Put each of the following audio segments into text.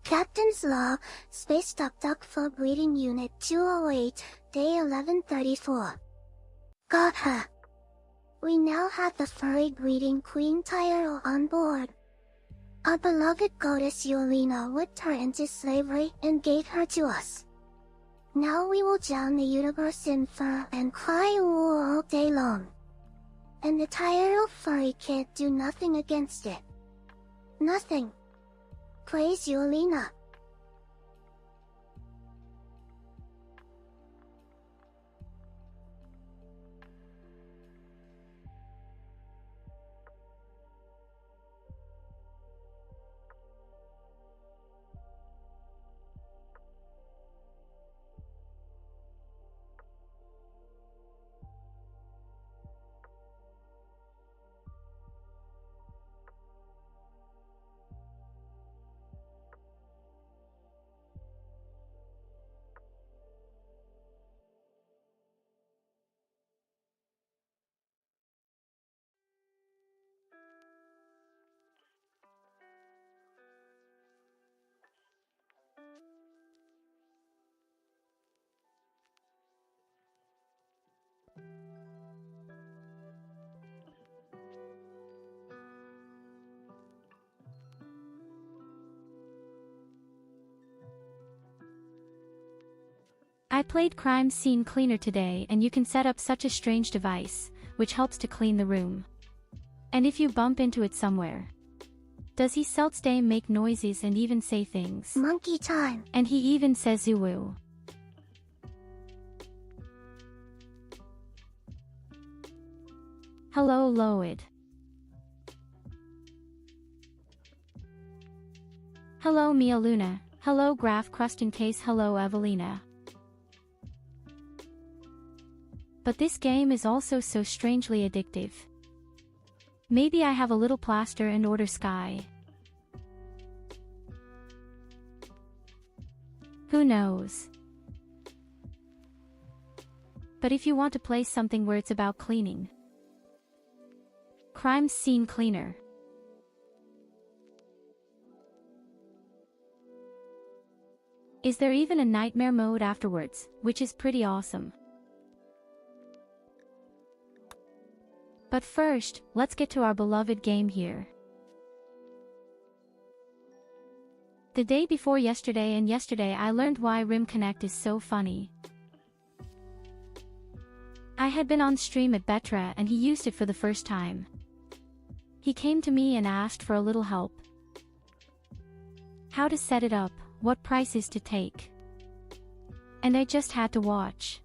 Captain's Log, Space Duck for Breeding Unit 208, Day 1134. Got her. We now have the furry breeding Queen Tyurru on board. Our beloved goddess Yolina whipped her into slavery and gave her to us. Now we will drown the universe in fur and cry ooh all day long. And the Tyurru furry can't do nothing against it. Nothing. Praise Yolina. I played Crime Scene Cleaner today, and you can set up such a strange device, which helps to clean the room. And if you bump into it somewhere, does he self-stay make noises and even say things? Monkey time. And he even says "Zuwu." Hello Loid. Hello Mia Luna. Hello Graph Crusting Case. Hello Evelina. But this game is also so strangely addictive. Maybe I have a little plaster and order Sky. Who knows? But if you want to play something where it's about cleaning, Crime Scene Cleaner. Is there even a nightmare mode afterwards, which is pretty awesome. But first, let's get to our beloved game here. The day before yesterday and yesterday I learned why Rim Connect is so funny. I had been on stream at Betra and he used it for the first time. He came to me and asked for a little help. How to set it up, what prices to take. And I just had to watch.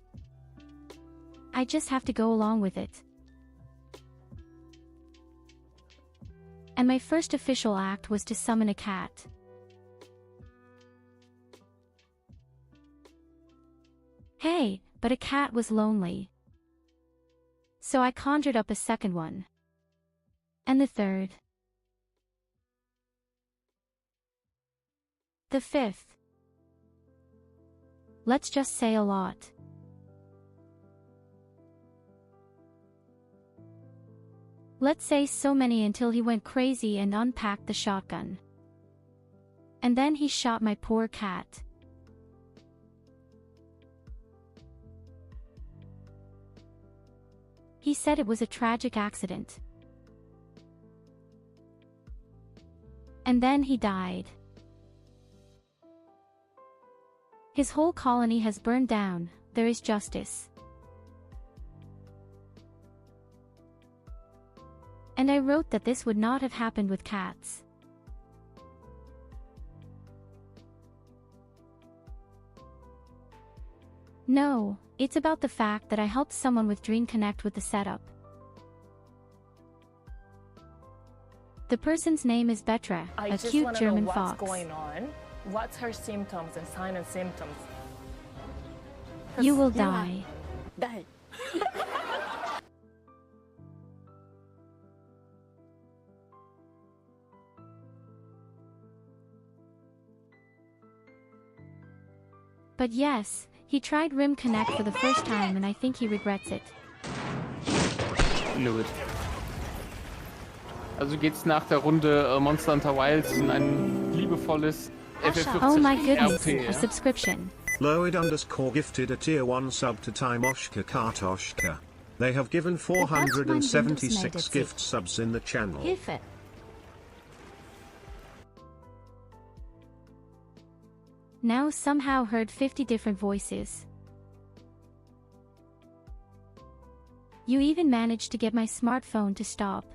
I just have to go along with it. And my first official act was to summon a cat. Hey, but a cat was lonely. So I conjured up a second one. And the third. The fifth. Let's just say a lot. Let's say so many until he went crazy and unpacked the shotgun. And then he shot my poor cat. He said it was a tragic accident. And then he died. His whole colony has burned down, there is justice. And I wrote that this would not have happened with cats. No, it's about the fact that I helped someone with Dream Connect with the setup. The person's name is Betra, a cute German fox. What's going on? What's her symptoms and signs and symptoms? You will die. Die. But yes, he tried Rim Connect for the first time and I think he regrets it. Nö. Also geht's nach der Runde Monster Hunter Wilds in ein liebevolles If it Oh my up goodness, here. a subscription. Loid _ gifted a tier 1 sub to Timoshka Kartoshka. They have given 476 gift subs in the channel. If it. Now somehow heard 50 different voices. You even managed to get my smartphone to stop.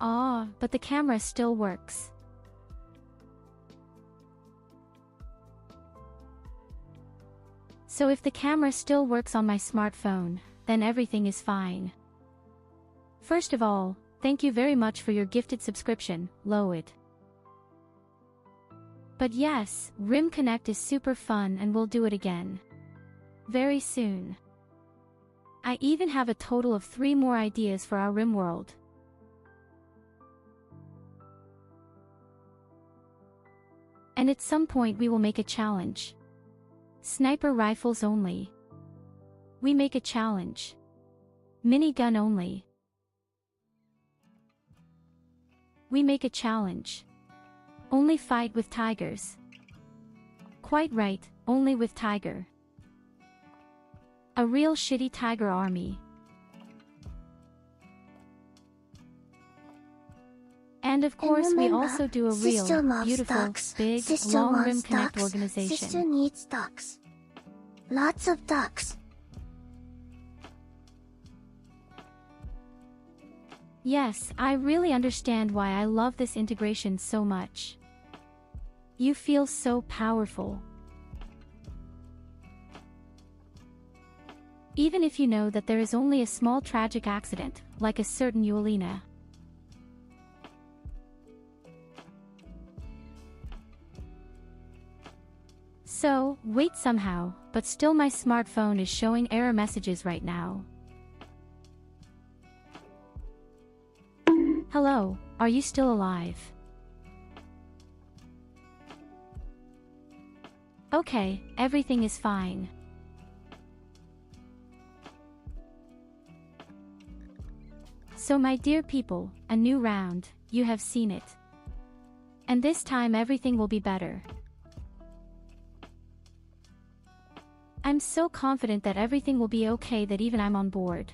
Ah, but the camera still works. So if the camera still works on my smartphone, then everything is fine. First of all, thank you very much for your gifted subscription, Loid. But yes, Rim Connect is super fun and we'll do it again. Very soon. I even have a total of 3 more ideas for our Rimworld. And at some point we will make a challenge. Sniper rifles only. We make a challenge. Minigun only. We make a challenge. Only fight with tigers. Quite right, only with tiger. A real shitty tiger army. And of course we also do a real, beautiful, big, long Rim Connect organization. Sister needs ducks. Lots of ducks. Yes, I really understand why I love this integration so much. You feel so powerful. Even if you know that there is only a small tragic accident, like a certain Yttakin. So, wait somehow, but still my smartphone is showing error messages right now. Hello, are you still alive? Okay, everything is fine. So my dear people, a new round, you have seen it. And this time everything will be better. I'm so confident that everything will be okay that even I'm on board.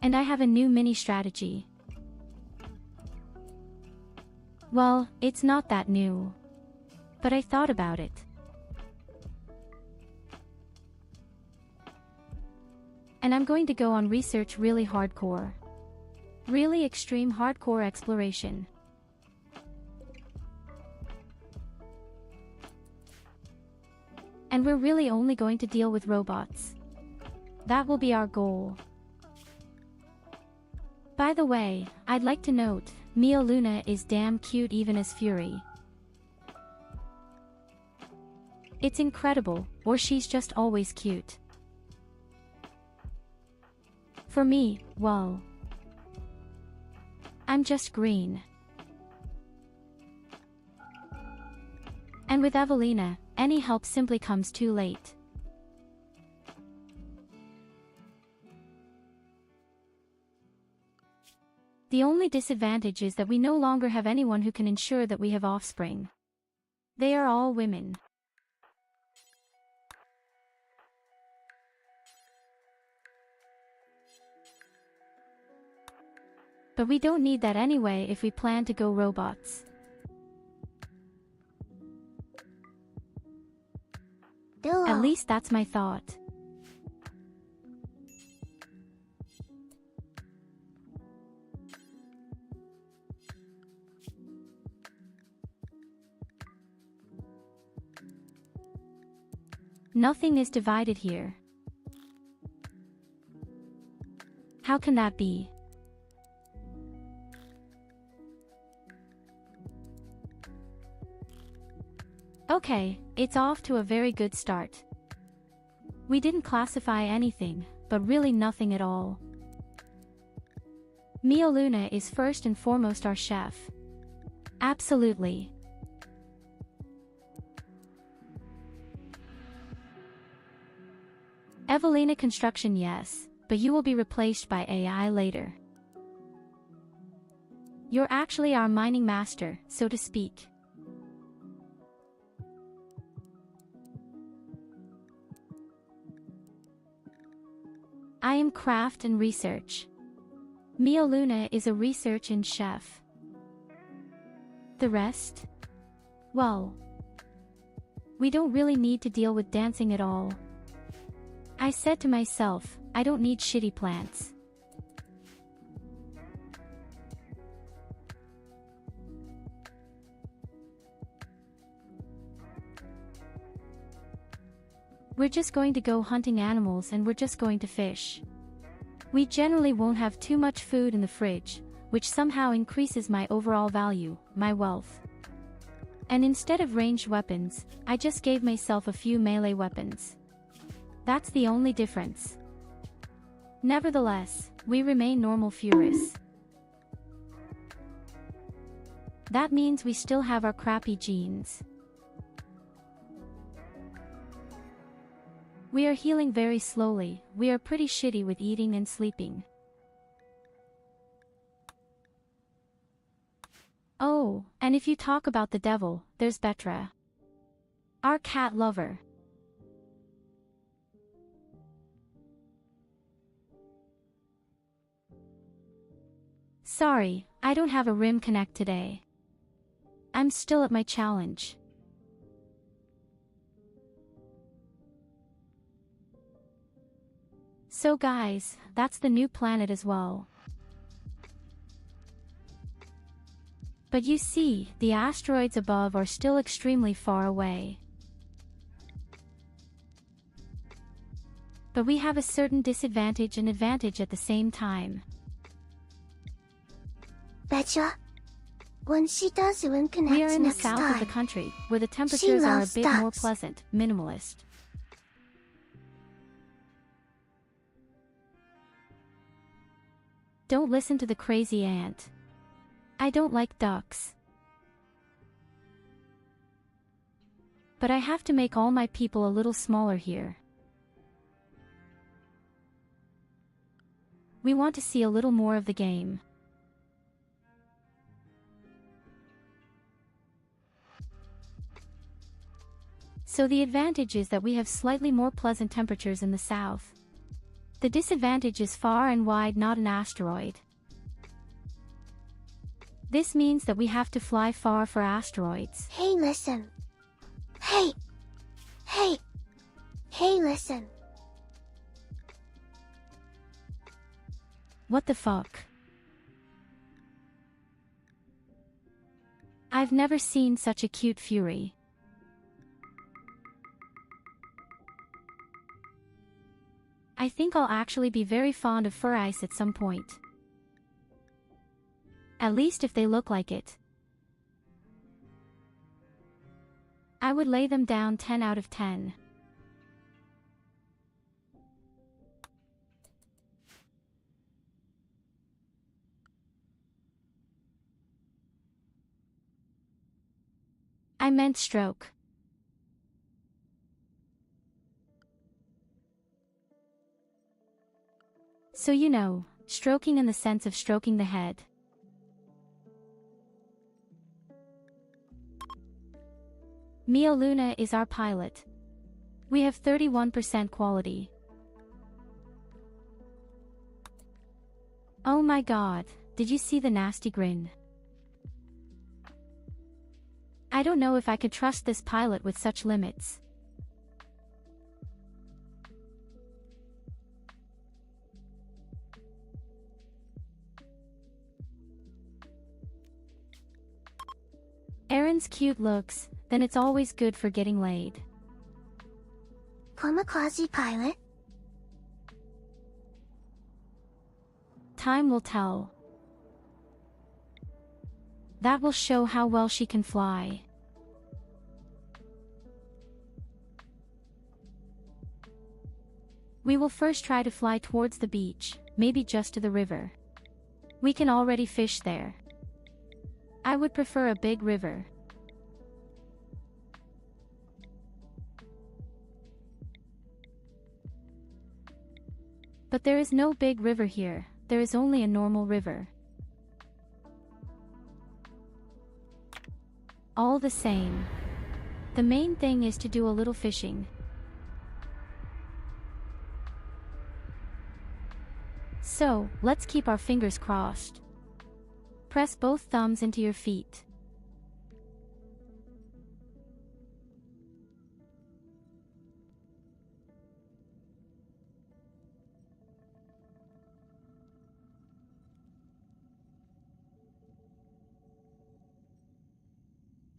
And I have a new mini strategy. Well, it's not that new. But I thought about it. And I'm going to go on research really hardcore. Really extreme hardcore exploration. And we're really only going to deal with robots. That will be our goal. By the way, I'd like to note, Mia Luna is damn cute even as Fury. It's incredible, or she's just always cute. For me, well, I'm just green. And with Evelina, any help simply comes too late. The only disadvantage is that we no longer have anyone who can ensure that we have offspring. They are all women. But we don't need that anyway if we plan to go robots. At least that's my thought. Nothing is divided here. How can that be? Okay, it's off to a very good start. We didn't classify anything, but really nothing at all. Mia Luna is first and foremost our chef. Absolutely. Evelina construction, yes, but you will be replaced by AI later. You're actually our mining master, so to speak. I am craft and research. Mia Luna is a research and chef. The rest? Well, we don't really need to deal with dancing at all. I said to myself, I don't need shitty plants. We're just going to go hunting animals and we're just going to fish. We generally won't have too much food in the fridge, which somehow increases my overall value, my wealth. And instead of ranged weapons, I just gave myself a few melee weapons. That's the only difference. Nevertheless, we remain normal Furis. That means we still have our crappy genes. We are healing very slowly, we are pretty shitty with eating and sleeping. Oh, and if you talk about the devil, there's Betra. Our cat lover. Sorry, I don't have a Rim Connect today. I'm still at my challenge. So guys, that's the new planet as well. But you see, the asteroids above are still extremely far away. But we have a certain disadvantage and advantage at the same time. Betcha. When she does Rim Connect We are in the next south time, of the country, where the temperatures are a loves bit more ducks. pleasant, minimalist. Don't listen to the crazy ant. I don't like ducks. But I have to make all my people a little smaller here. We want to see a little more of the game. So the advantage is that we have slightly more pleasant temperatures in the south. The disadvantage is far and wide not an asteroid. This means that we have to fly far for asteroids. Hey, listen. Hey. Hey. Hey, listen. What the fuck? I've never seen such a cute fury. I think I'll actually be very fond of fur ice at some point. At least if they look like it. I would lay them down 10 out of 10. I meant stroke. So you know, stroking in the sense of stroking the head. Mia Luna is our pilot. We have 31% quality. Oh my god, did you see the nasty grin? I don't know if I could trust this pilot with such limits. Erin's cute looks, then it's always good for getting laid. Kamikaze pilot? Time will tell. That will show how well she can fly. We will first try to fly towards the beach, maybe just to the river. We can already fish there. I would prefer a big river. But there is no big river here, there is only a normal river. all the same. The main thing is to do a little fishing. So, let's keep our fingers crossed. Press both thumbs into your feet.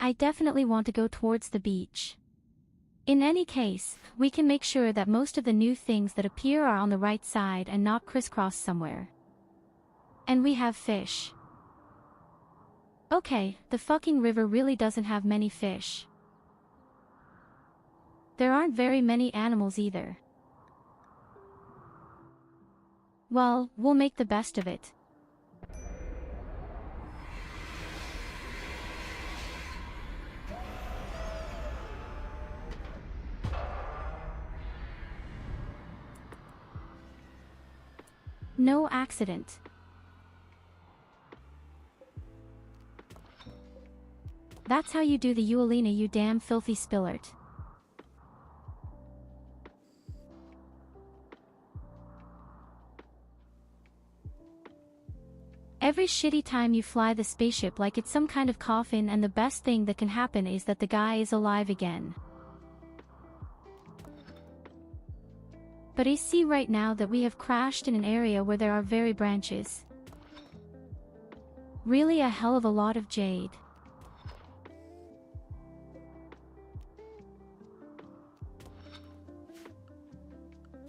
I definitely want to go towards the beach. In any case, we can make sure that most of the new things that appear are on the right side and not crisscross somewhere. And we have fish. Okay, the fucking river really doesn't have many fish. There aren't very many animals either. Well, we'll make the best of it. No accident. That's how you do the Yttakin, you damn filthy spillert. Every shitty time you fly the spaceship like it's some kind of coffin, and the best thing that can happen is that the guy is alive again. But I see right now that we have crashed in an area where there are very branches. Really a hell of a lot of jade.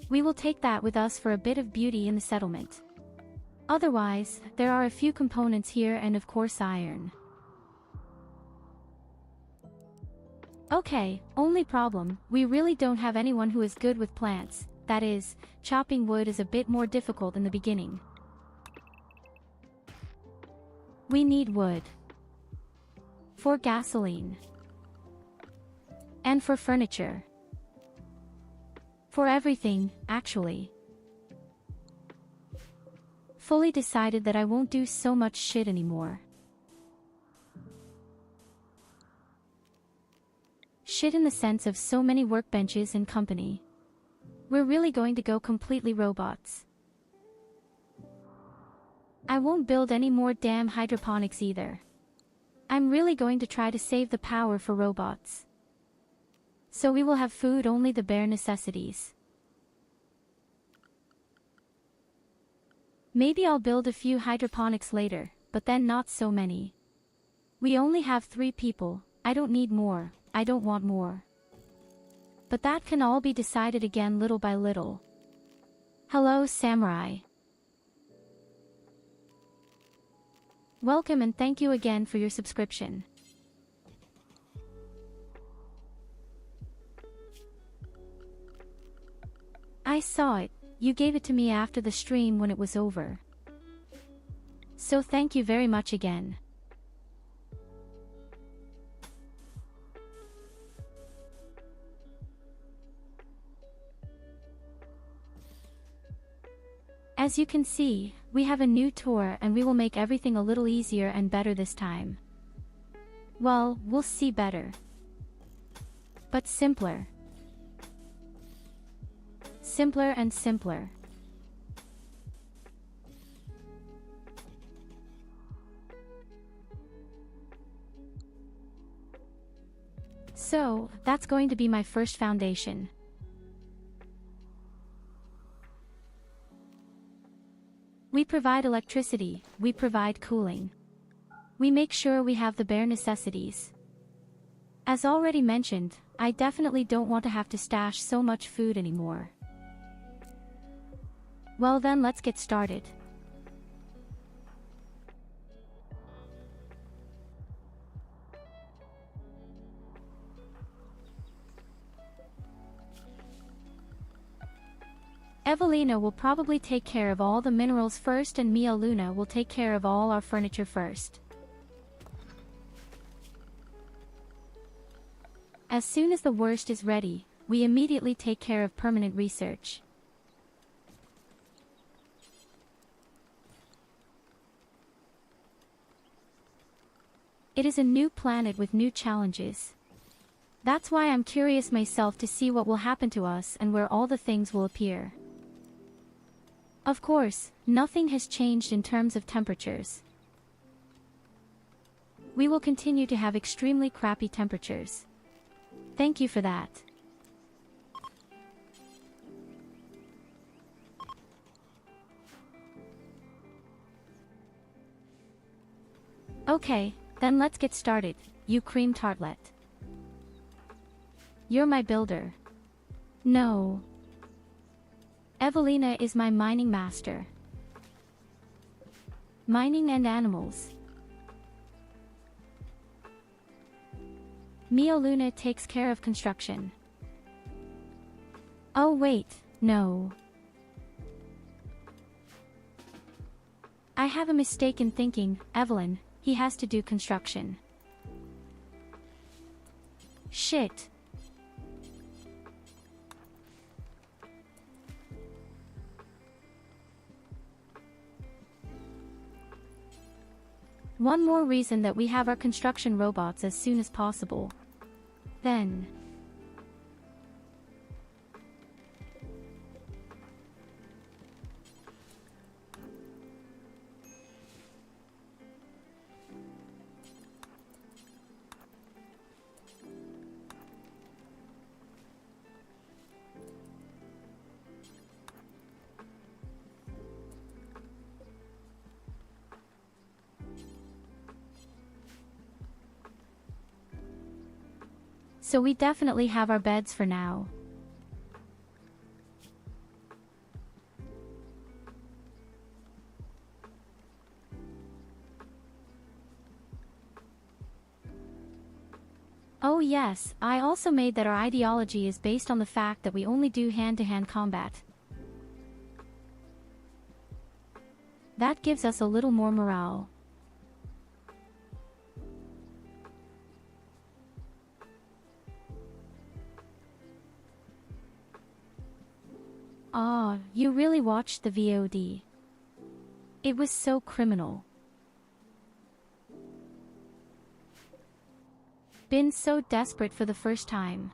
We will take that with us for a bit of beauty in the settlement. Otherwise, there are a few components here and of course iron. Okay, only problem, we really don't have anyone who is good with plants. That is, chopping wood is a bit more difficult in the beginning. We need wood. For gasoline. And for furniture. For everything, actually. Fully decided that I won't do so much shit anymore. Shit in the sense of so many workbenches and company. We're really going to go completely robots. I won't build any more damn hydroponics either. I'm really going to try to save the power for robots. So we will have food, only the bare necessities. Maybe I'll build a few hydroponics later, but then not so many. We only have 3 people, I don't need more, I don't want more. But that can all be decided again little by little. Hello, Samurai. Welcome and thank you again for your subscription. I saw it, you gave it to me after the stream when it was over. So thank you very much again. As you can see, we have a new tour and we will make everything a little easier and better this time. Well, we'll see better. But simpler. Simpler and simpler. So, that's going to be my first foundation. We provide electricity, we provide cooling. We make sure we have the bare necessities. As already mentioned, I definitely don't want to have to stash so much food anymore. Well then, let's get started. Evelina will probably take care of all the minerals first, and Mia Luna will take care of all our furniture first. As soon as the worst is ready, we immediately take care of permanent research. It is a new planet with new challenges. That's why I'm curious myself to see what will happen to us and where all the things will appear. Of course, nothing has changed in terms of temperatures. We will continue to have extremely crappy temperatures. Thank you for that. Okay, then let's get started, you cream tartlet. You're my builder. No. Evelina is my mining master. Mining and animals. Mio Luna takes care of construction. Oh wait, no. I have a mistake in thinking, Evelyn, he has to do construction. Shit. One more reason that we have our construction robots as soon as possible. Then. So we definitely have our beds for now. Oh yes, I also made that our ideology is based on the fact that we only do hand-to-hand combat. That gives us a little more morale. Ah, you really watched the VoD. It was so criminal. Been so desperate for the first time.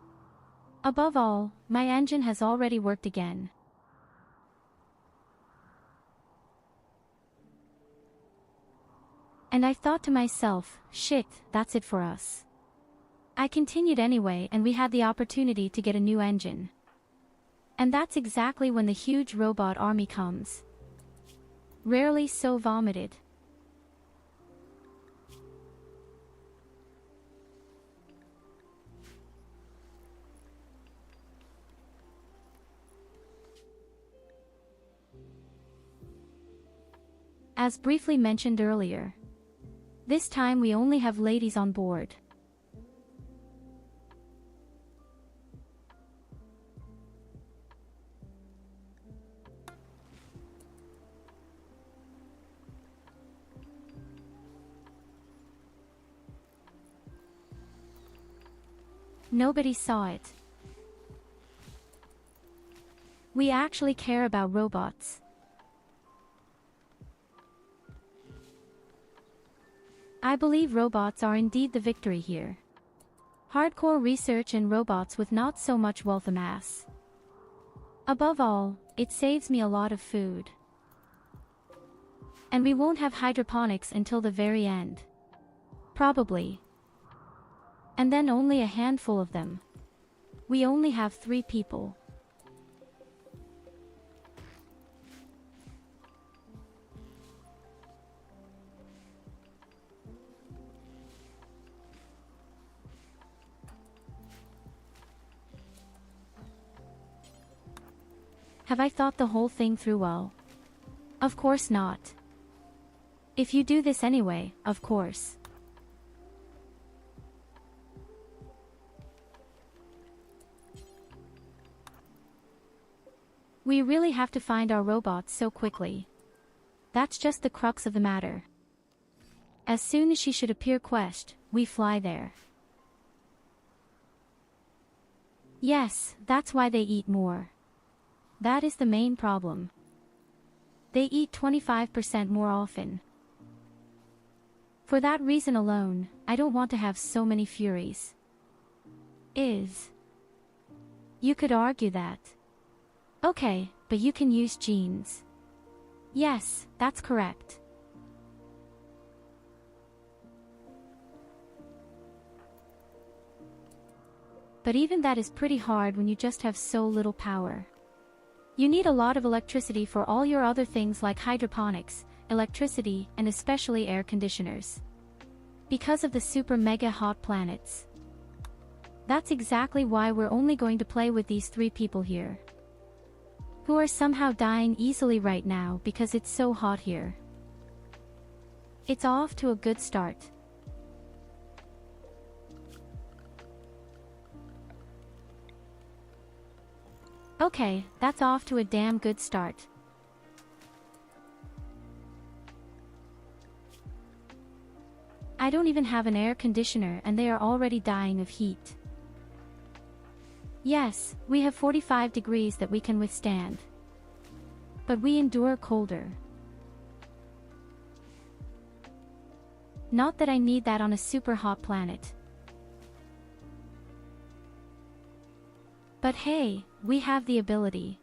Above all, my engine has already worked again. And I thought to myself, shit, that's it for us. I continued anyway and we had the opportunity to get a new engine. And that's exactly when the huge robot army comes. Rarely so vomited. As briefly mentioned earlier, this time we only have ladies on board. Nobody saw it. We actually care about robots. I believe robots are indeed the victory here. Hardcore research in robots with not so much wealth amass. Above all, it saves me a lot of food. And we won't have hydroponics until the very end. Probably. And then only a handful of them. We only have 3 people. Have I thought the whole thing through well? Of course not. If you do this anyway, of course. We really have to find our robots so quickly. That's just the crux of the matter. As soon as she should appear quest, we fly there. Yes, that's why they eat more. That is the main problem. They eat 25% more often. For that reason alone, I don't want to have so many Furies. You could argue that. Okay, but you can use genes. Yes, that's correct. But even that is pretty hard when you just have so little power. You need a lot of electricity for all your other things like hydroponics, electricity, and especially air conditioners. Because of the super mega hot planets. That's exactly why we're only going to play with these 3 people here. Who are somehow dying easily right now because it's so hot here. It's off to a good start. Okay, that's off to a damn good start. I don't even have an air conditioner and they are already dying of heat. Yes, we have 45 degrees that we can withstand. But we endure colder. Not that I need that on a super hot planet. But hey, we have the ability.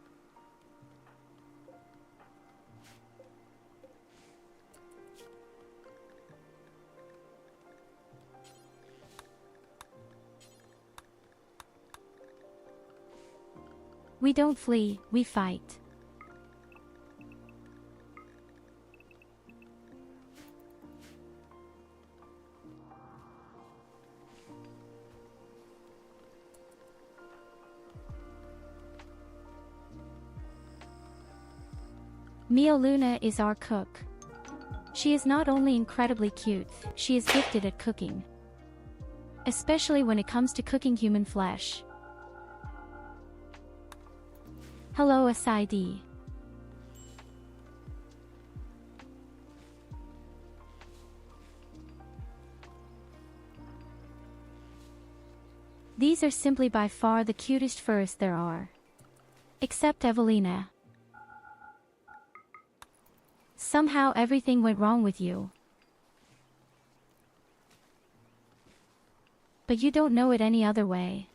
We don't flee, we fight. Mia Luna is our cook. She is not only incredibly cute, she is gifted at cooking. Especially when it comes to cooking human flesh. Hello SID. These are simply by far the cutest furs there are. Except Evelina. Somehow everything went wrong with you. But you don't know it any other way.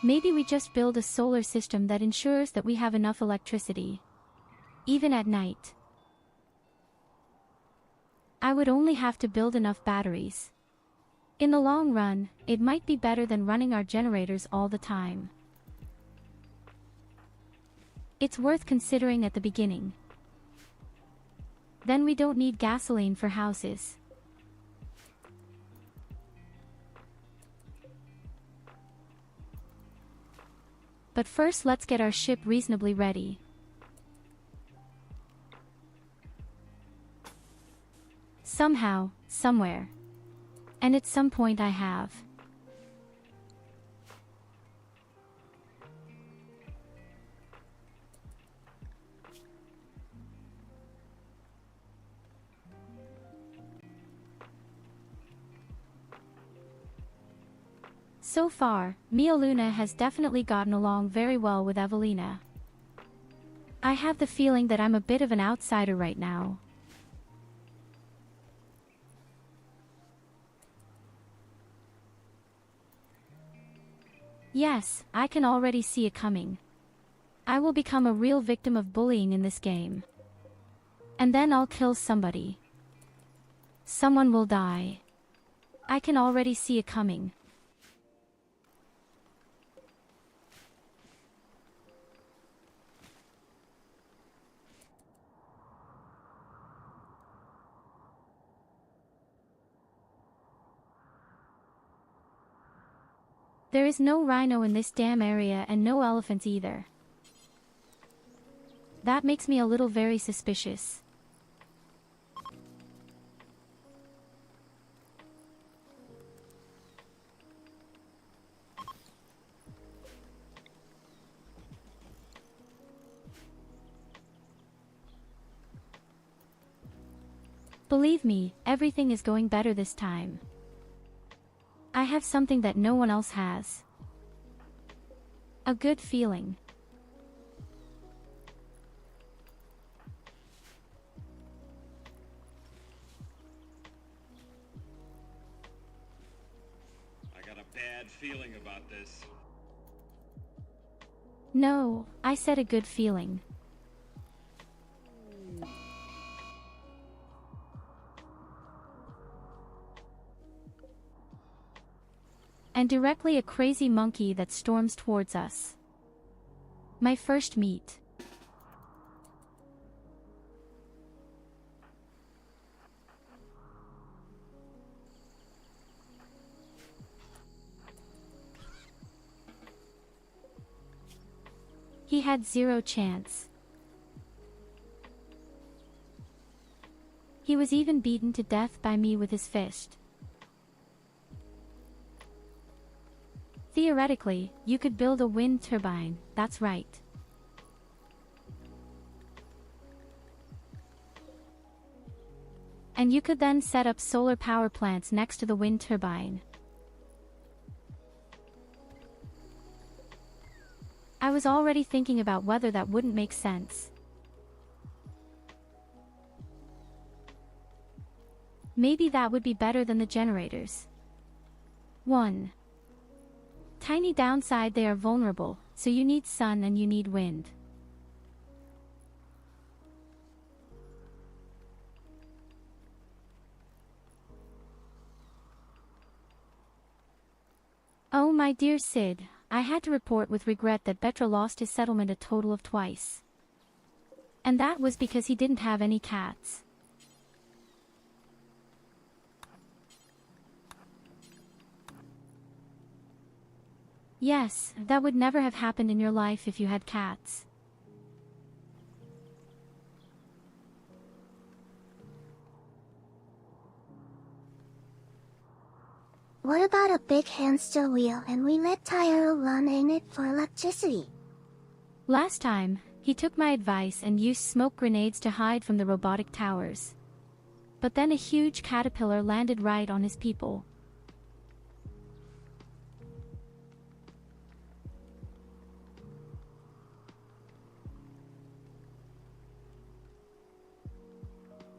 Maybe we just build a solar system that ensures that we have enough electricity. Even at night. I would only have to build enough batteries. In the long run, it might be better than running our generators all the time. It's worth considering at the beginning. Then we don't need gasoline for houses. But first let's get our ship reasonably ready. Somehow, somewhere. And at some point I have. So far, Mia Luna has definitely gotten along very well with Evelina. I have the feeling that I'm a bit of an outsider right now. Yes, I can already see it coming. I will become a real victim of bullying in this game. And then I'll kill somebody. Someone will die. I can already see it coming. There is no rhino in this damn area and no elephants either. That makes me a little very suspicious. Believe me, everything is going better this time. I have something that no one else has. A good feeling. I got a bad feeling about this. No, I said a good feeling. And directly a crazy monkey that storms towards us. My first meet. He had zero chance. He was even beaten to death by me with his fist. Theoretically, you could build a wind turbine, that's right. And you could then set up solar power plants next to the wind turbine. I was already thinking about whether that wouldn't make sense. Maybe that would be better than the generators. 1. Tiny downside: they are vulnerable, so you need sun and you need wind. Oh my dear Sid, I had to report with regret that Betra lost his settlement a total of twice. And that was because he didn't have any cats. Yes, that would never have happened in your life if you had cats. What about a big hamster wheel and we let Tyurru run in it for electricity? Last time, he took my advice and used smoke grenades to hide from the robotic towers. But then a huge caterpillar landed right on his people.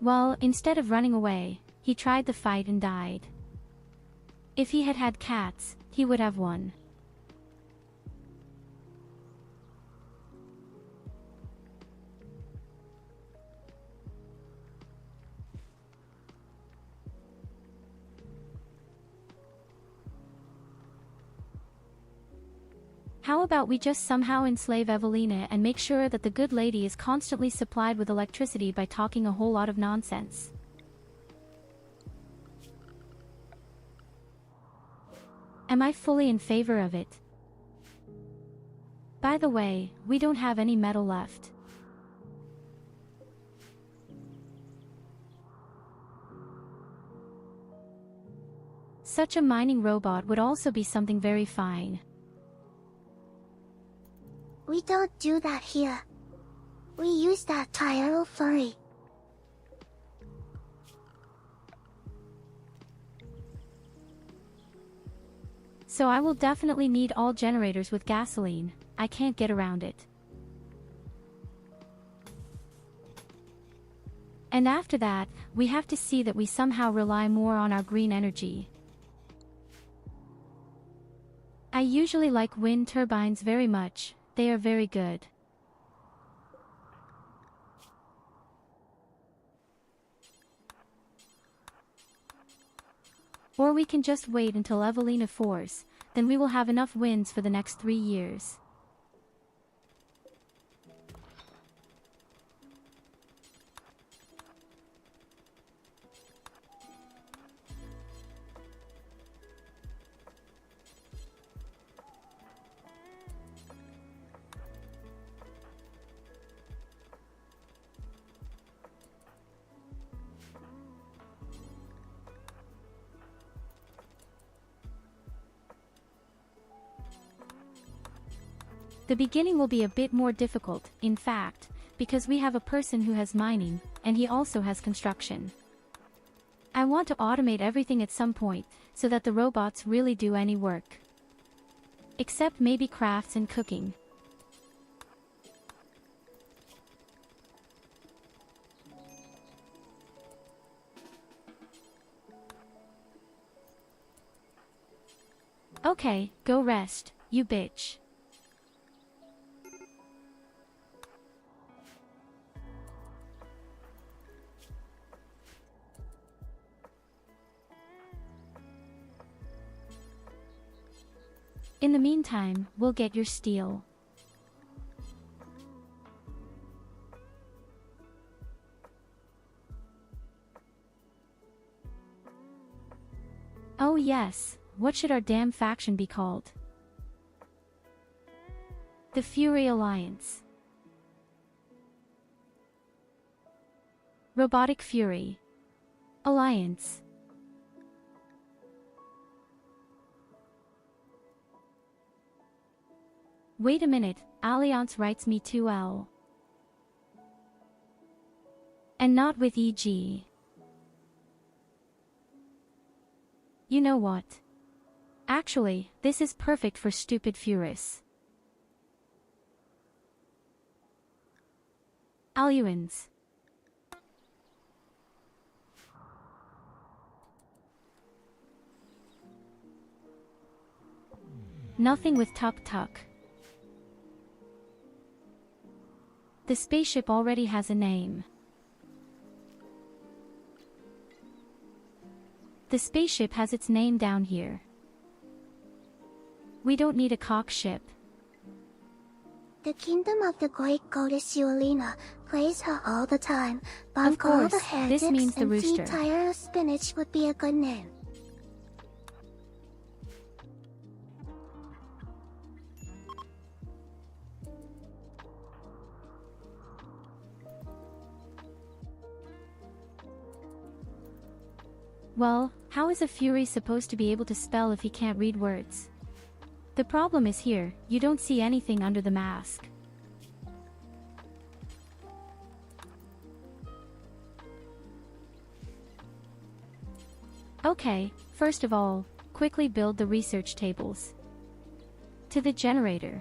Well, instead of running away, he tried the fight and died. If he had had cats, he would have won. How about we just somehow enslave Evelina and make sure that the good lady is constantly supplied with electricity by talking a whole lot of nonsense? Am I fully in favor of it? By the way, we don't have any metal left. Such a mining robot would also be something very fine. We don't do that here. We use that Tyurru furry. So I will definitely need all generators with gasoline. I can't get around it. And after that, we have to see that we somehow rely more on our green energy. I usually like wind turbines very much. They are very good. Or we can just wait until Evelina 4s, then we will have enough winds for the next 3 years. The beginning will be a bit more difficult, in fact, because we have a person who has mining, and he also has construction. I want to automate everything at some point, so that the robots really do any work. Except maybe crafts and cooking. Okay, go rest, you bitch. In the meantime, we'll get your steel. Oh yes, what should our damn faction be called? The Fury Alliance. Robotic Fury Alliance. Wait a minute, Alliance writes me 2L. And not with EG. You know what? Actually, this is perfect for stupid Furis. Alliance. Nothing with tuk-tuk. The spaceship already has a name. The spaceship has its name down here. We don't need a cock ship. The kingdom of the great goddess Yulina plays her all the time. But Of course, the hair this dips means the and rooster. Tyurru spinach would be a good name. Well, how is a Fury supposed to be able to spell if he can't read words? The problem is here, you don't see anything under the mask. Okay, first of all, quickly build the research tables. To the generator.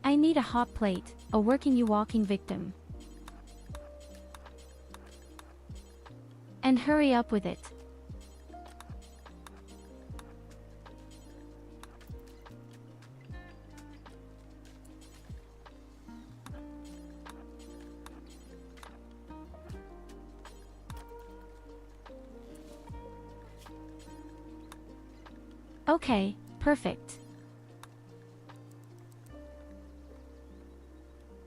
I need a hot plate, a working walking victim. And hurry up with it. Okay, perfect.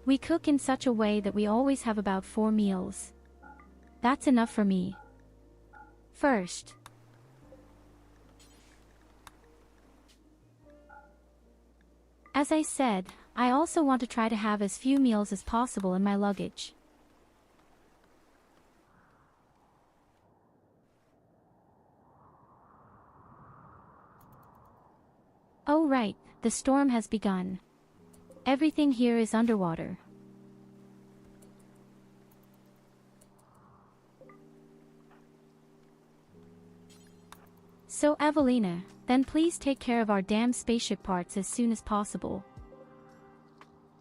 We cook in such a way that we always have about 4 meals. That's enough for me. First, as I said, I also want to try to have as few meals as possible in my luggage. Oh right, the storm has begun. Everything here is underwater. So Evelina, then please take care of our damn spaceship parts as soon as possible.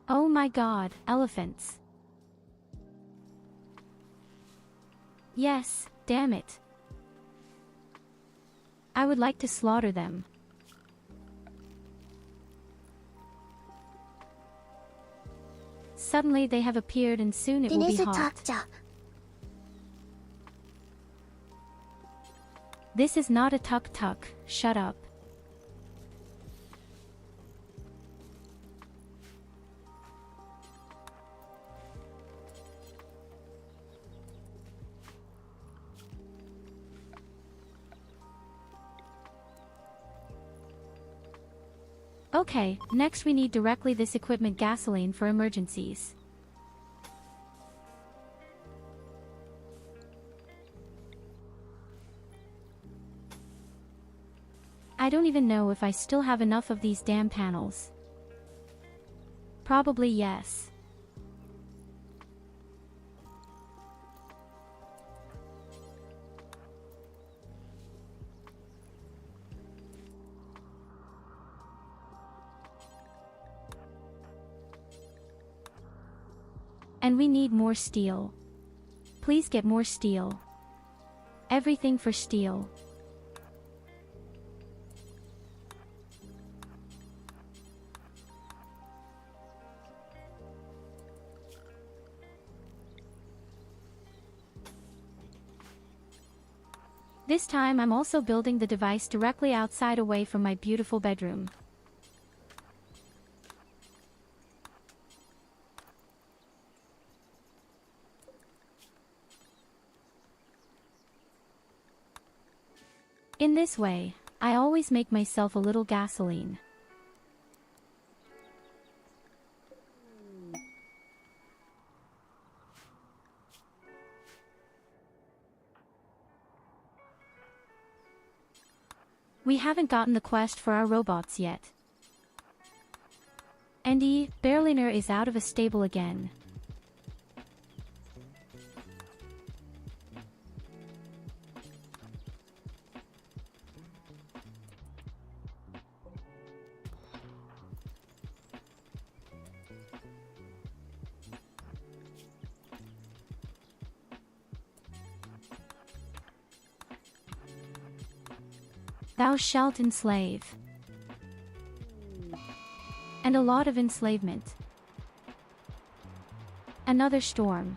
Oh my god, elephants. Yes, damn it. I would like to slaughter them. Suddenly they have appeared and soon it will be hot. This is not a tuk-tuk, shut up. Okay, next we need directly this equipment gasoline for emergencies. I don't even know if I still have enough of these damn panels. Probably yes. And we need more steel. Please get more steel. Everything for steel. This time I'm also building the device directly outside away from my beautiful bedroom. In this way, I always make myself a little gasoline. We haven't gotten the quest for our robots yet. And Berliner is out of a stable again. Thou shalt enslave. And a lot of enslavement. Another storm.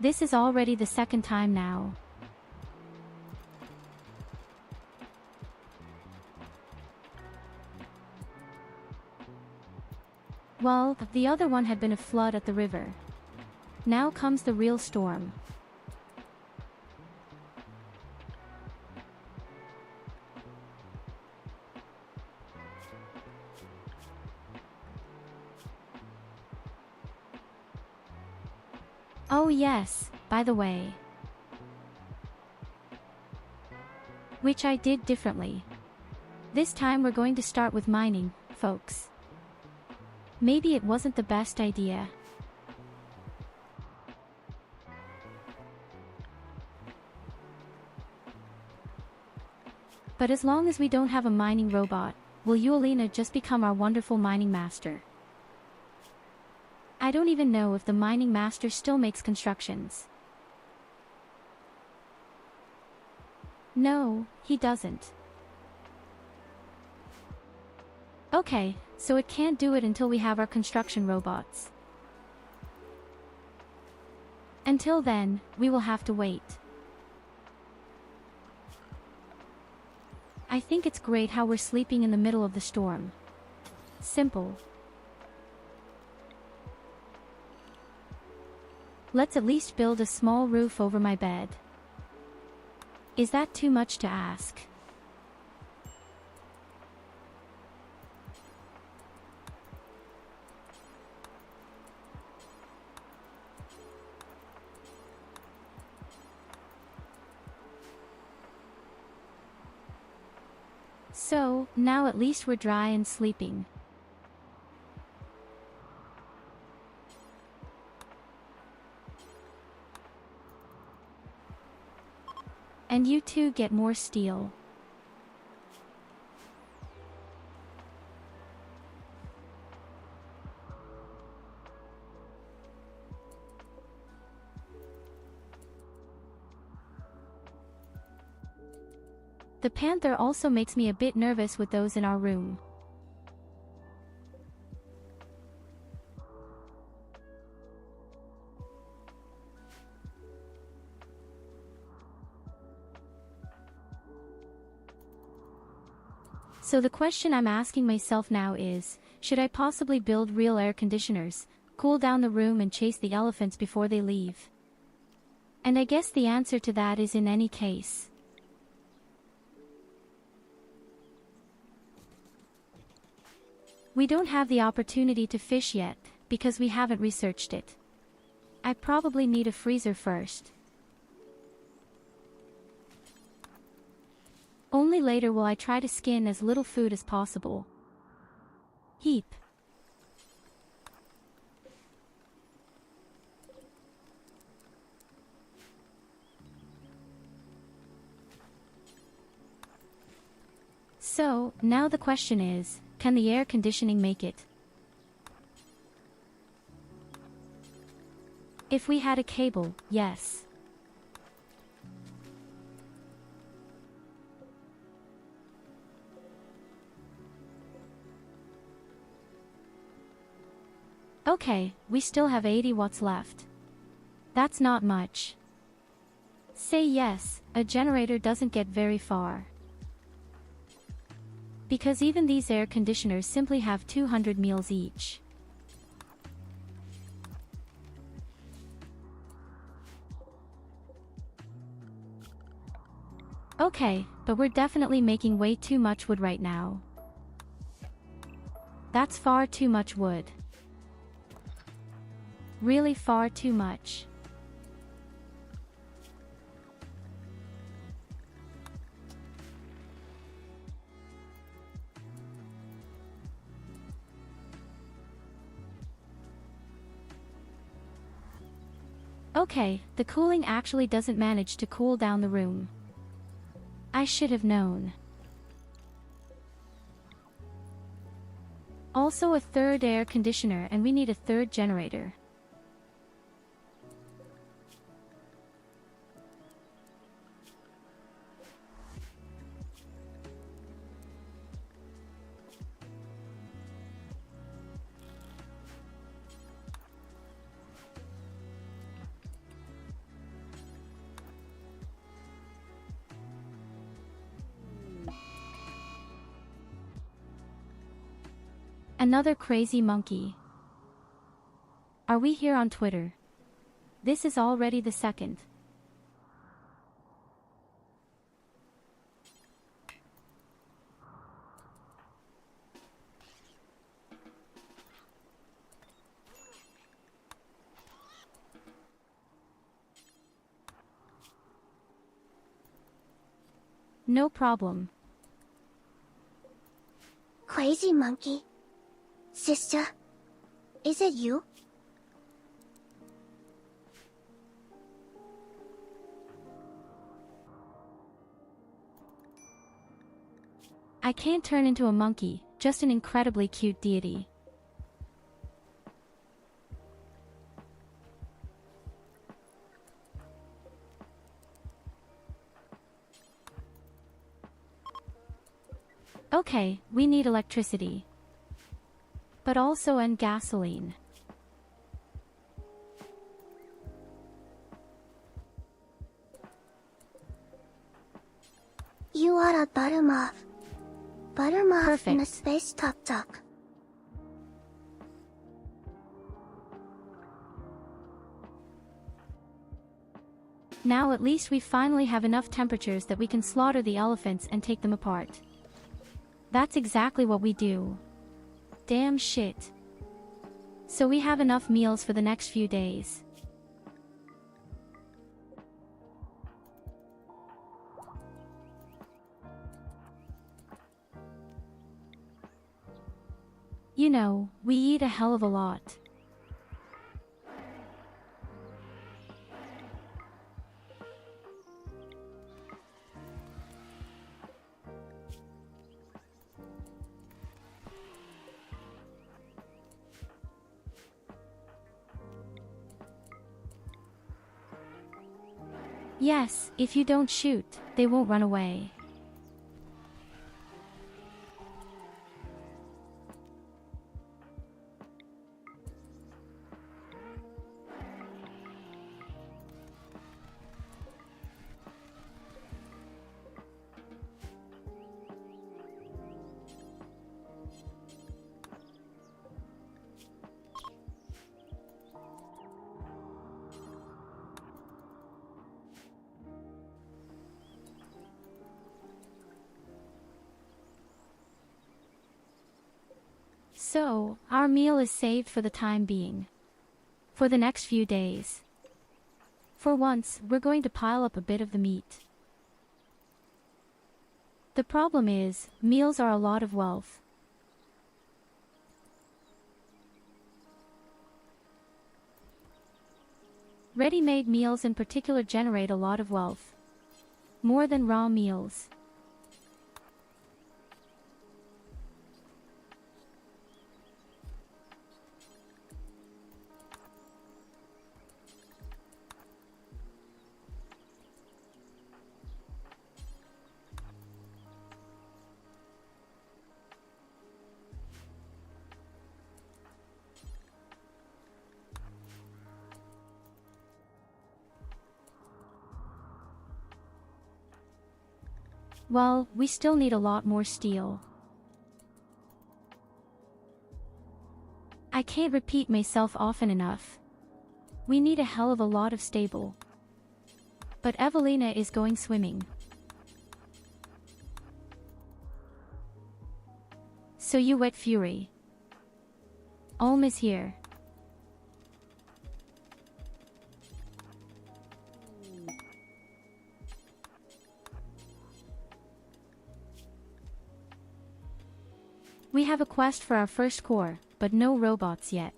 This is already the second time now. Well, the other one had been a flood at the river. Now comes the real storm. Oh yes, by the way. Which I did differently. This time we're going to start with mining, folks. Maybe it wasn't the best idea. But as long as we don't have a mining robot, will Yttakin just become our wonderful mining master? I don't even know if the mining master still makes constructions. No, he doesn't. Okay, so it can't do it until we have our construction robots. Until then, we will have to wait. I think it's great how we're sleeping in the middle of the storm. Simple. Let's at least build a small roof over my bed. Is that too much to ask? So, now at least we're dry and sleeping. And you too get more steel. The panther also makes me a bit nervous with those in our room. So the question I'm asking myself now is, should I possibly build real air conditioners, cool down the room and chase the elephants before they leave? And I guess the answer to that is in any case. We don't have the opportunity to fish yet, because we haven't researched it. I probably need a freezer first. Only later will I try to skin as little food as possible. Heap. So, now the question is, can the air conditioning make it? If we had a cable, yes. Okay, we still have 80 watts left. That's not much. Say yes, a generator doesn't get very far. Because even these air conditioners simply have 200 meals each. Okay, but we're definitely making way too much wood right now. That's far too much wood. Really far too much. Okay, the cooling actually doesn't manage to cool down the room. I should have known. Also a third air conditioner, and we need a third generator. Another crazy monkey. Are we here on Twitter? This is already the second. No problem. Crazy monkey. Sister, is it you? I can't turn into a monkey, just an incredibly cute deity. Okay, we need electricity. But also and gasoline. You are a Buttermuff. Buttermuff Perfect. in a space tuk-tuk. Now at least we finally have enough temperatures that we can slaughter the elephants and take them apart. That's exactly what we do. Damn shit. So we have enough meals for the next few days. You know, we eat a hell of a lot. Yes, if you don't shoot, they won't run away. So, our meal is saved for the time being. For the next few days. For once, we're going to pile up a bit of the meat. The problem is, meals are a lot of wealth. Ready-made meals in particular generate a lot of wealth. More than raw meals. Well, we still need a lot more steel. I can't repeat myself often enough. We need a hell of a lot of stable. But Evelina is going swimming. So you wet fury. Olm is here. We have a quest for our first core, but no robots yet.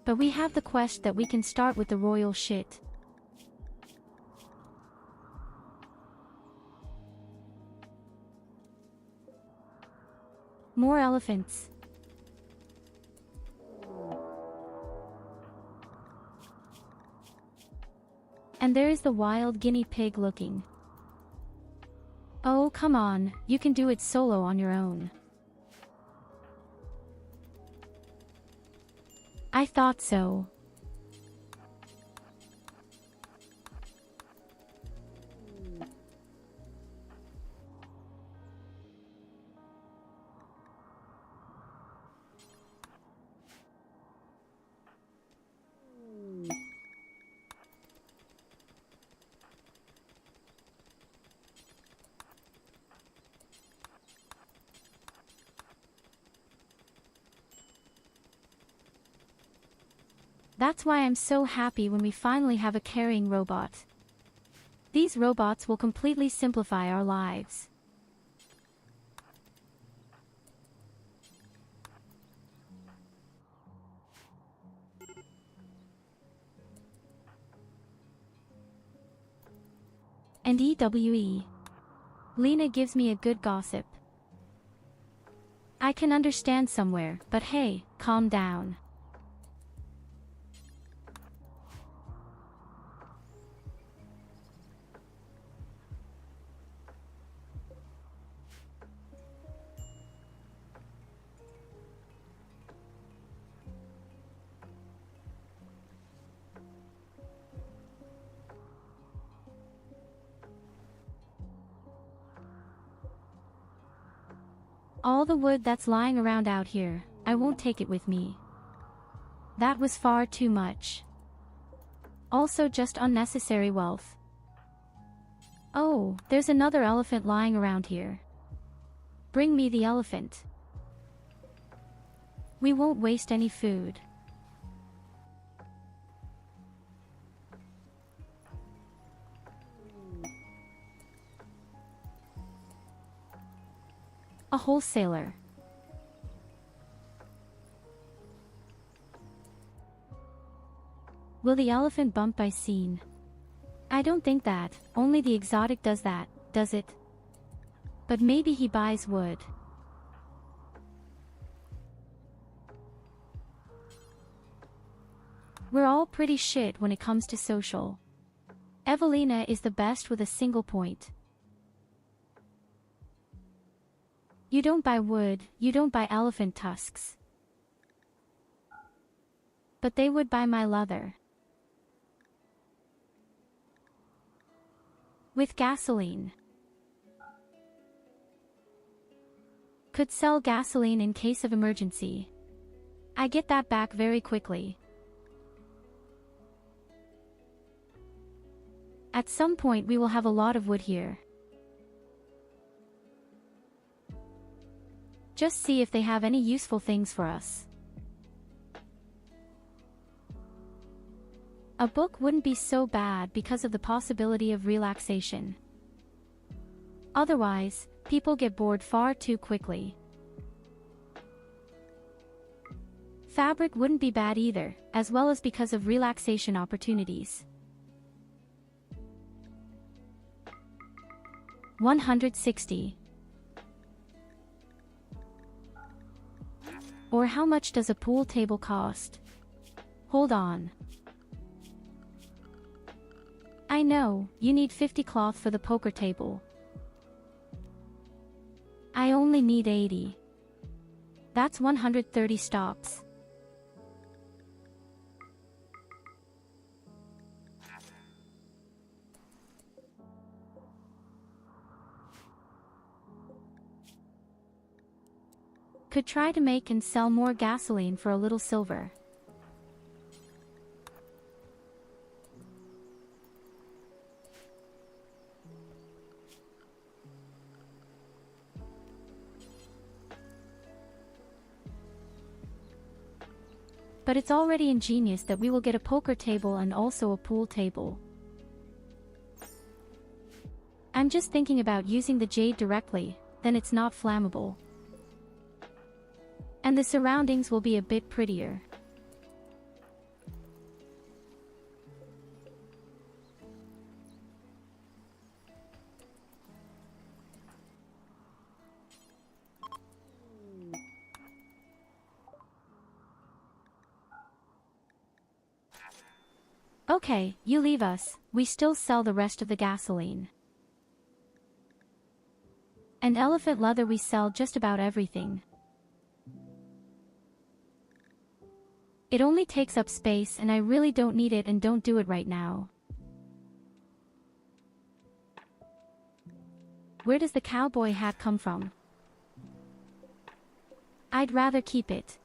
But we have the quest that we can start with the royal shit. More elephants. And there is the wild guinea pig looking. Oh, come on, you can do it solo on your own. I thought so. That's why I'm so happy when we finally have a carrying robot. These robots will completely simplify our lives. And EWE. Lena gives me a good gossip. I can understand somewhere, but hey, calm down. All the wood that's lying around out here, I won't take it with me. That was far too much. Also just unnecessary wealth. Oh, there's another elephant lying around here. Bring me the elephant. We won't waste any food. A wholesaler. Will the elephant bump by scene? I don't think that, only the exotic does that, does it? But maybe he buys wood. We're all pretty shit when it comes to social. Evelina is the best with a single point. You don't buy wood, you don't buy elephant tusks. But they would buy my leather. With gasoline. Could sell gasoline in case of emergency. I get that back very quickly. At some point we will have a lot of wood here. Just see if they have any useful things for us. A book wouldn't be so bad because of the possibility of relaxation. Otherwise, people get bored far too quickly. Fabric wouldn't be bad either, as well as because of relaxation opportunities. 160. Or how much does a pool table cost? Hold on. I know, you need 50 cloth for the poker table. I only need 80. That's 130 stops. Could try to make and sell more gasoline for a little silver. But it's already ingenious that we will get a poker table and also a pool table. I'm just thinking about using the jade directly, then it's not flammable. And the surroundings will be a bit prettier. Okay, you leave us, we still sell the rest of the gasoline. And elephant leather we sell just about everything. It only takes up space and I really don't need it and don't do it right now. Where does the cowboy hat come from? I'd rather keep it.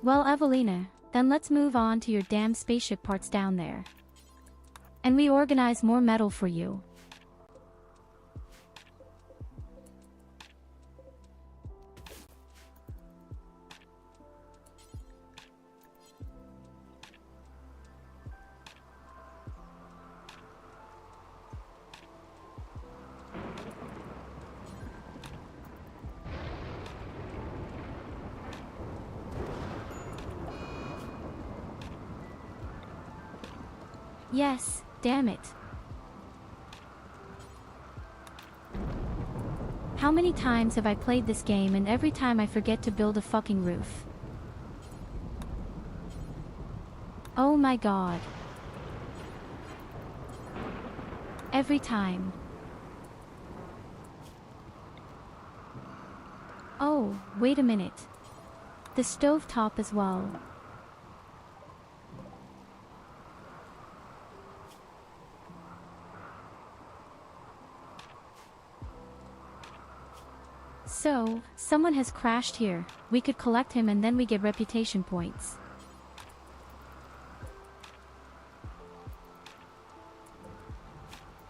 Well, Evelina, then let's move on to your damn spaceship parts down there. And we organize more metal for you. Yes, damn it. How many times have I played this game and every time I forget to build a fucking roof? Oh my god. Every time. Oh, wait a minute. The stovetop as well. So, someone has crashed here, we could collect him and then we get reputation points.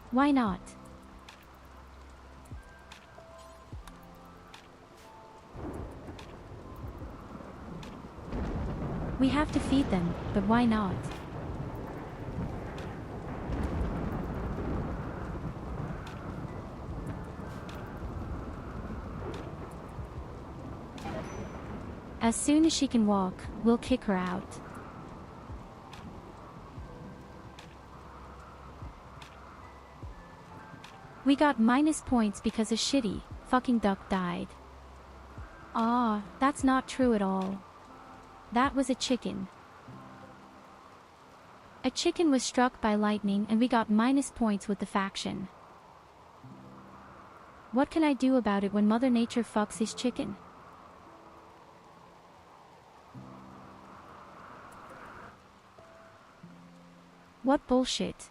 Why not? We have to feed them, but why not? As soon as she can walk, we'll kick her out. We got minus points because a shitty, fucking duck died. Ah, that's not true at all. That was a chicken. A chicken was struck by lightning and we got minus points with the faction. What can I do about it when Mother Nature fucks his chicken? What bullshit.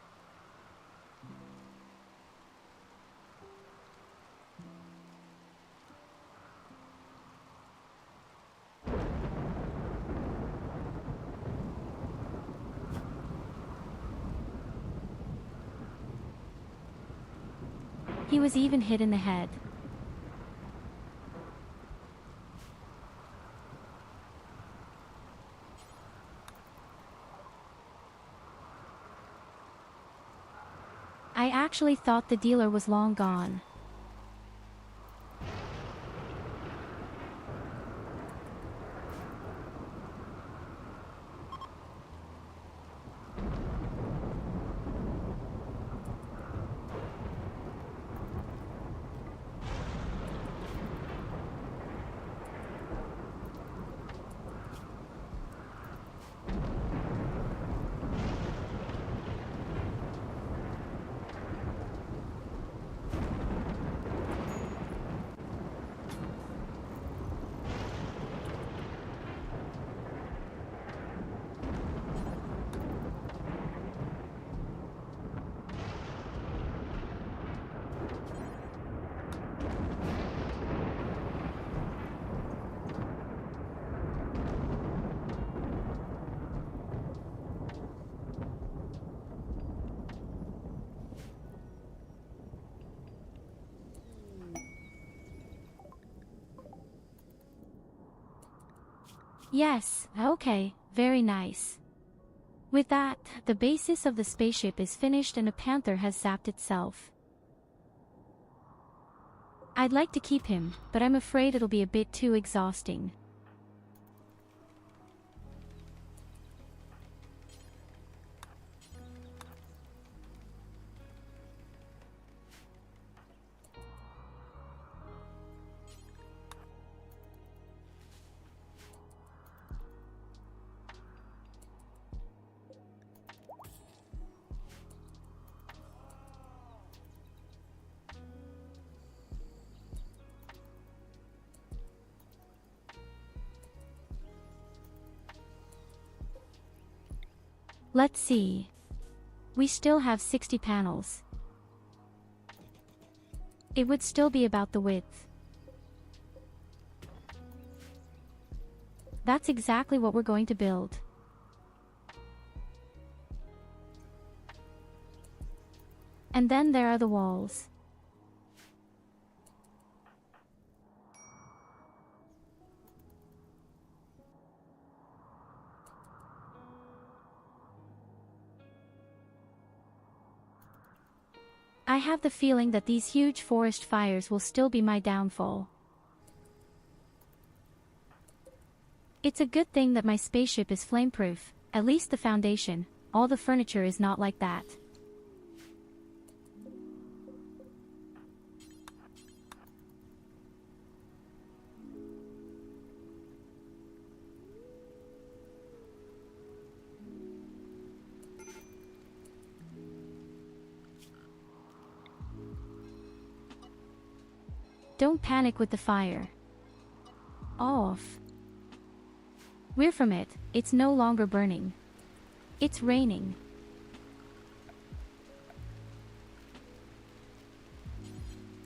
He was even hit in the head. I actually thought the dealer was long gone. Yes, okay, very nice. With that, the basis of the spaceship is finished and a panther has zapped itself. I'd like to keep him, but I'm afraid it'll be a bit too exhausting. Let's see. We still have 60 panels. It would still be about the width. That's exactly what we're going to build. And then there are the walls. I have the feeling that these huge forest fires will still be my downfall. It's a good thing that my spaceship is flameproof, at least the foundation. All the furniture is not like that. Don't panic with the fire. Off. We're from it, it's no longer burning. It's raining.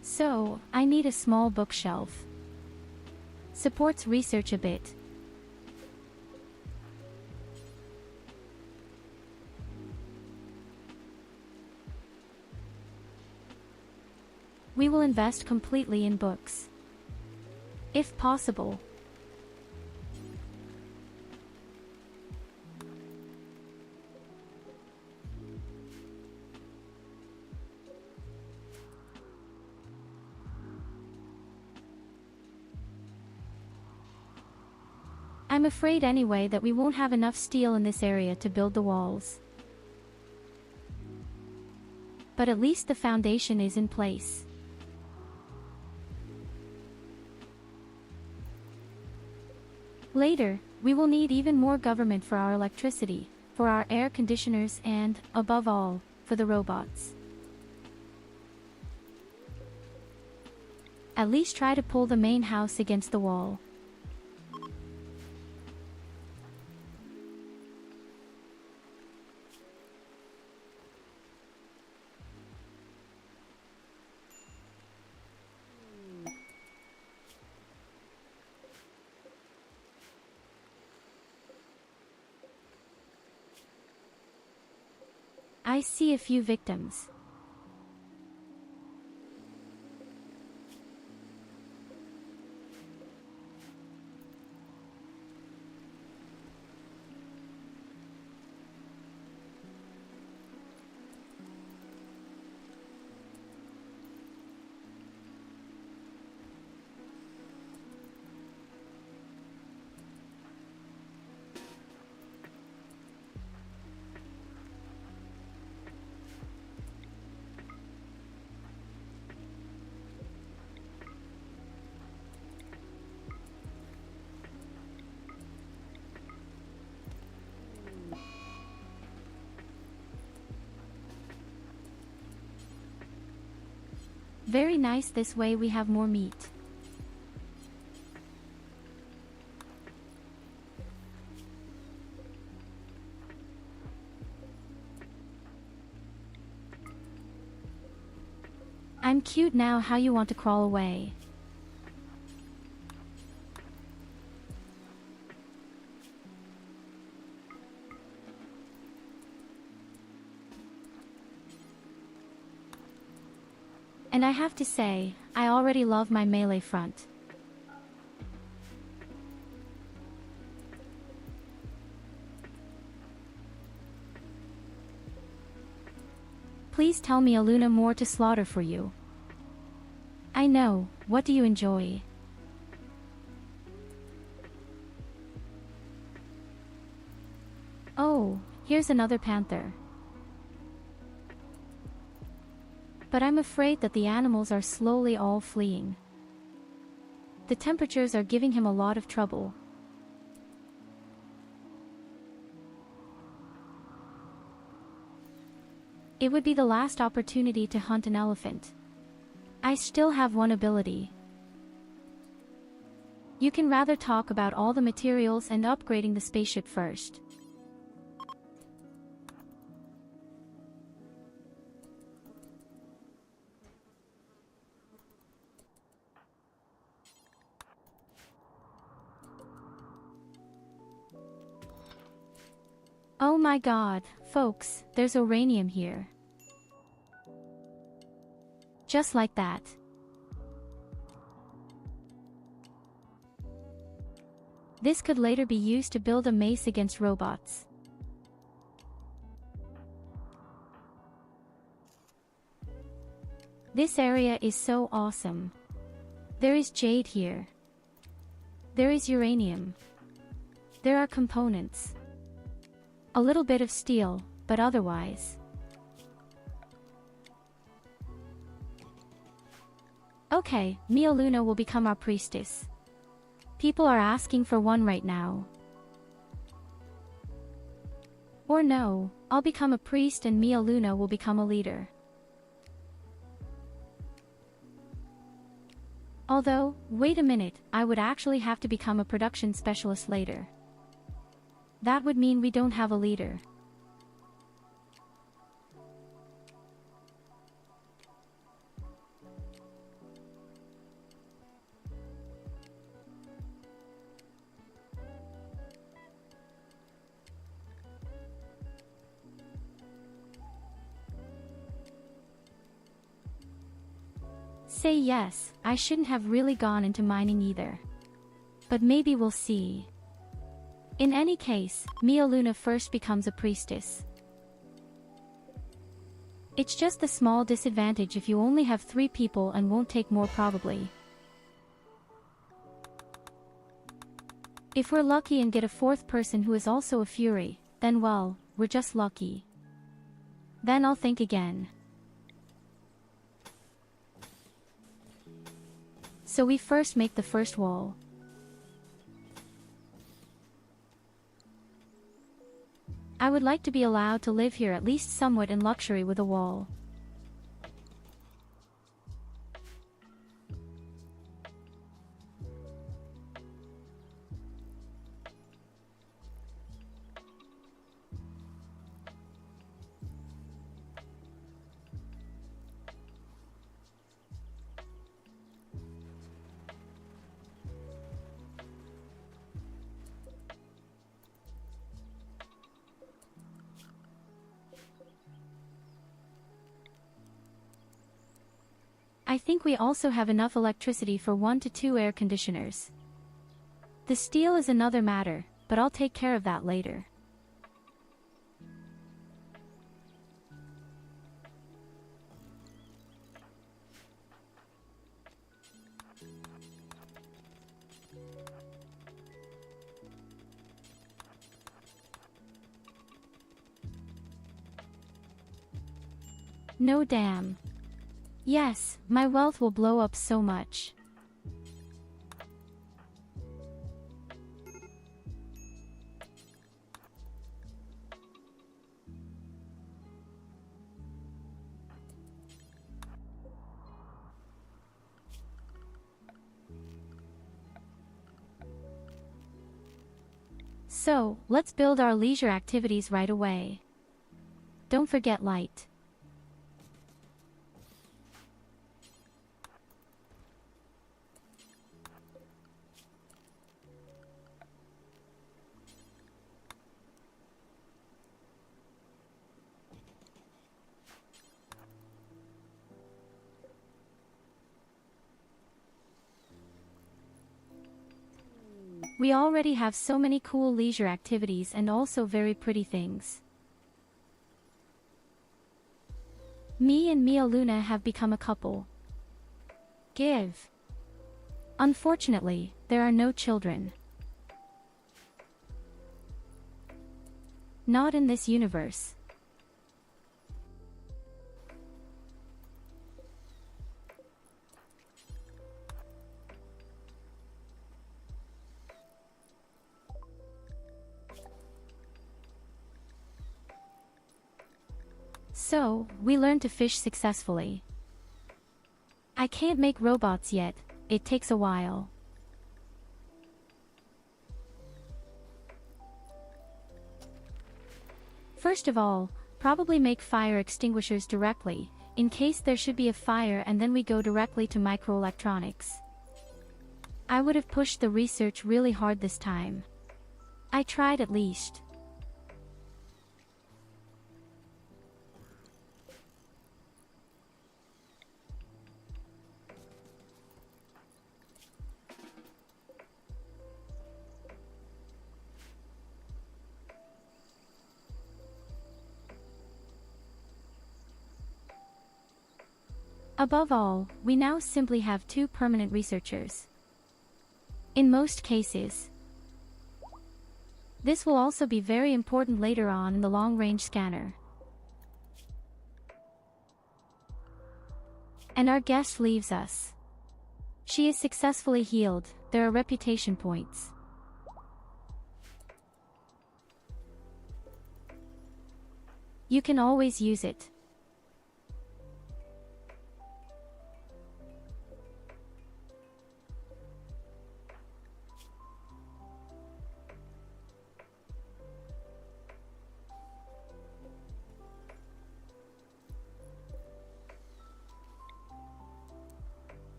So, I need a small bookshelf. Supports research a bit. We will invest completely in books. If possible. I'm afraid anyway that we won't have enough steel in this area to build the walls. But at least the foundation is in place. Later, we will need even more government for our electricity, for our air conditioners and, above all, for the robots. At least try to pull the main house against the wall. I see a few victims. Very nice, this way we have more meat. I'm cute now, how you want to crawl away? And I have to say, I already love my melee front. Please tell me a Luna more to slaughter for you. I know, what do you enjoy? Oh, here's another panther. But I'm afraid that the animals are slowly all fleeing. The temperatures are giving him a lot of trouble. It would be the last opportunity to hunt an elephant. I still have one ability. You can rather talk about all the materials and upgrading the spaceship first. Oh my god, folks, there's uranium here. Just like that. This could later be used to build a mace against robots. This area is so awesome. There is jade here. There is uranium. There are components. A little bit of steel, but otherwise. Okay, Mia Luna will become our priestess. People are asking for one right now. Or no, I'll become a priest and Mia Luna will become a leader. Although, wait a minute, I would actually have to become a production specialist later. That would mean we don't have a leader. Say yes, I shouldn't have really gone into mining either. But maybe we'll see. In any case, Mia Luna first becomes a priestess. It's just the small disadvantage if you only have 3 people and won't take more probably. If we're lucky and get a 4th person who is also a Fury, then well, we're just lucky. Then I'll think again. So we first make the first wall. I would like to be allowed to live here at least somewhat in luxury with a wall. I think we also have enough electricity for 1 to 2 air conditioners. The steel is another matter, but I'll take care of that later. No damn. Yes, my wealth will blow up so much. So, let's build our leisure activities right away. Don't forget light. We already have so many cool leisure activities and also very pretty things. Me and Mia Luna have become a couple. Give. Unfortunately, there are no children. Not in this universe. So, we learned to fish successfully. I can't make robots yet, it takes a while. First of all, probably make fire extinguishers directly, in case there should be a fire, and then we go directly to microelectronics. I would have pushed the research really hard this time. I tried at least. Above all, we now simply have 2 permanent researchers. In most cases. This will also be very important later on in the long-range scanner. And our guest leaves us. She is successfully healed, there are reputation points. You can always use it.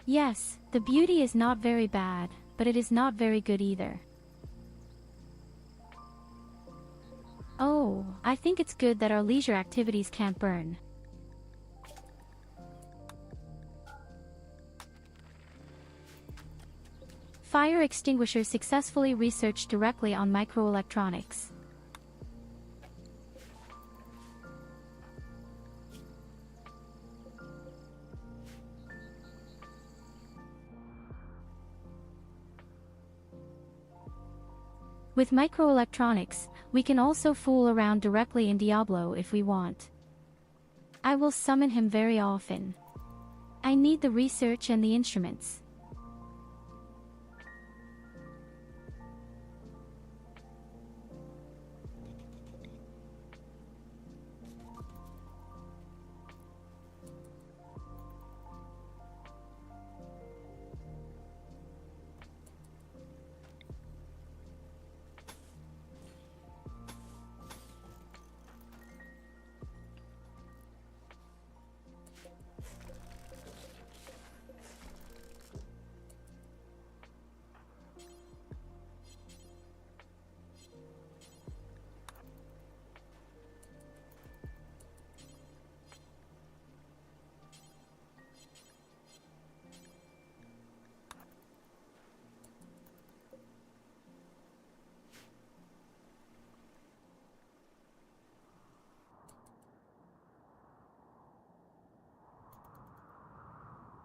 Yes, the beauty is not very bad, but it is not very good either. Oh, I think it's good that our leisure activities can't burn. Fire extinguisher successfully researched directly on microelectronics. With microelectronics, we can also fool around directly in Diablo if we want. I will summon him very often. I need the research and the instruments.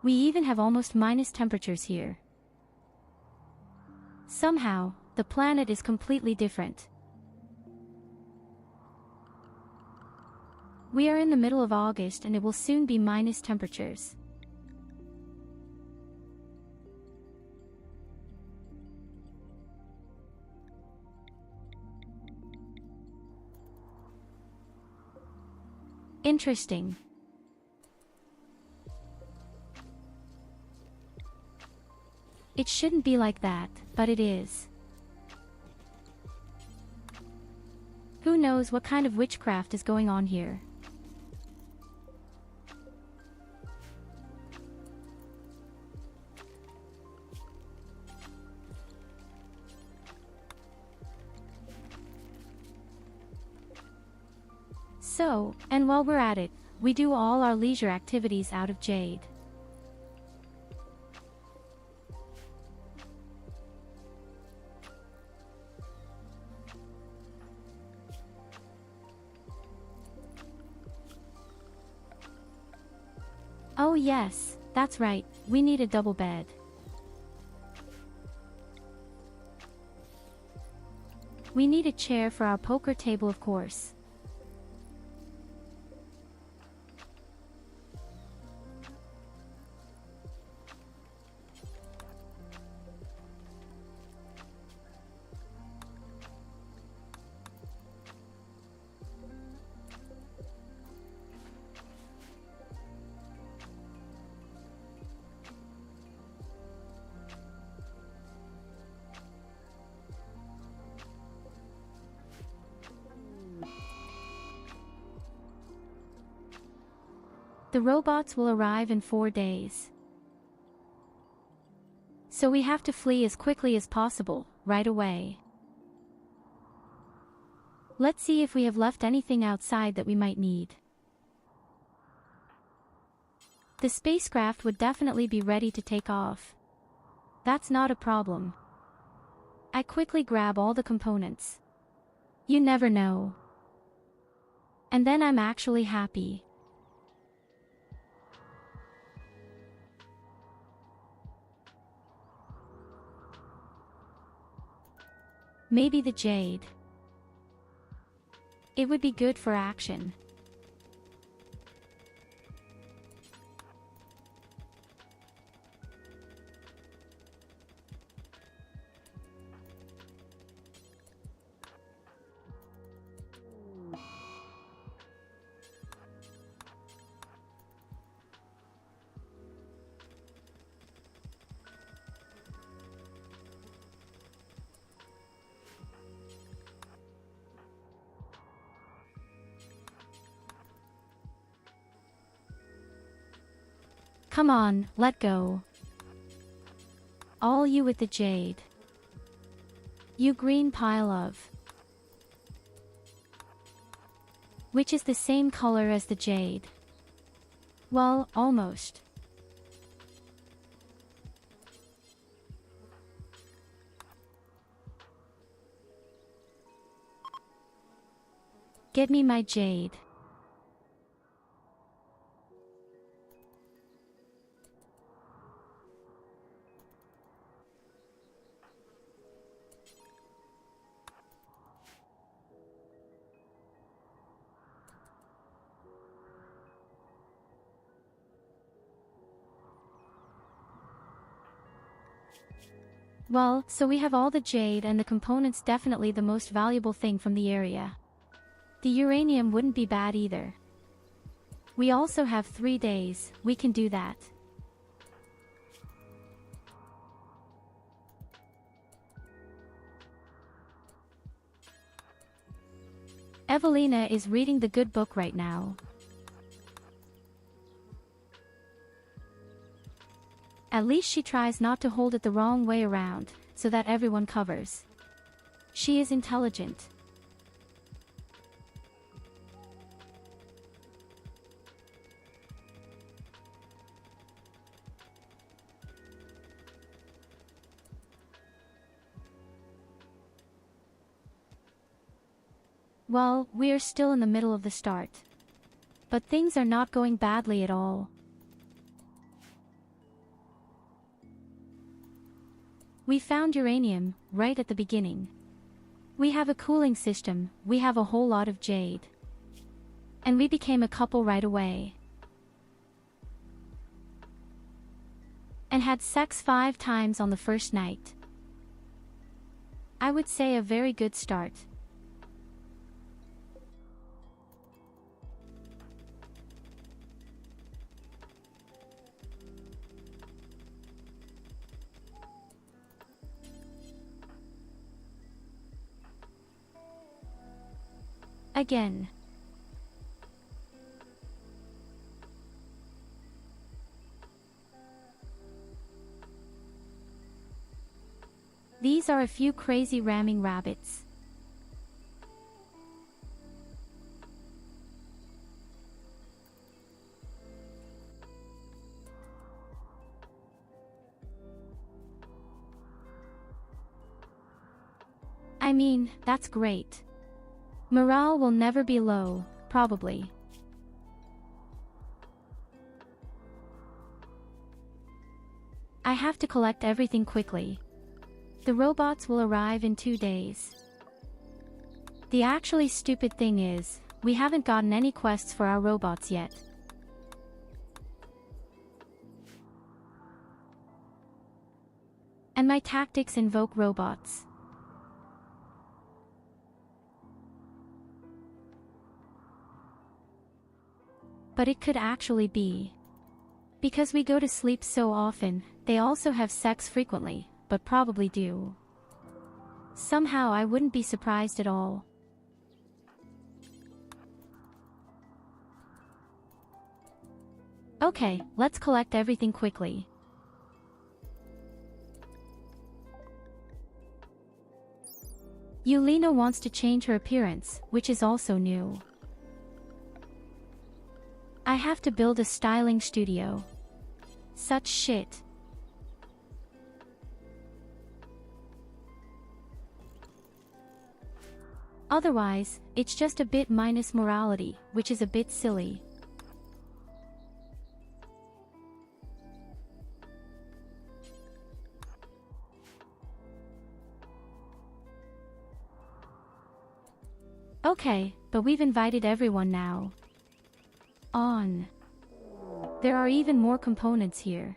We even have almost minus temperatures here. Somehow, the planet is completely different. We are in the middle of August and it will soon be minus temperatures. Interesting. It shouldn't be like that, but it is. Who knows what kind of witchcraft is going on here? So, and while we're at it, we do all our leisure activities out of jade. Oh yes, that's right, we need a double bed. We need a chair for our poker table, of course. The robots will arrive in 4 days. So we have to flee as quickly as possible, right away. Let's see if we have left anything outside that we might need. The spacecraft would definitely be ready to take off. That's not a problem. I quickly grab all the components. You never know. And then I'm actually happy. Maybe the jade. It would be good for action. Come on, let go. All you with the jade. You green pile of. Which is the same color as the jade. Well, almost. Get me my jade. Well, so we have all the jade and the components, definitely the most valuable thing from the area. The uranium wouldn't be bad either. We also have 3 days, we can do that. Evelina is reading the good book right now. At least she tries not to hold it the wrong way around, so that everyone covers. She is intelligent. Well, we are still in the middle of the start. But things are not going badly at all. We found uranium, right at the beginning. We have a cooling system, we have a whole lot of jade. And we became a couple right away. And had sex 5 times on the first night. I would say a very good start. Again. These are a few crazy ramming rabbits. I mean, that's great. Morale will never be low, probably. I have to collect everything quickly. The robots will arrive in 2 days. The actually stupid thing is, we haven't gotten any quests for our robots yet. And my tactics invoke robots. But it could actually be. Because we go to sleep so often, they also have sex frequently, but probably do. Somehow I wouldn't be surprised at all. Okay, let's collect everything quickly. Yelena wants to change her appearance, which is also new. I have to build a styling studio. Such shit. Otherwise, it's just a bit minus morality, which is a bit silly. Okay, but we've invited everyone now. On. There are even more components here.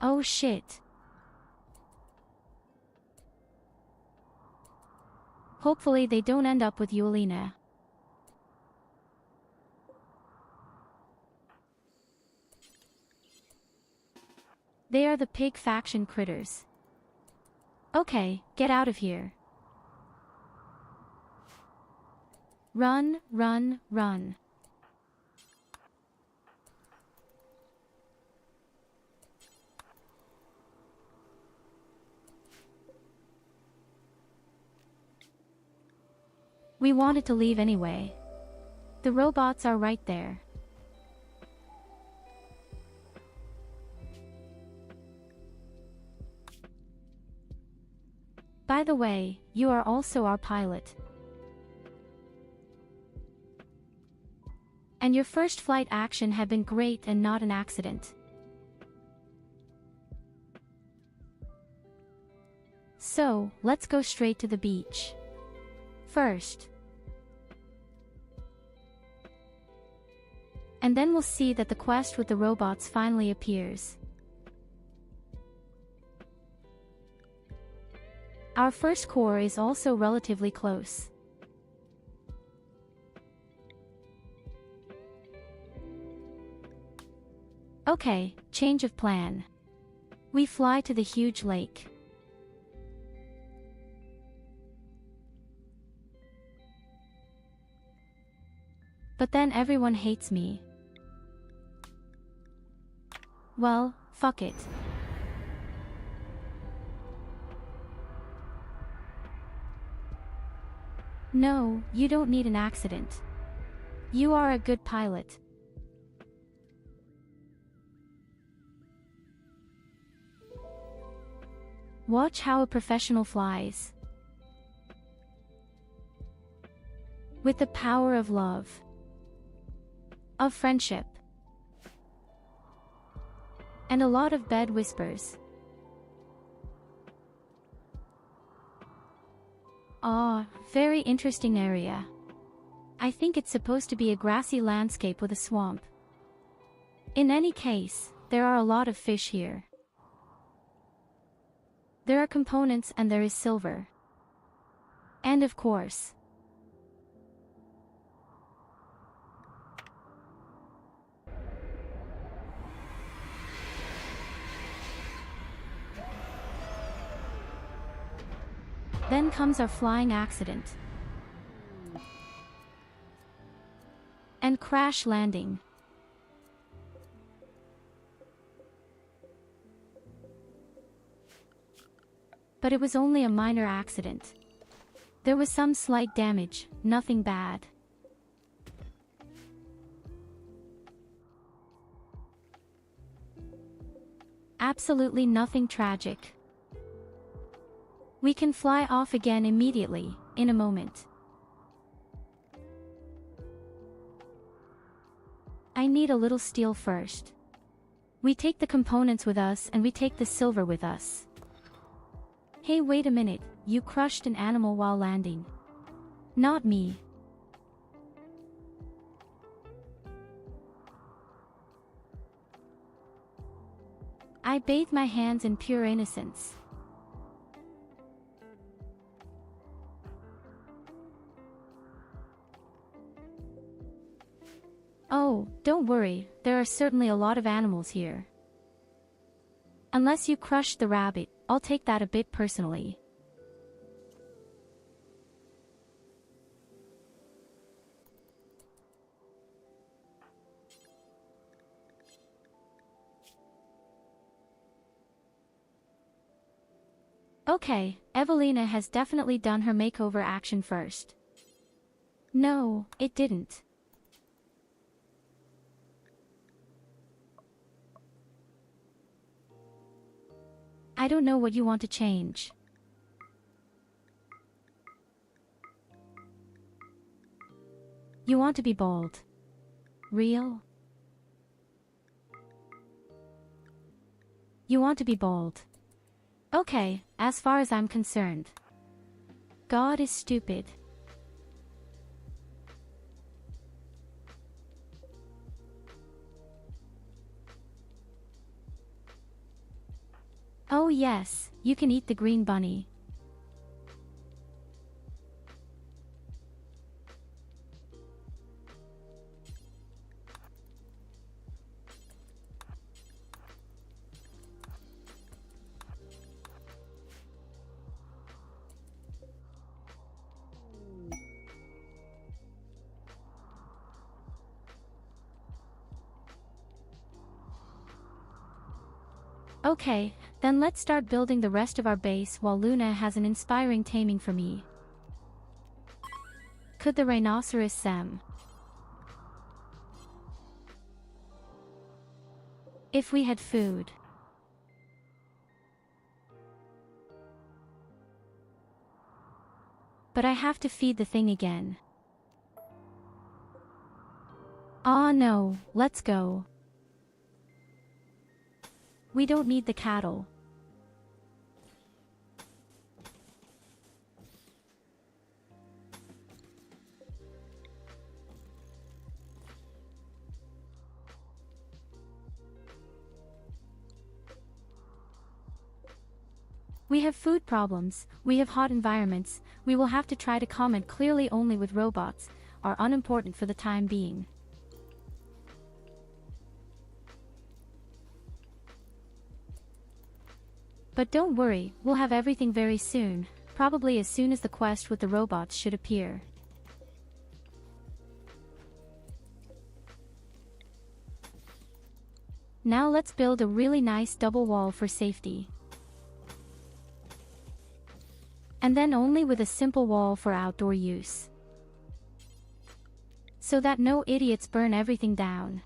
Oh shit. Hopefully they don't end up with Yelena. They are the pig faction critters. Okay, get out of here. Run, run, run. We wanted to leave anyway. The robots are right there. By the way, you are also our pilot. And your first flight action had been great and not an accident. So, let's go straight to the beach. First. And then we'll see that the quest with the robots finally appears. Our first core is also relatively close. Okay, change of plan. We fly to the huge lake. But then everyone hates me. Well, fuck it. No, you don't need an accident. You are a good pilot. Watch how a professional flies. With the power of love. Of friendship. And a lot of bed whispers. Ah, very interesting area. I think it's supposed to be a grassy landscape with a swamp. In any case, there are a lot of fish here. There are components and there is silver. And of course. Then comes our flying accident. crash landing. But it was only a minor accident. There was some slight damage, nothing bad. Absolutely nothing tragic. We can fly off again immediately, in a moment. I need a little steel first. We take the components with us and we take the silver with us. Hey, wait a minute, you crushed an animal while landing. Not me. I bathe my hands in pure innocence. Oh, don't worry, there are certainly a lot of animals here. Unless you crushed the rabbit, I'll take that a bit personally. Okay, Evelina has definitely done her makeover action first. No, it didn't. I don't know what you want to change. You want to be bold. Real? You want to be bold. Okay, as far as I'm concerned. God is stupid. Oh yes, you can eat the green bunny. Okay, then let's start building the rest of our base while Luna has an inspiring taming for me. Could the rhinoceros Sam? If we had food. But I have to feed the thing again. Aw no, let's go. We don't need the cattle. We have food problems, we have hot environments, we will have to try to comment clearly only with robots, are unimportant for the time being. But don't worry, we'll have everything very soon, probably as soon as the quest with the robots should appear. Now let's build a really nice double wall for safety. And then only with a simple wall for outdoor use. So that no idiots burn everything down.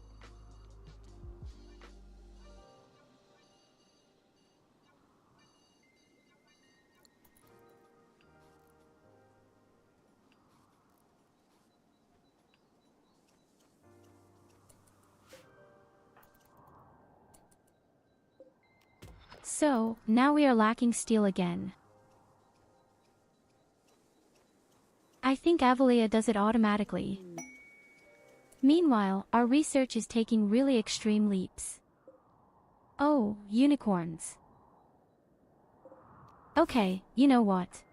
So, now we are lacking steel again. I think Avelia does it automatically. Meanwhile, our research is taking really extreme leaps. Oh, unicorns. Okay, you know what?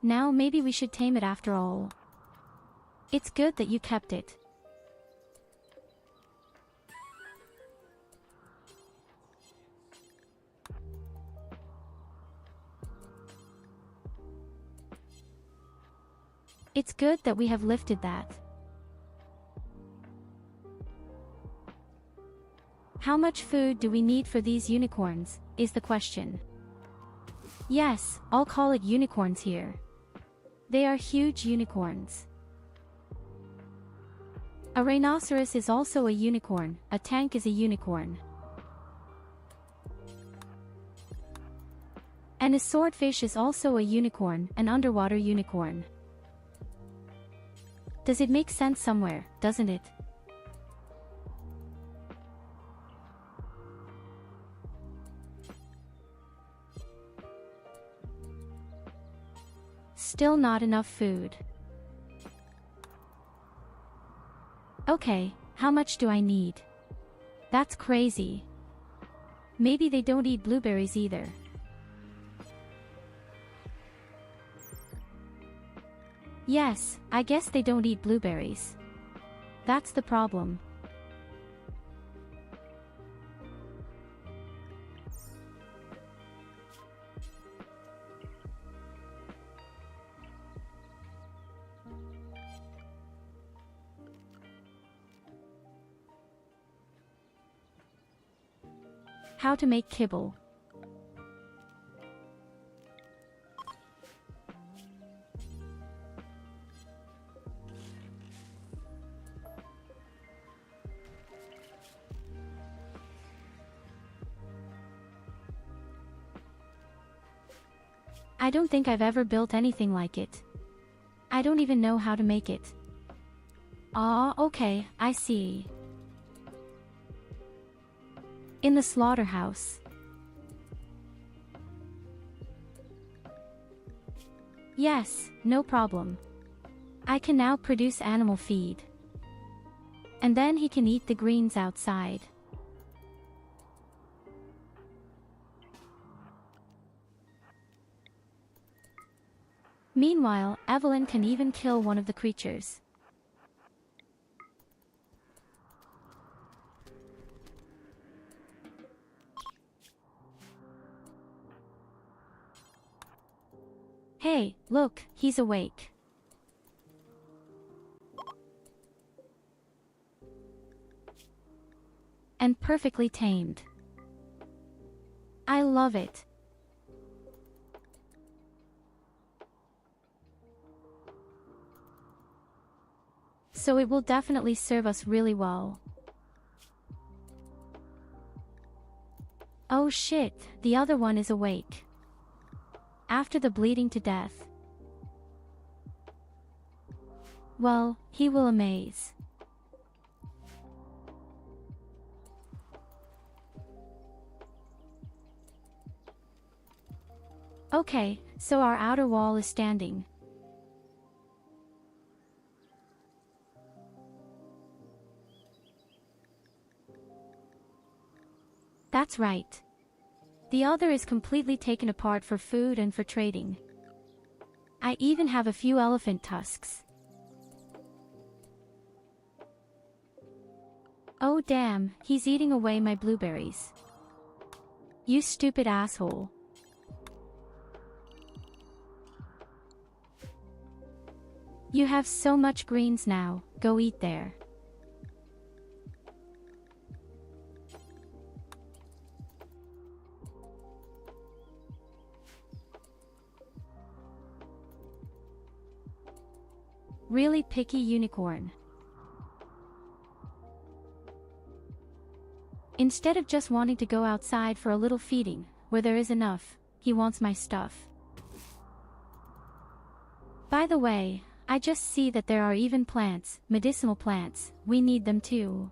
Now maybe we should tame it after all. It's good that you kept it. It's good that we have lifted that. How much food do we need for these unicorns, is the question. Yes, I'll call it unicorns here. They are huge unicorns. A rhinoceros is also a unicorn, a tank is a unicorn. And a swordfish is also a unicorn, an underwater unicorn. Does it make sense somewhere, doesn't it? Still not enough food. Okay, how much do I need? That's crazy. Maybe they don't eat blueberries either. Yes, I guess they don't eat blueberries. That's the problem. How to make kibble. I don't think I've ever built anything like it. I don't even know how to make it. Ah, okay, I see. In the slaughterhouse. Yes, no problem. I can now produce animal feed. And then he can eat the greens outside. Meanwhile, Evelyn can even kill one of the creatures. Hey, look, he's awake. And perfectly tamed. I love it. So it will definitely serve us really well. Oh shit, the other one is awake. After the bleeding to death. Well, he will amaze. Okay, so our outer wall is standing. That's right. The other is completely taken apart for food and for trading. I even have a few elephant tusks. Oh damn, he's eating away my blueberries. You stupid asshole. You have so much greens now, go eat there. Really picky unicorn. Instead of just wanting to go outside for a little feeding, where there is enough, he wants my stuff. By the way, I just see that there are even plants, medicinal plants, we need them too.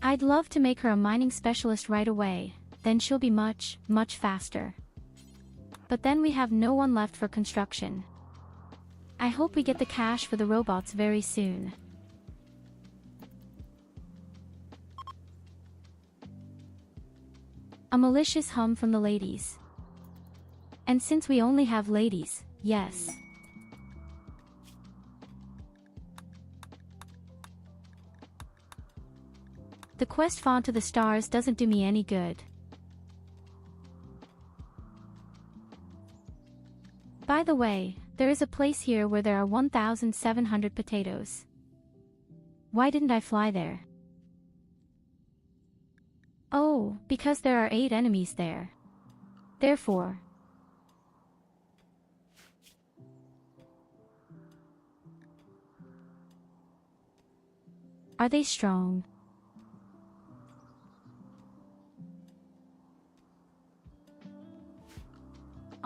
I'd love to make her a mining specialist right away, then she'll be much, much faster. But then we have no one left for construction. I hope we get the cash for the robots very soon. A malicious hum from the ladies. And since we only have ladies, yes. The quest font to the stars doesn't do me any good. By the way, there is a place here where there are 1,700 potatoes. Why didn't I fly there? Oh, because there are 8 enemies there. Therefore. Are they strong?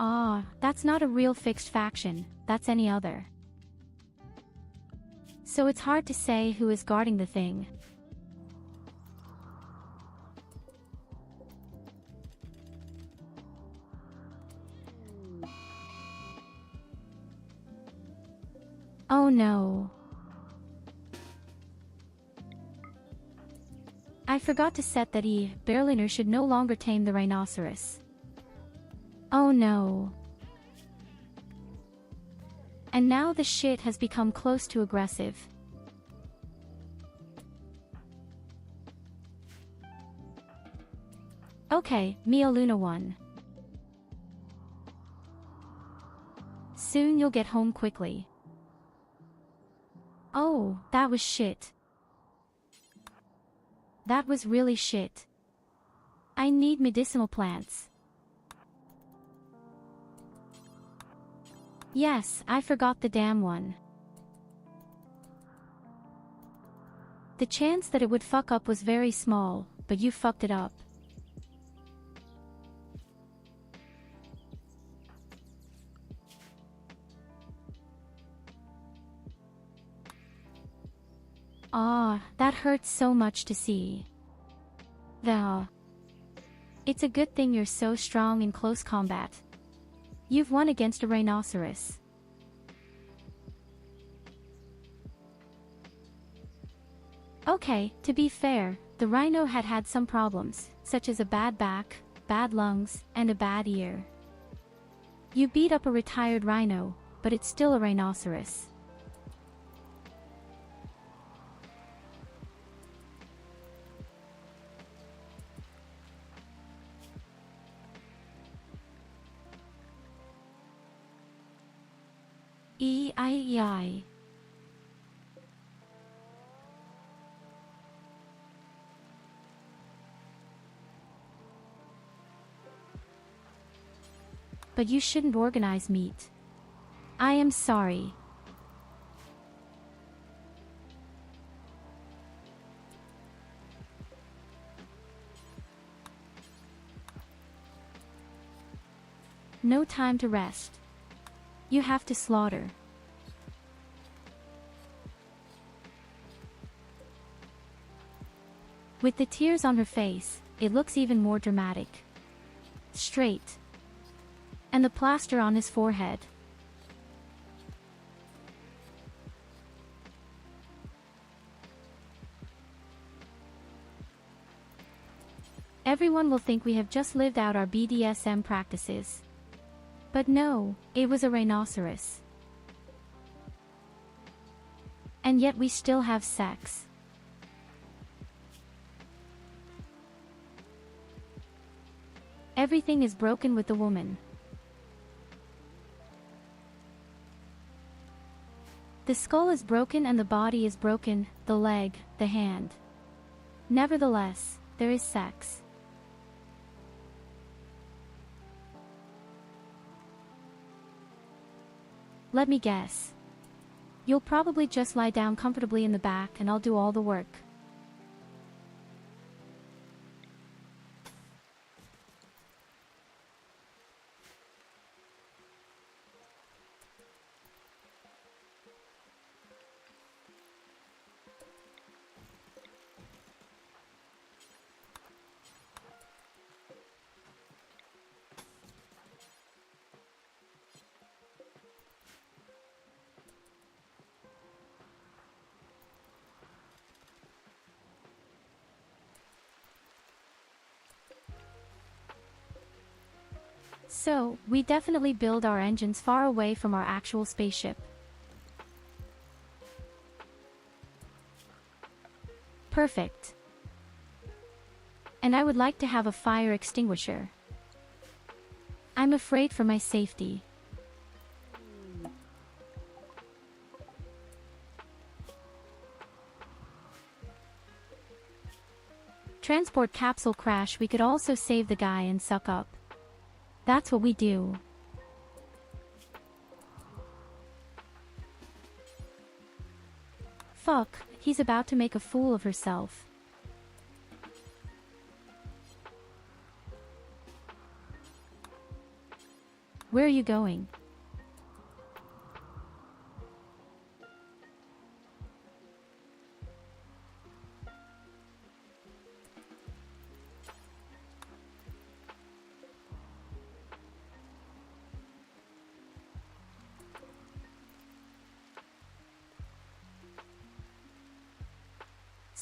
Ah, that's not a real fixed faction, that's any other. So it's hard to say who is guarding the thing. Oh no. I forgot to set that Berliner should no longer tame the rhinoceros. Oh no. And now the shit has become close to aggressive. Okay, Mia Luna 1. Soon you'll get home quickly. Oh, that was shit. That was really shit. I need medicinal plants. Yes, I forgot the damn one. The chance that it would fuck up was very small, but you fucked it up. Ah, that hurts so much to see. It's a good thing you're so strong in close combat. You've won against a rhinoceros. Okay, to be fair, the rhino had some problems, such as a bad back, bad lungs, and a bad ear. You beat up a retired rhino, but it's still a rhinoceros. E-I-E-I. But you shouldn't organize meat. I am sorry. No time to rest. You have to slaughter. With the tears on her face, it looks even more dramatic. Straight. And the plaster on his forehead. Everyone will think we have just lived out our BDSM practices. But no, it was a rhinoceros. And yet we still have sex. Everything is broken with the woman. The skull is broken and the body is broken, the leg, the hand. Nevertheless, there is sex. Let me guess. You'll probably just lie down comfortably in the back and I'll do all the work. So, we definitely build our engines far away from our actual spaceship. Perfect. And I would like to have a fire extinguisher. I'm afraid for my safety. Transport capsule crash. We could also save the guy and suck up. That's what we do. Fuck, he's about to make a fool of herself. Where are you going?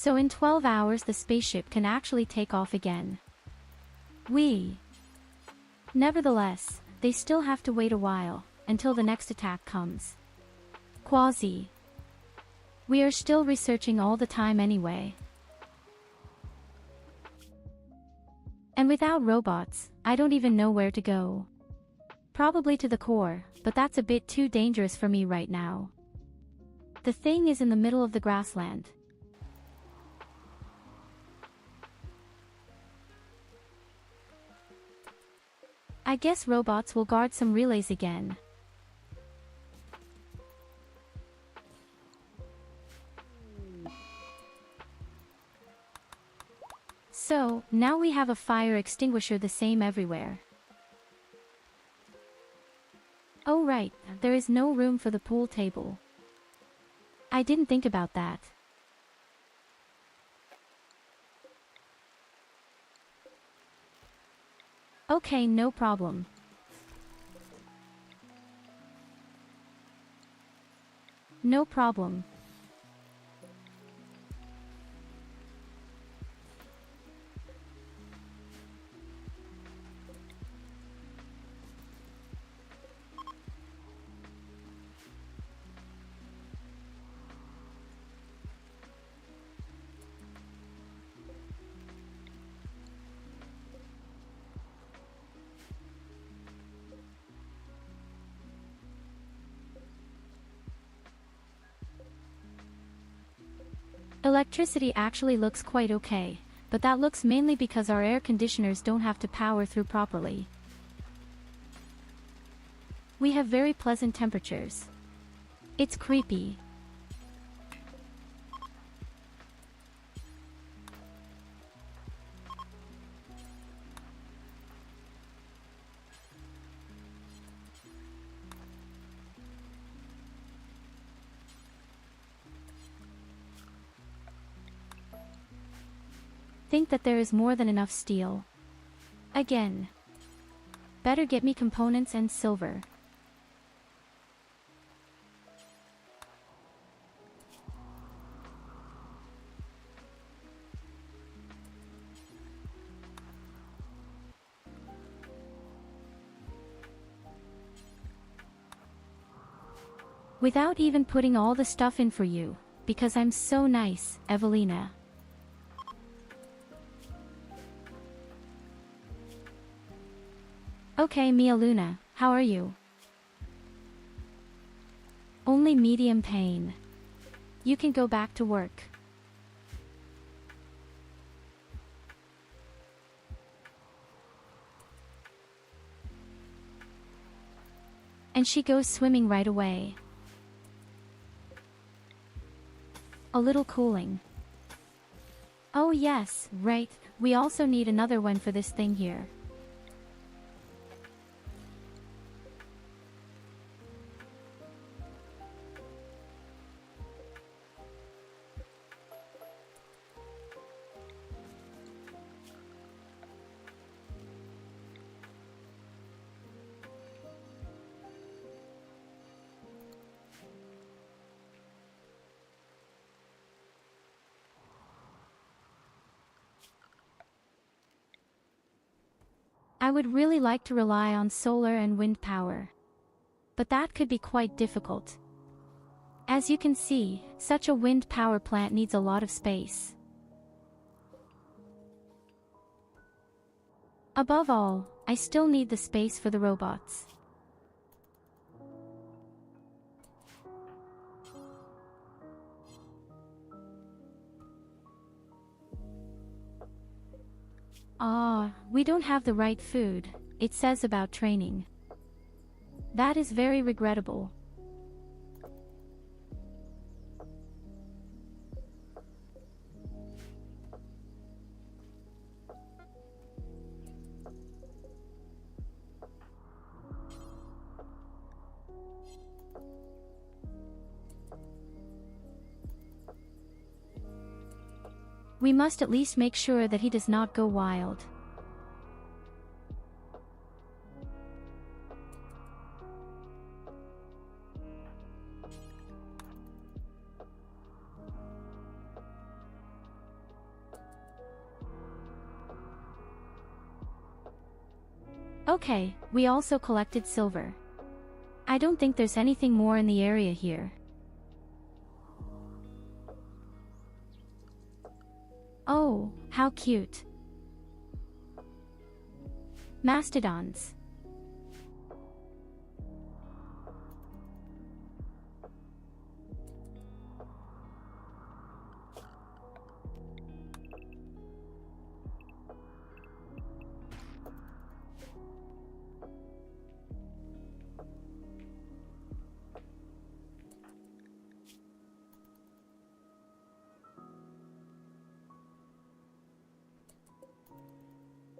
So in 12 hours the spaceship can actually take off again. Nevertheless, they still have to wait a while, until the next attack comes. Quasi. We are still researching all the time anyway. And without robots, I don't even know where to go. Probably to the core, but that's a bit too dangerous for me right now. The thing is in the middle of the grassland. I guess robots will guard some relays again. So, now we have a fire extinguisher the same everywhere. Oh right, there is no room for the pool table. I didn't think about that. Okay, no problem. No problem. Electricity actually looks quite okay, but that looks mainly because our air conditioners don't have to power through properly. We have very pleasant temperatures. It's creepy. Think that there is more than enough steel. Again. Better get me components and silver. Without even putting all the stuff in for you, because I'm so nice, Evelina. Okay, Mia Luna, how are you? Only medium pain. You can go back to work. And she goes swimming right away. A little cooling. Oh yes, right, we also need another one for this thing here. I would really like to rely on solar and wind power. But that could be quite difficult. As you can see, such a wind power plant needs a lot of space. Above all, I still need the space for the robots. We don't have the right food, it says about training. That is very regrettable. We must at least make sure that he does not go wild. Okay, we also collected silver. I don't think there's anything more in the area here. Oh, how cute. Mastodons.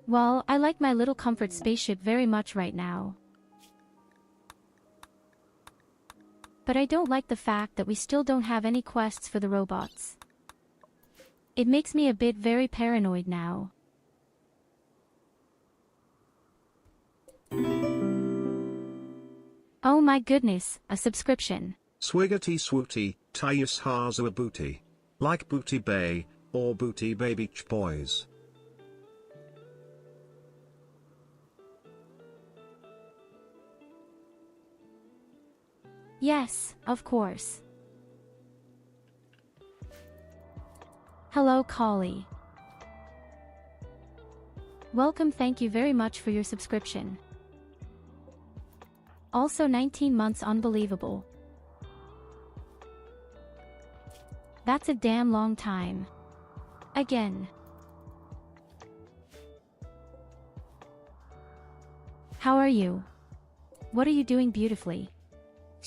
Well, I like my little comfort spaceship very much right now. But I don't like the fact that we still don't have any quests for the robots. It makes me a bit very paranoid now. Oh my goodness, a subscription. Swiggity swooty, Tyus Haza booty. Like Booty Bay, or Booty Bay Beach Boys. Yes, of course. Hello, Collie. Welcome, thank you very much for your subscription. Also 19 months, unbelievable. That's a damn long time. Again. How are you? What are you doing beautifully?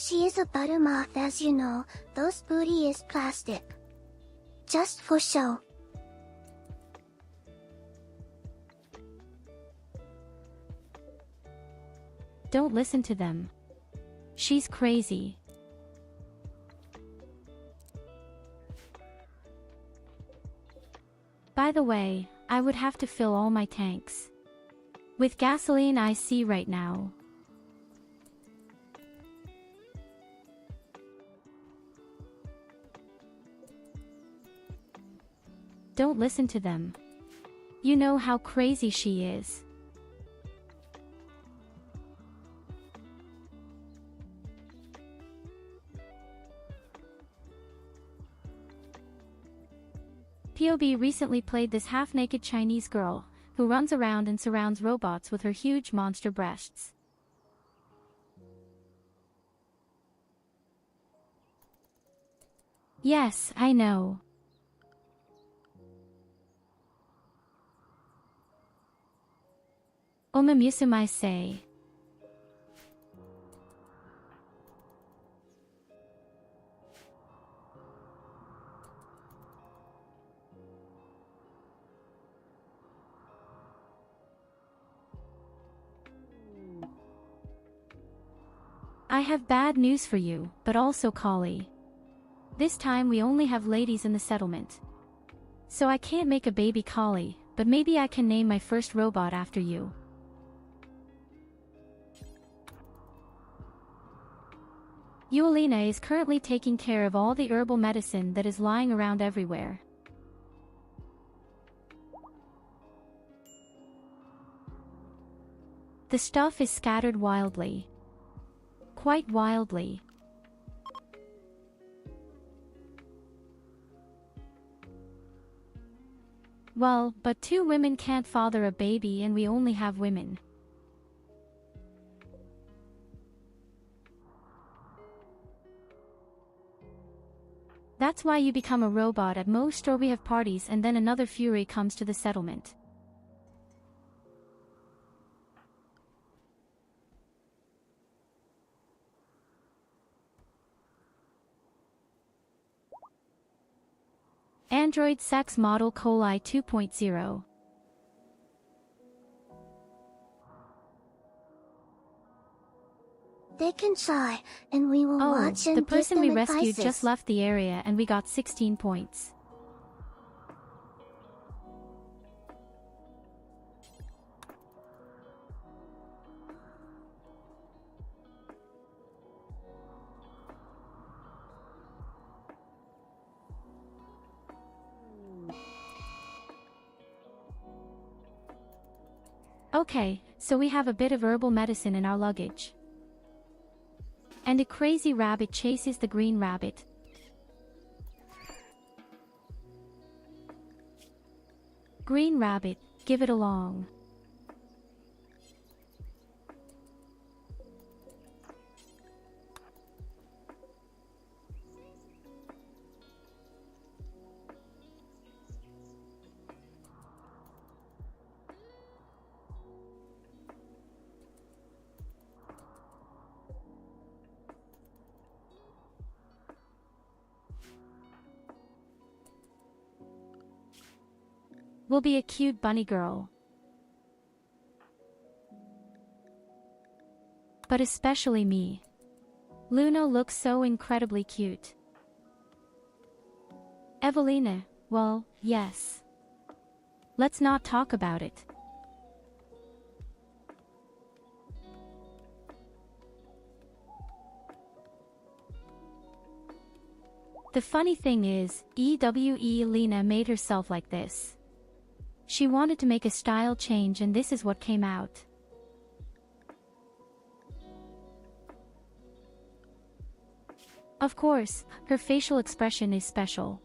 She is a buttermoth, as you know. Those booty is plastic. Just for show. Don't listen to them. She's crazy. By the way, I would have to fill all my tanks with gasoline I see right now. Don't listen to them. You know how crazy she is. POB recently played this half-naked Chinese girl, who runs around and surrounds robots with her huge monster breasts. Yes, I know. Omamusumai say. I have bad news for you, but also Collie. This time we only have ladies in the settlement. So I can't make a baby Collie, but maybe I can name my first robot after you. Yuelina is currently taking care of all the herbal medicine that is lying around everywhere. The stuff is scattered wildly. Quite wildly. Well, but 2 women can't father a baby and we only have women. That's why you become a robot at most, or we have parties and then another Fury comes to the settlement. Android sex model Coli 2.0. They can try, and we will watch and the give person them we rescued advices. just left the area and we got 16 points. Okay, so we have a bit of herbal medicine in our luggage. And a crazy rabbit chases the green rabbit. Green rabbit, give it along. We'll be a cute bunny girl. But especially me. Luna looks so incredibly cute. Evelina, well, yes. Let's not talk about it. The funny thing is, Lena made herself like this. She wanted to make a style change and this is what came out. Of course, her facial expression is special.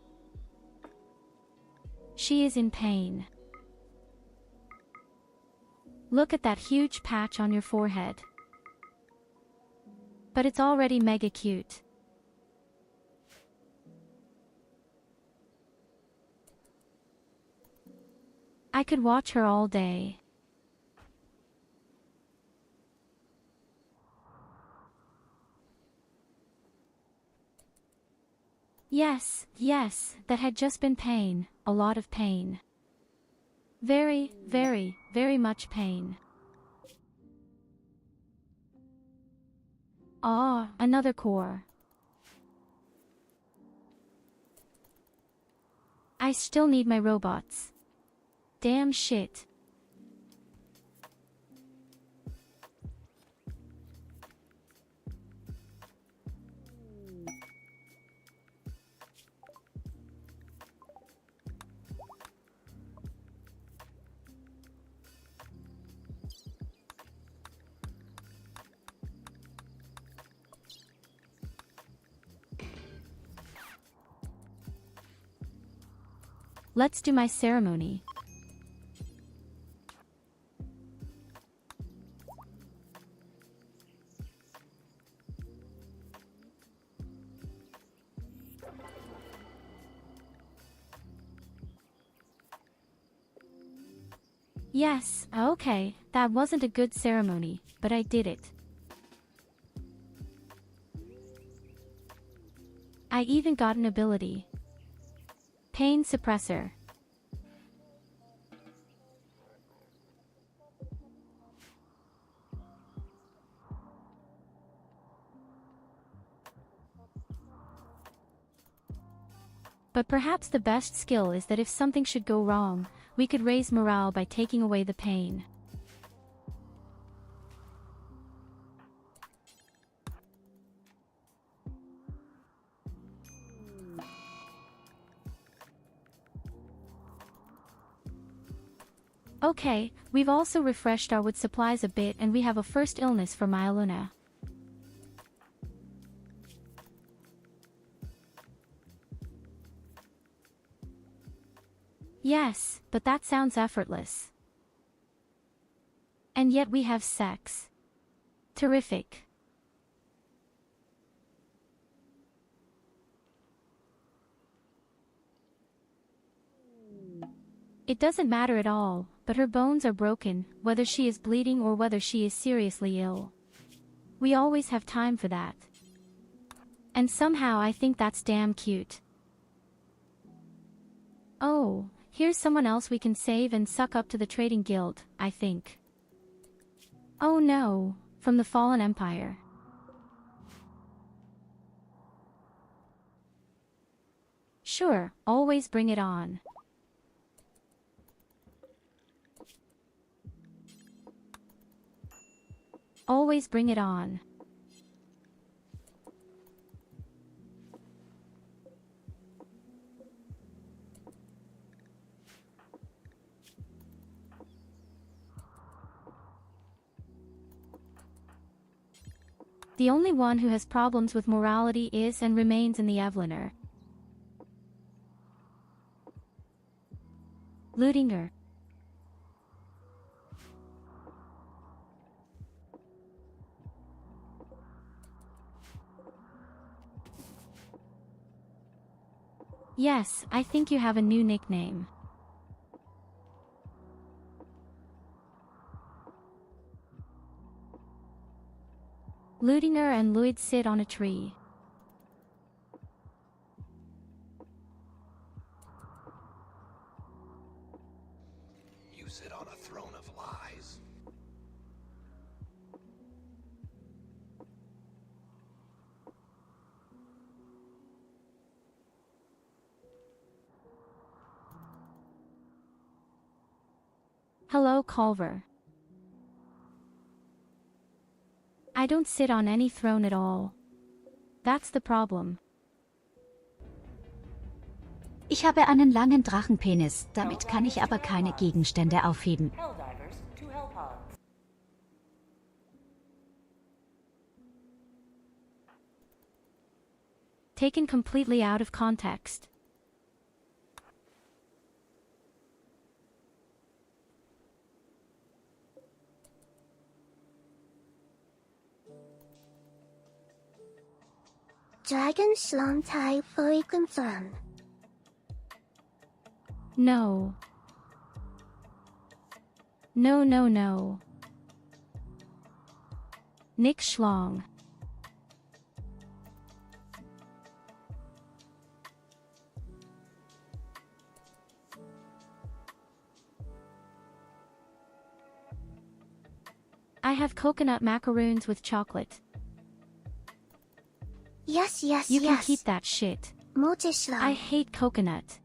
She is in pain. Look at that huge patch on your forehead. But it's already mega cute. I could watch her all day. Yes, yes, that had just been pain, a lot of pain. Very, very, very much pain. Ah, another core. I still need my robots. Damn shit. Let's do my ceremony. Yes, okay, that wasn't a good ceremony, but I did it. I even got an ability. Pain suppressor. But perhaps the best skill is that if something should go wrong, we could raise morale by taking away the pain. Okay, we've also refreshed our wood supplies a bit and we have a first illness for Myaluna. Yes, but that sounds effortless. And yet we have sex. Terrific. It doesn't matter at all, but her bones are broken, whether she is bleeding or whether she is seriously ill. We always have time for that. And somehow I think that's damn cute. Oh, here's someone else we can save and suck up to the trading guild, I think. Oh no, from the Fallen Empire. Sure, always bring it on. Always bring it on. The only one who has problems with morality is and remains in the Eveliner. Ludinger. Yes, I think you have a new nickname. Ludinger and Luid sit on a tree. You sit on a throne of lies. Hello, Culver. I don't sit on any throne at all. That's the problem. Ich habe einen langen Drachenpenis, damit kann ich aber keine Gegenstände aufheben. Helldivers to Hellpods. Taken completely out of context. Dragon Shlong Tai fully confirmed. No. No, no, no. Nick Schlong. I have coconut macaroons with chocolate. Yes, yes, You yes. can keep that shit. Multishlong. I hate coconut.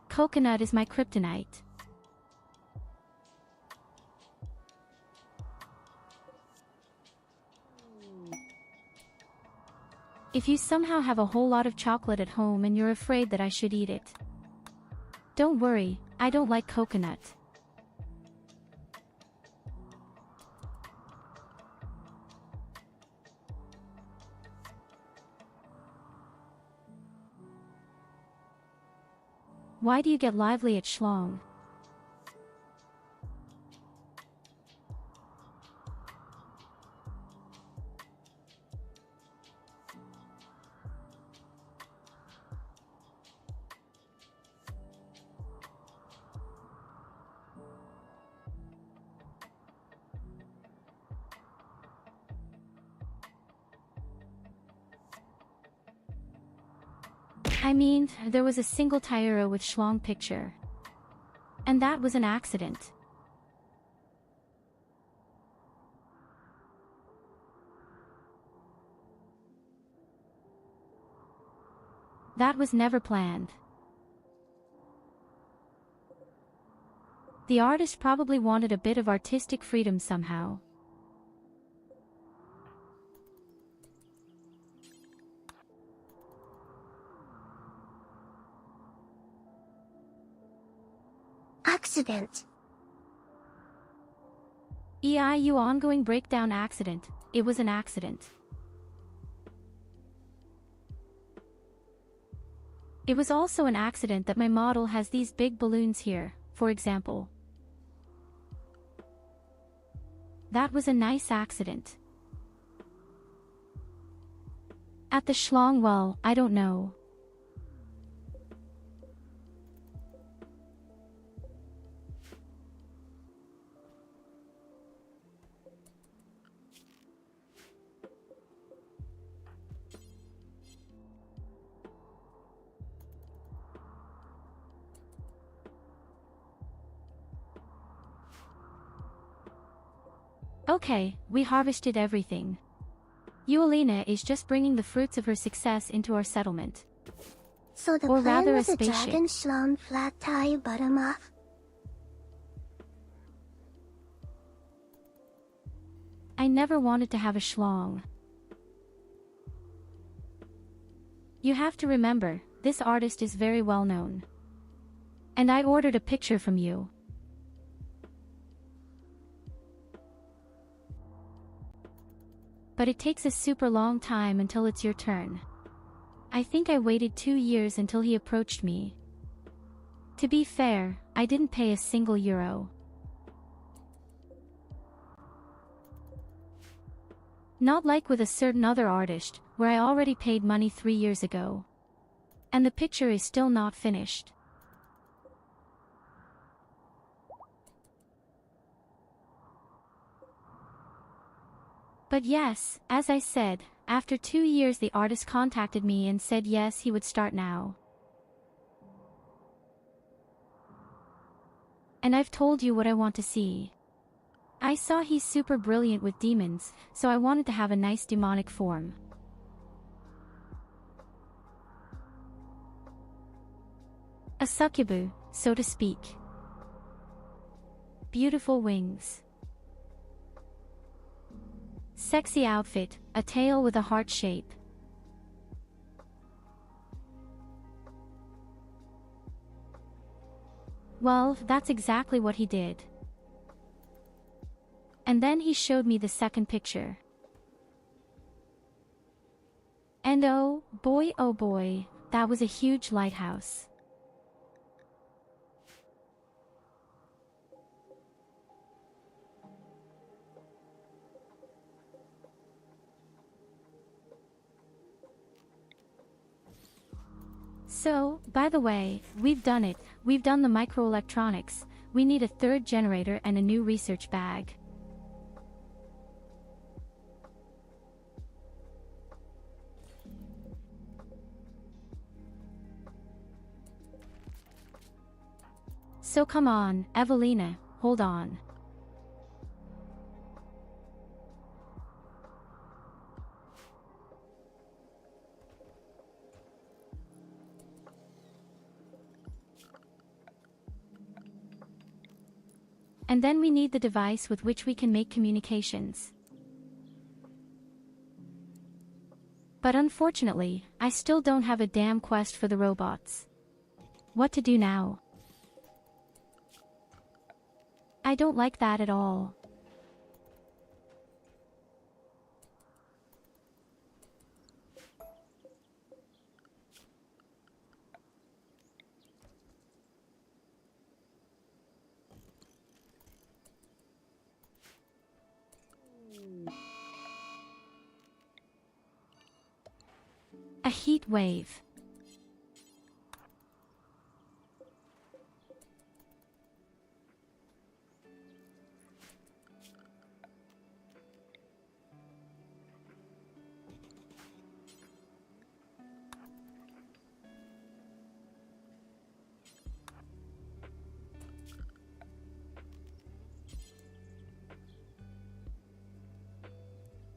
Coconut is my kryptonite. If you somehow have a whole lot of chocolate at home and you're afraid that I should eat it, don't worry, I don't like coconut. Why do you get lively at Schlong? I mean, there was a single Tyurru with Schlong picture. And that was an accident. That was never planned. The artist probably wanted a bit of artistic freedom somehow. accident. EIU ongoing breakdown accident. It was an accident. It was also an accident that my model has these big balloons here, for example. That was a nice accident. At the schlong, well, I don't know. Okay, we harvested everything. Yttakin is just bringing the fruits of her success into our settlement. So the Or plan rather a was a spaceship. dragon schlong flat tie bottom off. I never wanted to have a schlong. You have to remember, this artist is very well known. And I ordered a picture from you. But it takes a super long time until it's your turn. I think I waited 2 years until he approached me. To be fair, I didn't pay a single euro. Not like with a certain other artist, where I already paid money 3 years ago. And the picture is still not finished. But yes, as I said, after 2 years the artist contacted me and said yes, he would start now. And I've told you what I want to see. I saw he's super brilliant with demons, so I wanted to have a nice demonic form. A succubus, so to speak. Beautiful wings. Sexy outfit, a tail with a heart shape. Well, that's exactly what he did. And then he showed me the second picture. And oh boy, that was a huge lighthouse. So, by the way, we've done it, we've done the microelectronics, we need a third generator and a new research bag. So come on, Evelina, hold on. And then we need the device with which we can make communications. But unfortunately, I still don't have a damn quest for the robots. What to do now? I don't like that at all. A heat wave.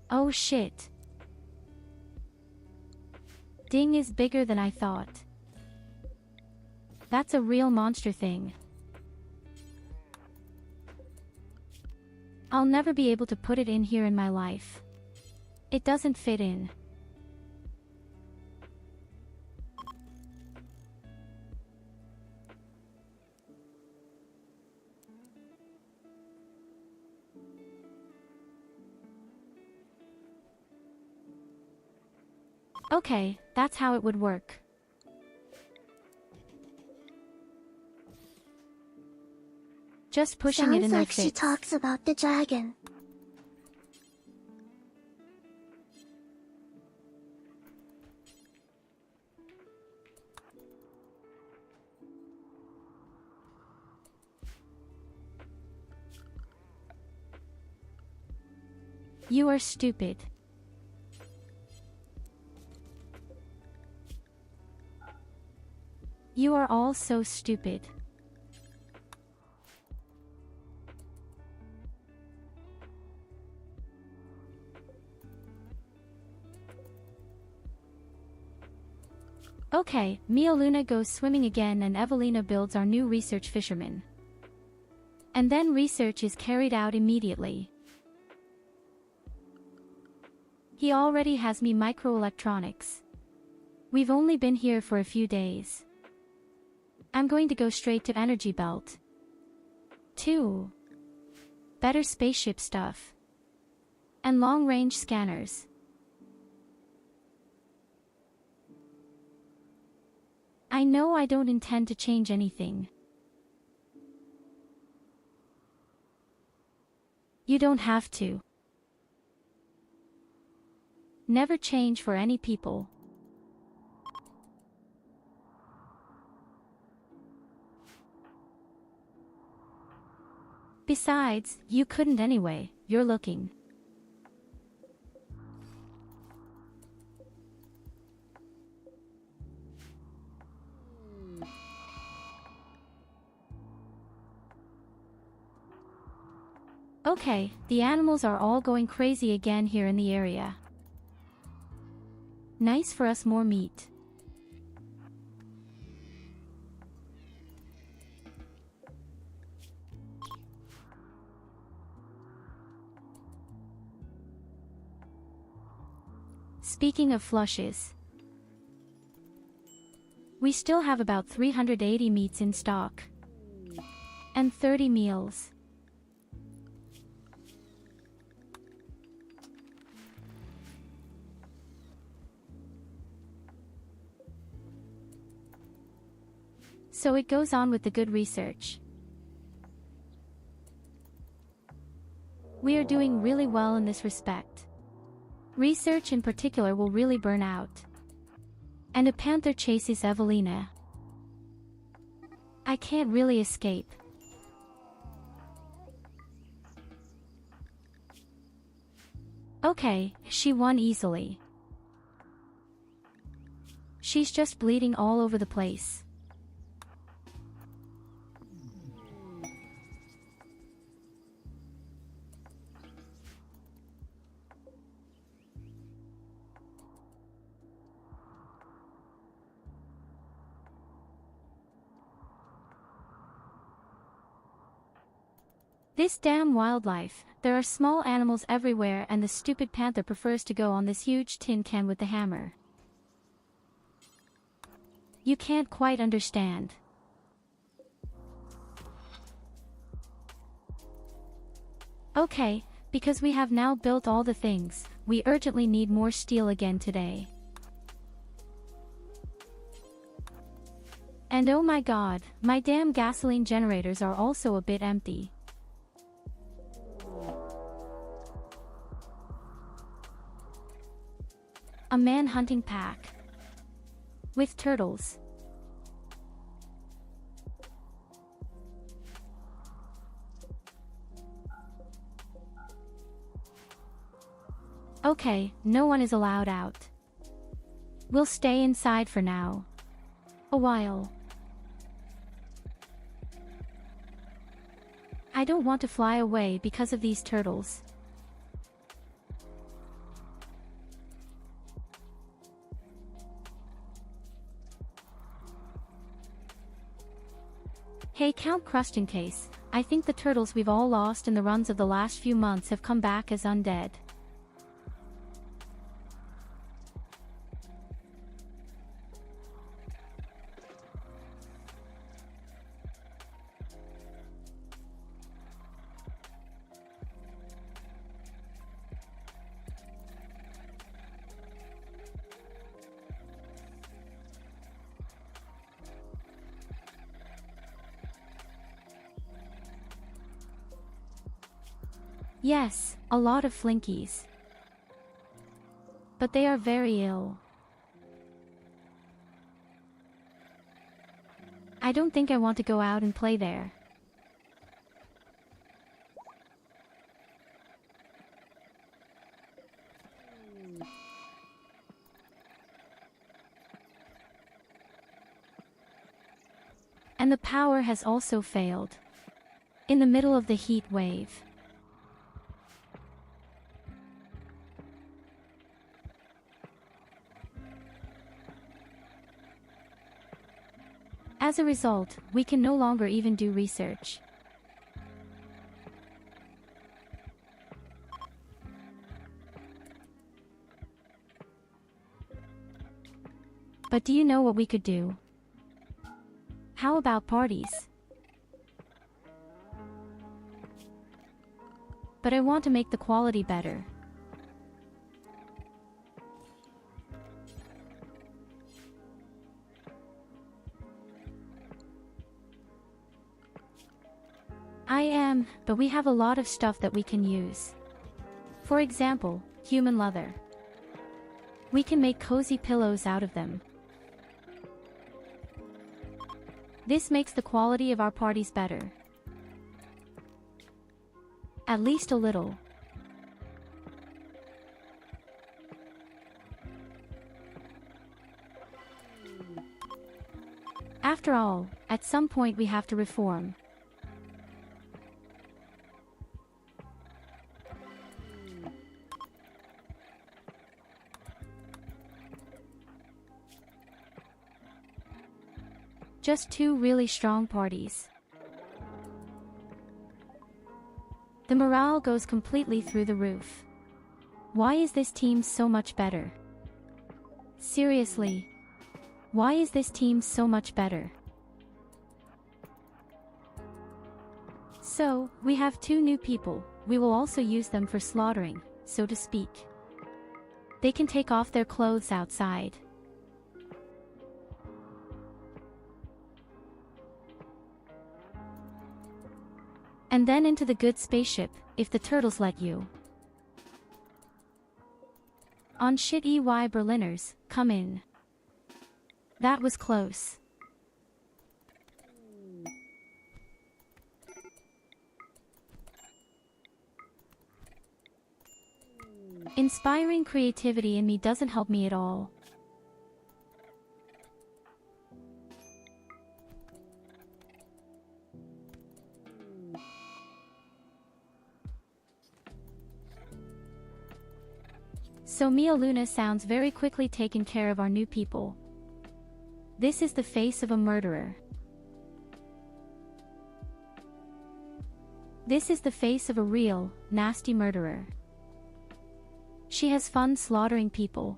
Oh shit. Ding is bigger than I thought. That's a real monster thing. I'll never be able to put it in here in my life. It doesn't fit in. Okay, that's how it would work. Just pushing it in their Sounds like she face. talks about the dragon. You are stupid. You are all so stupid. Okay, Luna goes swimming again and Evelina builds our new research fisherman. And then research is carried out immediately. He already has me microelectronics. We've only been here for a few days. I'm going to go straight to energy belt. 2. Better spaceship stuff. And long-range scanners. I know I don't intend to change anything. You don't have to. Never change for any people. Besides, you couldn't anyway, you're looking. Okay, the animals are all going crazy again here in the area. Nice for us, more meat. Speaking of flushes, we still have about 380 meats in stock. And 30 meals. So it goes on with the good research. We are doing really well in this respect. Research in particular will really burn out. And a panther chases Evelina. I can't really escape. Okay, she won easily. She's just bleeding all over the place. This damn wildlife, there are small animals everywhere and the stupid panther prefers to go on this huge tin can with the hammer. You can't quite understand. Okay, because we have now built all the things, we urgently need more steel again today. And oh my god, my damn gasoline generators are also a bit empty. A man-hunting pack. With turtles. Okay, no one is allowed out. We'll stay inside for now. A while. I don't want to fly away because of these turtles. Hey Count Crustin Case, I think the turtles we've all lost in the runs of the last few months have come back as undead. Yes, a lot of flinkies. But they are very ill. I don't think I want to go out and play there. And the power has also failed. In the middle of the heat wave. As a result, we can no longer even do research. But do you know what we could do? How about parties? But I want to make the quality better. But we have a lot of stuff that we can use. For example, human leather. We can make cozy pillows out of them. This makes the quality of our parties better. At least a little. After all, at some point we have to reform. Just two really strong parties. The morale goes completely through the roof. Why is this team so much better? Seriously. Why is this team so much better? So, we have two new people. We will also use them for slaughtering, so to speak. They can take off their clothes outside. And then into the good spaceship, if the turtles let you. On shit EY Berliners, come in. That was close. Inspiring creativity in me doesn't help me at all. So Mia Luna sounds very quickly taken care of our new people. This is the face of a murderer. This is the face of a real, nasty murderer. She has fun slaughtering people.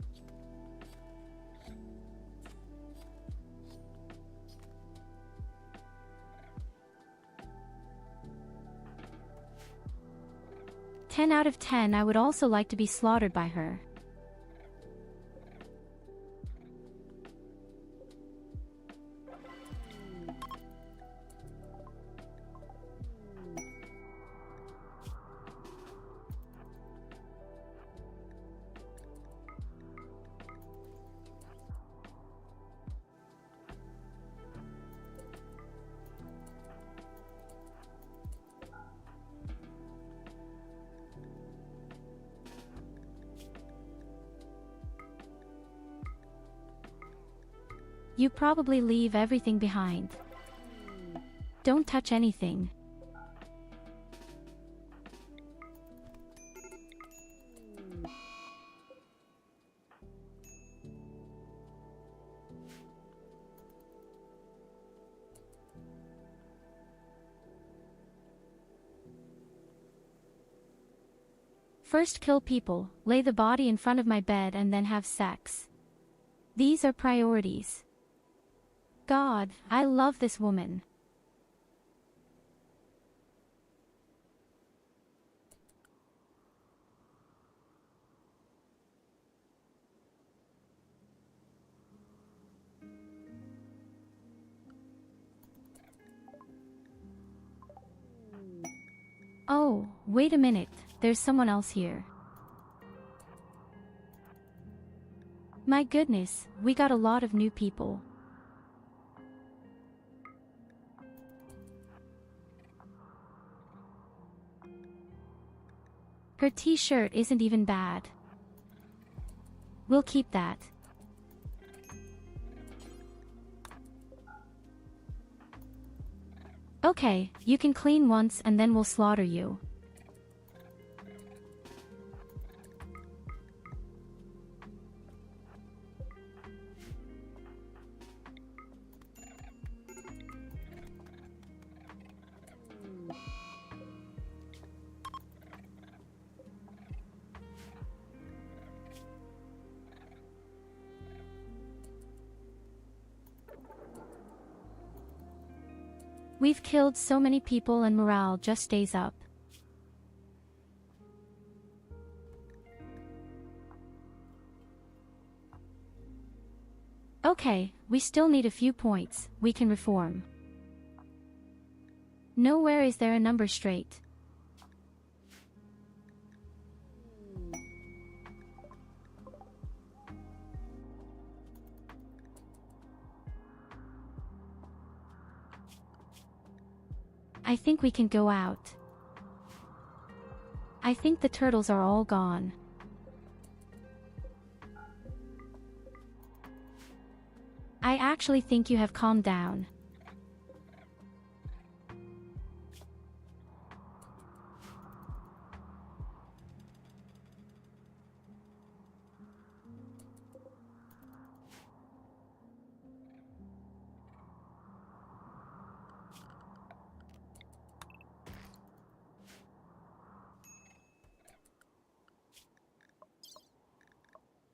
"10 out of 10 I would also like to be slaughtered by her." You probably leave everything behind. Don't touch anything. First kill people, lay the body in front of my bed and then have sex. These are priorities. God, I love this woman. Oh, wait a minute. there's someone else here. My goodness, we got a lot of new people. Her t-shirt isn't even bad. We'll keep that. Okay, you can clean once and then we'll slaughter you. We've killed so many people and morale just stays up. Okay, we still need a few points, we can reform. Nowhere is there a number straight. I think we can go out. I think the turtles are all gone. I actually think you have calmed down.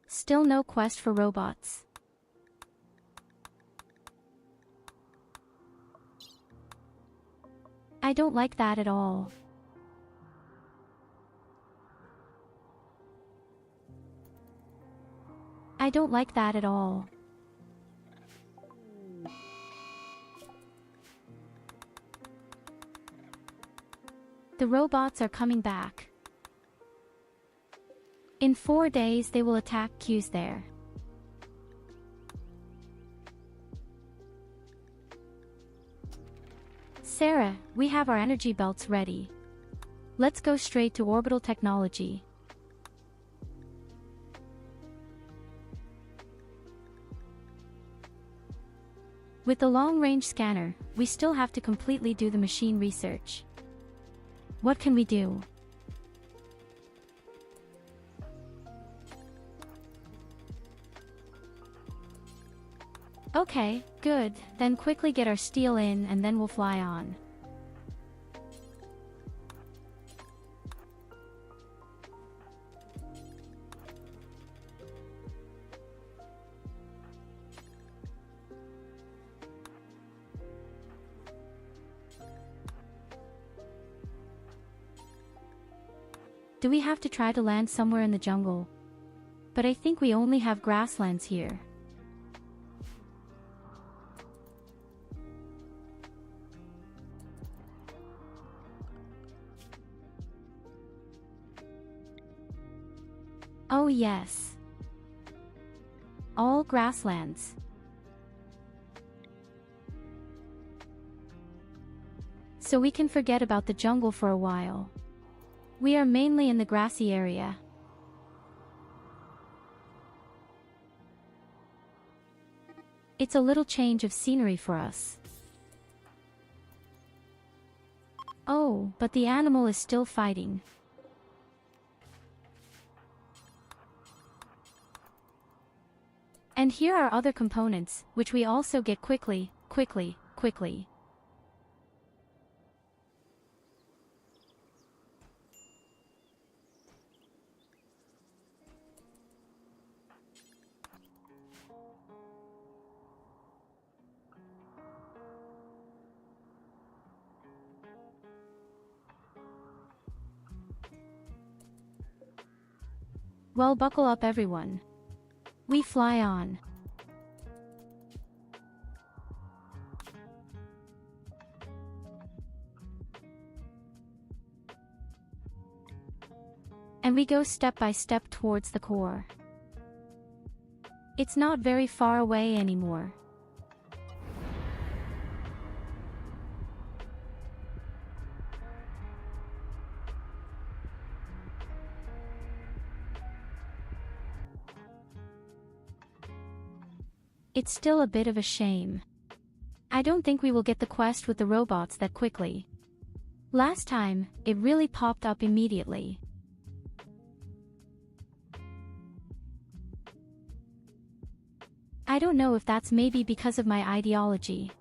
Still no quest for robots. I don't like that at all. I don't like that at all. The robots are coming back. In 4 days they will attack queues there. Sarah, we have our energy belts ready. Let's go straight to orbital technology. With the long-range scanner, we still have to completely do the machine research. What can we do? Okay, good, then quickly get our steel in and then we'll fly on. Do we have to try to land somewhere in the jungle? But I think we only have grasslands here. Oh yes. All grasslands. So we can forget about the jungle for a while. We are mainly in the grassy area. It's a little change of scenery for us. Oh, but the animal is still fighting. And here are other components, which we also get quickly. Well, buckle up everyone. We fly on. And we go step by step towards the core. It's not very far away anymore. It's still a bit of a shame. I don't think we will get the quest with the robots that quickly. Last time, it really popped up immediately. I don't know if that's maybe because of my ideology.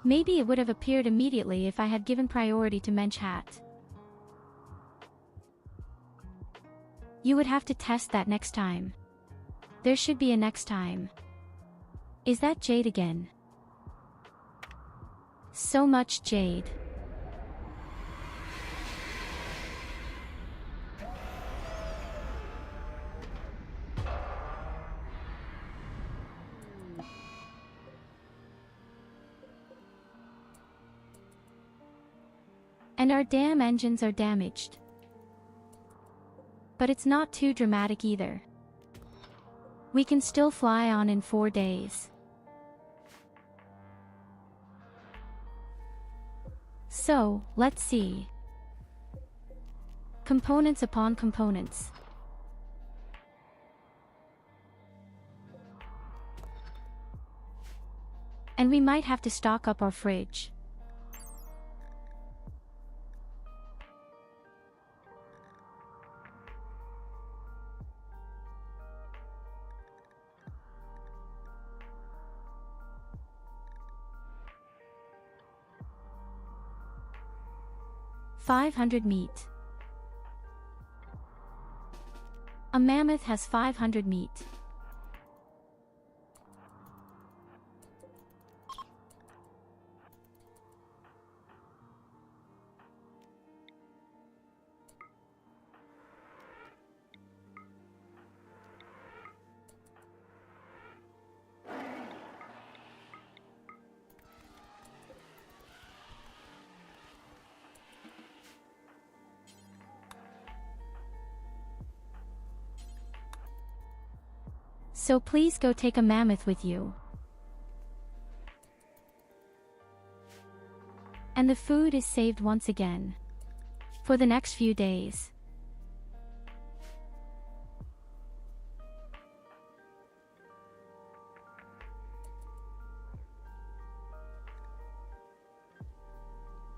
Maybe it would have appeared immediately if I had given priority to Mensch Hat. You would have to test that next time. There should be a next time. Is that jade again? So much jade. And our damn engines are damaged. But it's not too dramatic either. We can still fly on in 4 days. So, let's see. Components upon components. And we might have to stock up our fridge. $500 meat. A mammoth has 500 meat. So please go take a mammoth with you. And the food is saved once again. For the next few days.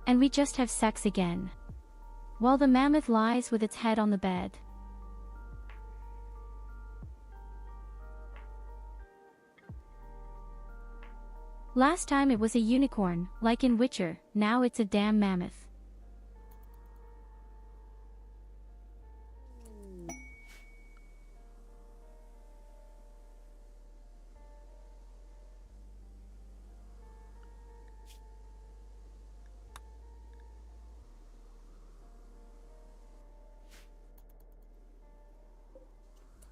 And we just have sex again. While the mammoth lies with its head on the bed. Last time it was a unicorn, like in Witcher, now it's a damn mammoth.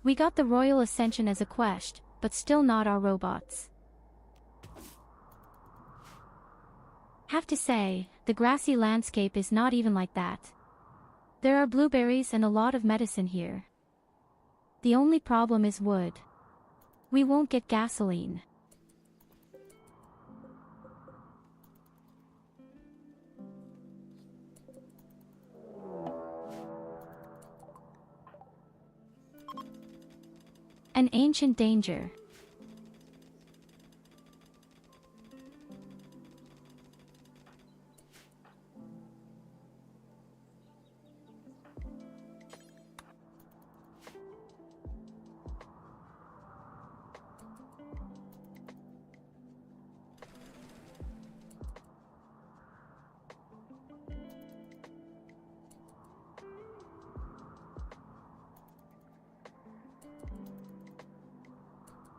We got the Royal Ascension as a quest, but still not our robots. Have to say, the grassy landscape is not even like that. There are blueberries and a lot of medicine here. The only problem is wood. We won't get gasoline. An ancient danger.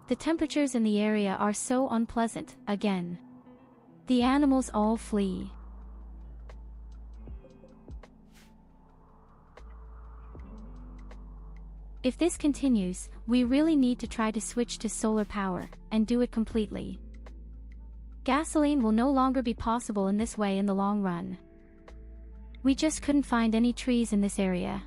The temperatures in the area are so unpleasant, again. The animals all flee. If this continues, we really need to try to switch to solar power, and do it completely. Gasoline will no longer be possible in this way in the long run. We just couldn't find any trees in this area.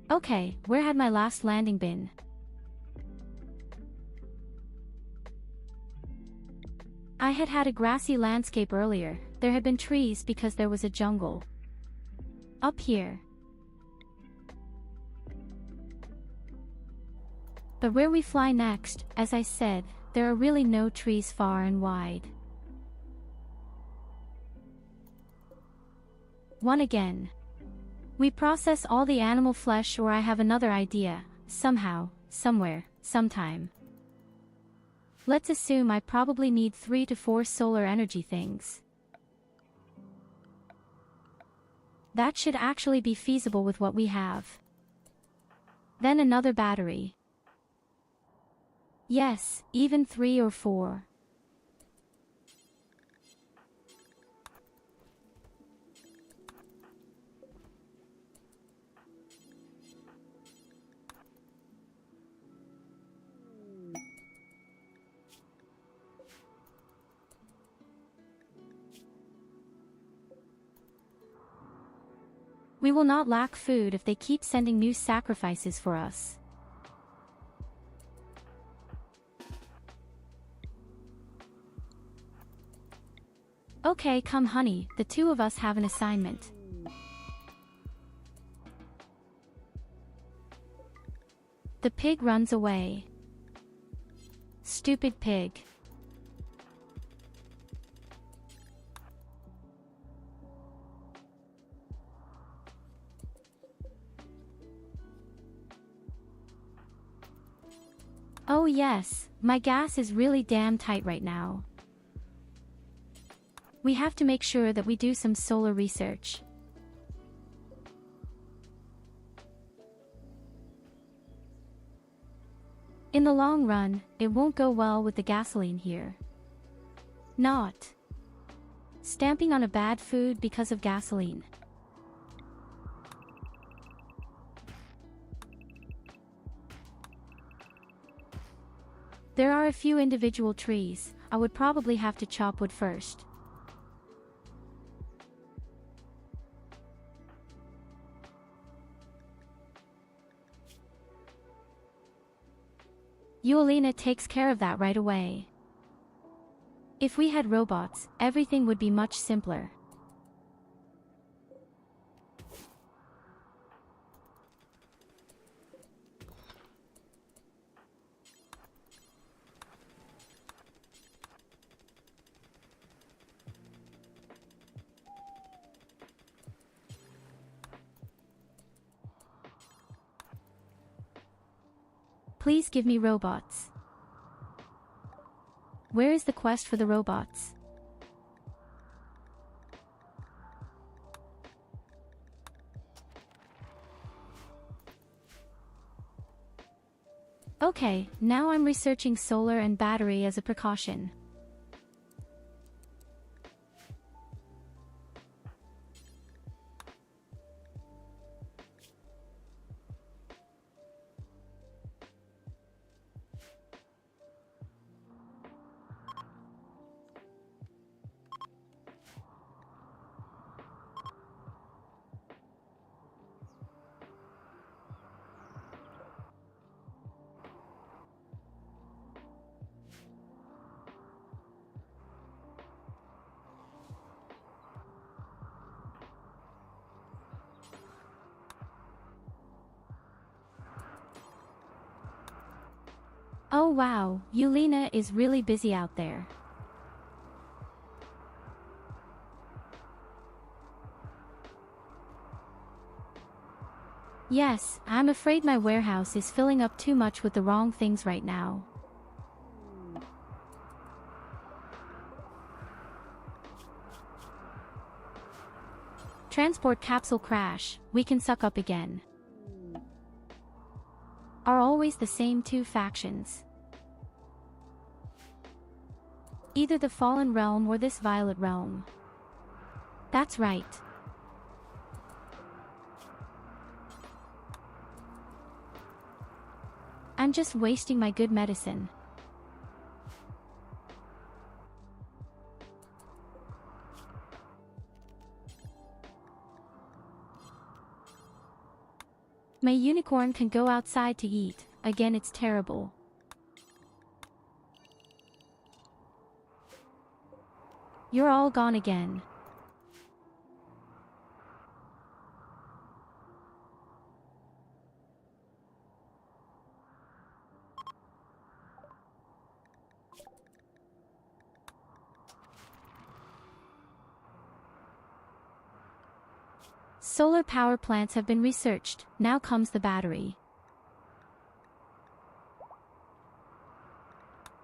Okay, where had my last landing been? I had had a grassy landscape earlier. There had been trees because there was a jungle. Up here. But where we fly next, as I said, there are really no trees far and wide. One again. We process all the animal flesh, or I have another idea, somehow, somewhere, sometime. Let's assume I probably need 3 to 4 solar energy things. That should actually be feasible with what we have. Then another battery. Yes, even 3 or 4. We will not lack food if they keep sending new sacrifices for us. Okay, come honey, the two of us have an assignment. The pig runs away. Stupid pig. Oh yes, my gas is really damn tight right now. We have to make sure that we do some solar research. In the long run, it won't go well with the gasoline here. Not stamping on a bad food because of gasoline. There are a few individual trees. I would probably have to chop wood first. Yttakin takes care of that right away. If we had robots, everything would be much simpler. Please give me robots. Where is the quest for the robots? Okay, now I'm researching solar and battery as a precaution. Oh wow, Yttakin is really busy out there. Yes, I'm afraid my warehouse is filling up too much with the wrong things right now. Transport capsule crash, we can suck up again. Are always the same two factions. Either the Fallen Realm or this Violet Realm. That's right. I'm just wasting my good medicine. My unicorn can go outside to eat, again it's terrible. You're all gone again. Solar power plants have been researched, now comes the battery.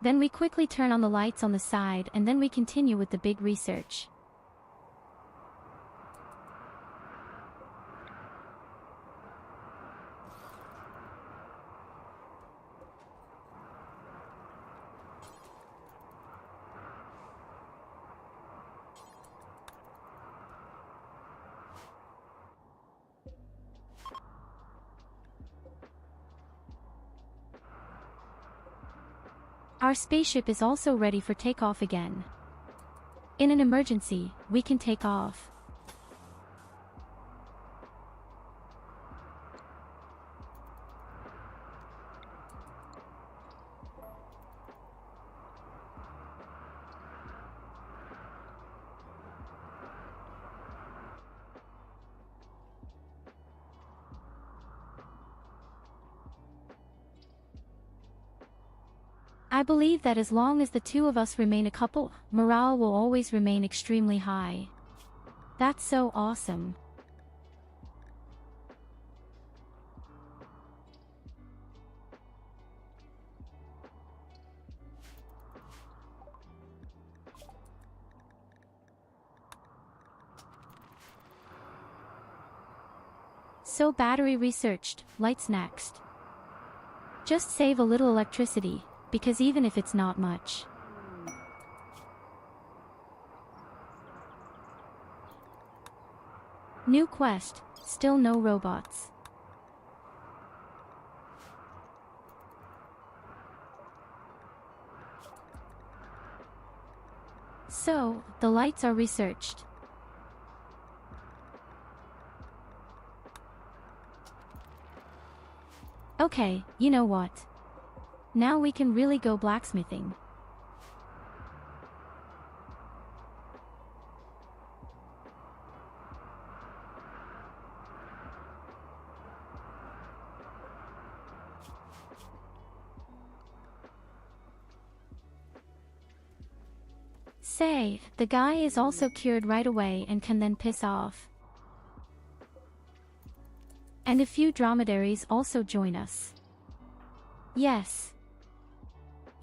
Then we quickly turn on the lights on the side and then we continue with the big research. Our spaceship is also ready for takeoff again. In an emergency, we can take off. I believe that as long as the two of us remain a couple, morale will always remain extremely high. That's so awesome. So battery researched, lights next. Just save a little electricity, because even if it's not much. New quest, still no robots. So, the lights are researched. Okay, you know what? Now we can really go blacksmithing. Say, the guy is also cured right away and can then piss off. And a few dromedaries also join us. Yes.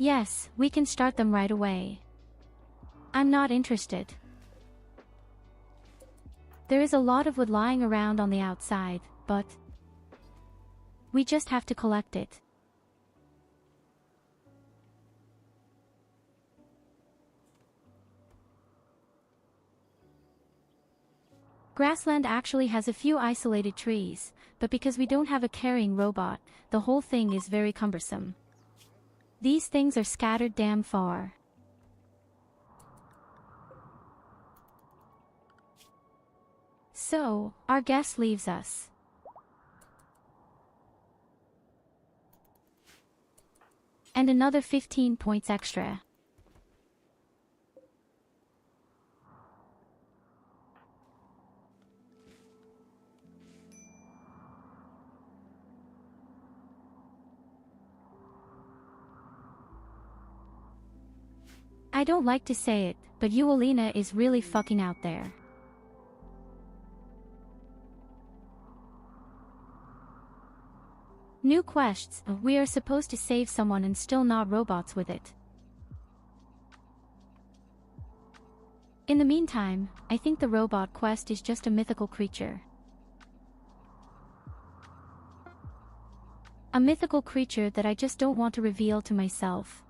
Yes, we can start them right away. I'm not interested. There is a lot of wood lying around on the outside, but we just have to collect it. Grassland actually has a few isolated trees, but because we don't have a carrying robot, the whole thing is very cumbersome. These things are scattered damn far. So, our guest leaves us. And another 15 points extra. I don't like to say it, but Yttakin is really fucking out there. New quests, we are supposed to save someone and still not robots with it. In the meantime, I think the robot quest is just a mythical creature. A mythical creature that I just don't want to reveal to myself.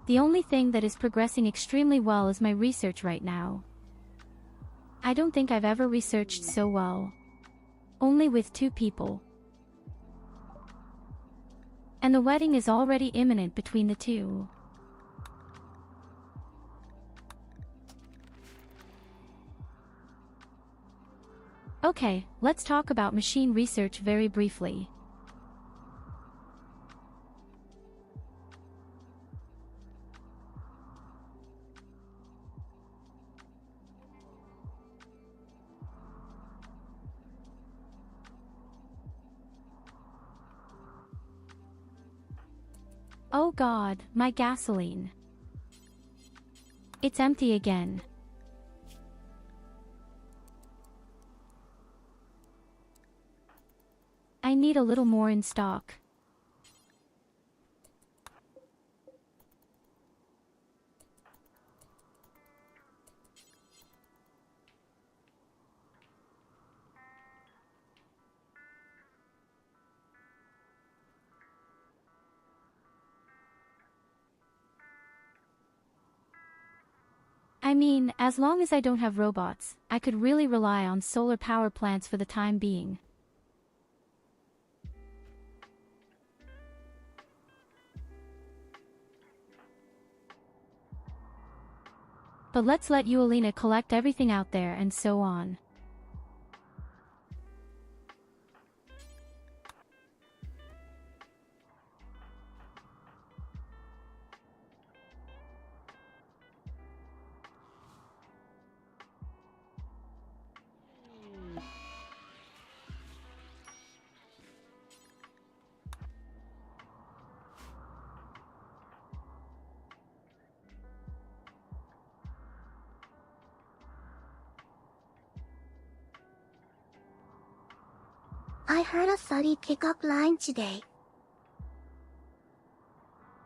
The only thing that is progressing extremely well is my research right now. I don't think I've ever researched so well. Only with 2 people. And the wedding is already imminent between the 2. Okay, let's talk about machine research very briefly. Oh God, my gasoline. It's empty again. I need a little more in stock. I mean, as long as I don't have robots, I could really rely on solar power plants for the time being. But let's let Yttakin collect everything out there and so on. I heard a funny pickup line today.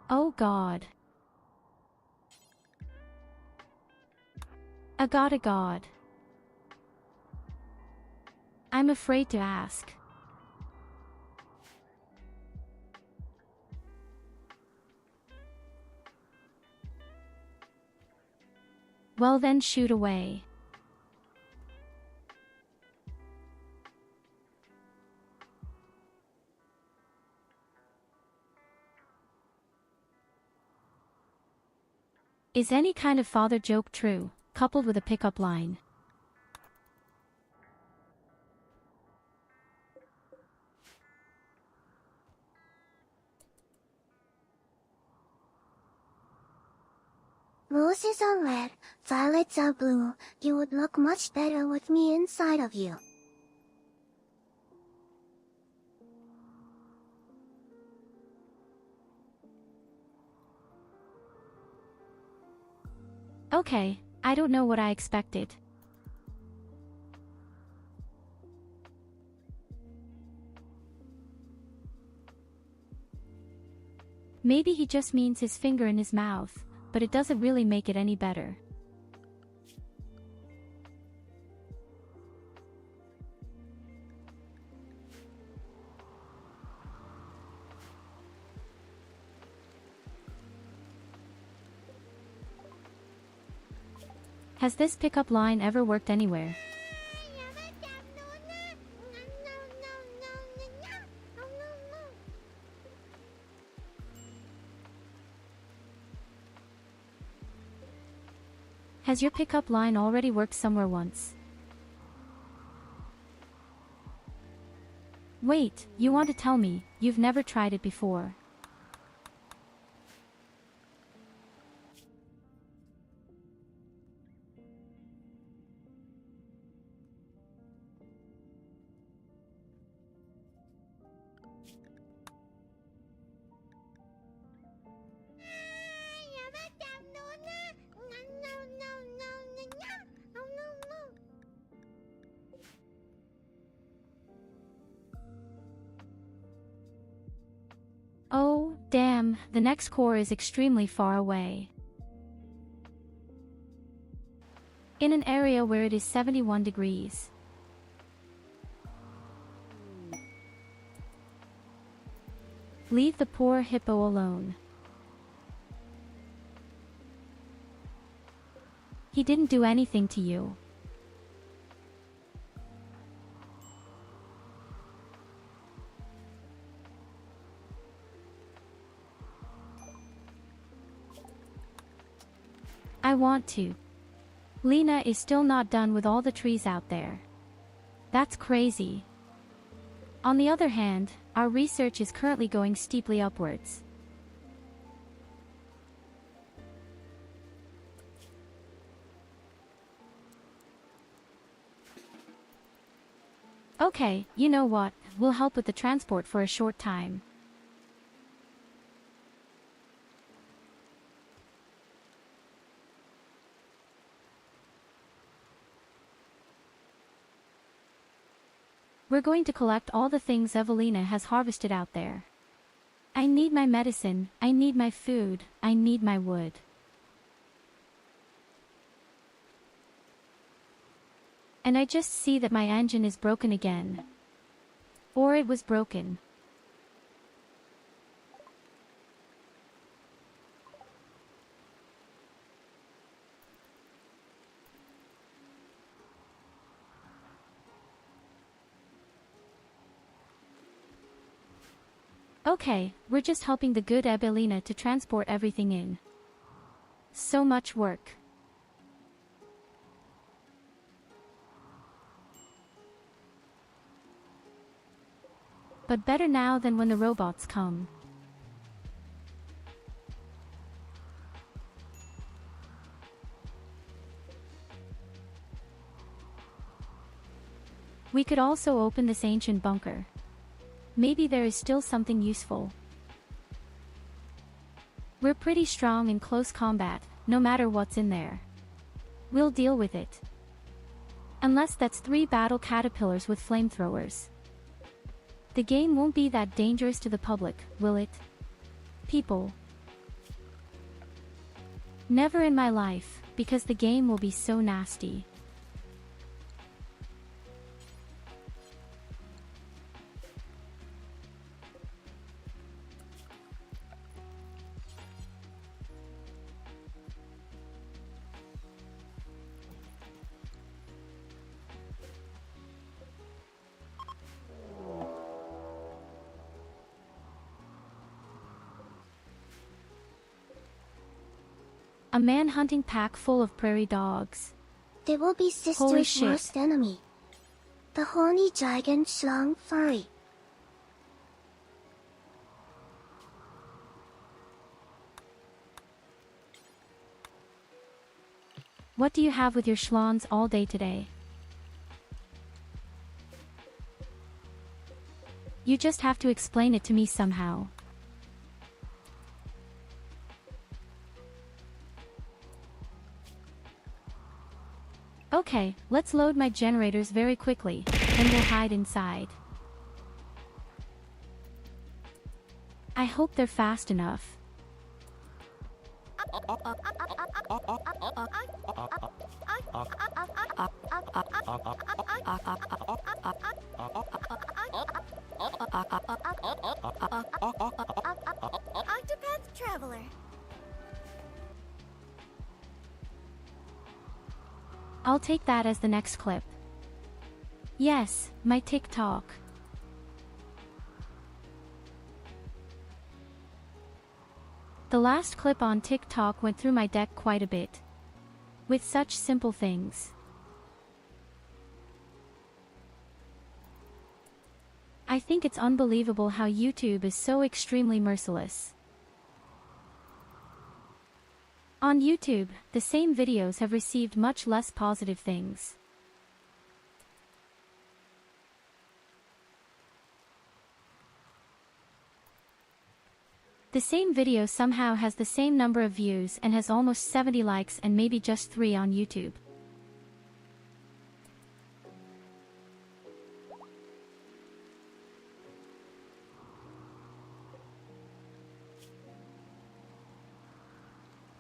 Oh God. A god. I'm afraid to ask. Well then shoot away. Is any kind of father joke true, coupled with a pickup line? Roses are red, violets are blue. You would look much better with me inside of you. Okay, I don't know what I expected. Maybe he just means his finger in his mouth, but it doesn't really make it any better. Has this pickup line ever worked anywhere? Has your pickup line already worked somewhere once? Wait, you want to tell me you've never tried it before? The next core is extremely far away. In an area where it is 71 degrees. Leave the poor hippo alone. He didn't do anything to you. I want to. Lena is still not done with all the trees out there. That's crazy. On the other hand, our research is currently going steeply upwards. Okay, you know what, we'll help with the transport for a short time. We're going to collect all the things Evelina has harvested out there. I need my medicine, I need my food, I need my wood. And I just see that my engine is broken again. Or it was broken. Okay, we're just helping the good Evelina to transport everything in. So much work. But better now than when the robots come. We could also open this ancient bunker. Maybe there is still something useful. We're pretty strong in close combat, no matter what's in there. We'll deal with it. Unless that's 3 battle caterpillars with flamethrowers. The game won't be that dangerous to the public, will it? People. Never in my life, because the game will be so nasty. A man-hunting pack full of prairie dogs. They will be Holy Sister's shit. worst enemy. The horny giant schlong furry. What do you have with your schlons all day today? You just have to explain it to me somehow. Okay, let's load my generators very quickly, then we'll hide inside. I hope they're fast enough. Octopath Traveler. I'll take that as the next clip. Yes, my TikTok. The last clip on TikTok went through my deck quite a bit. With such simple things. I think it's unbelievable how YouTube is so extremely merciless. On YouTube, the same videos have received much less positive things. The same video somehow has the same number of views and has almost 70 likes and maybe just 3 on YouTube.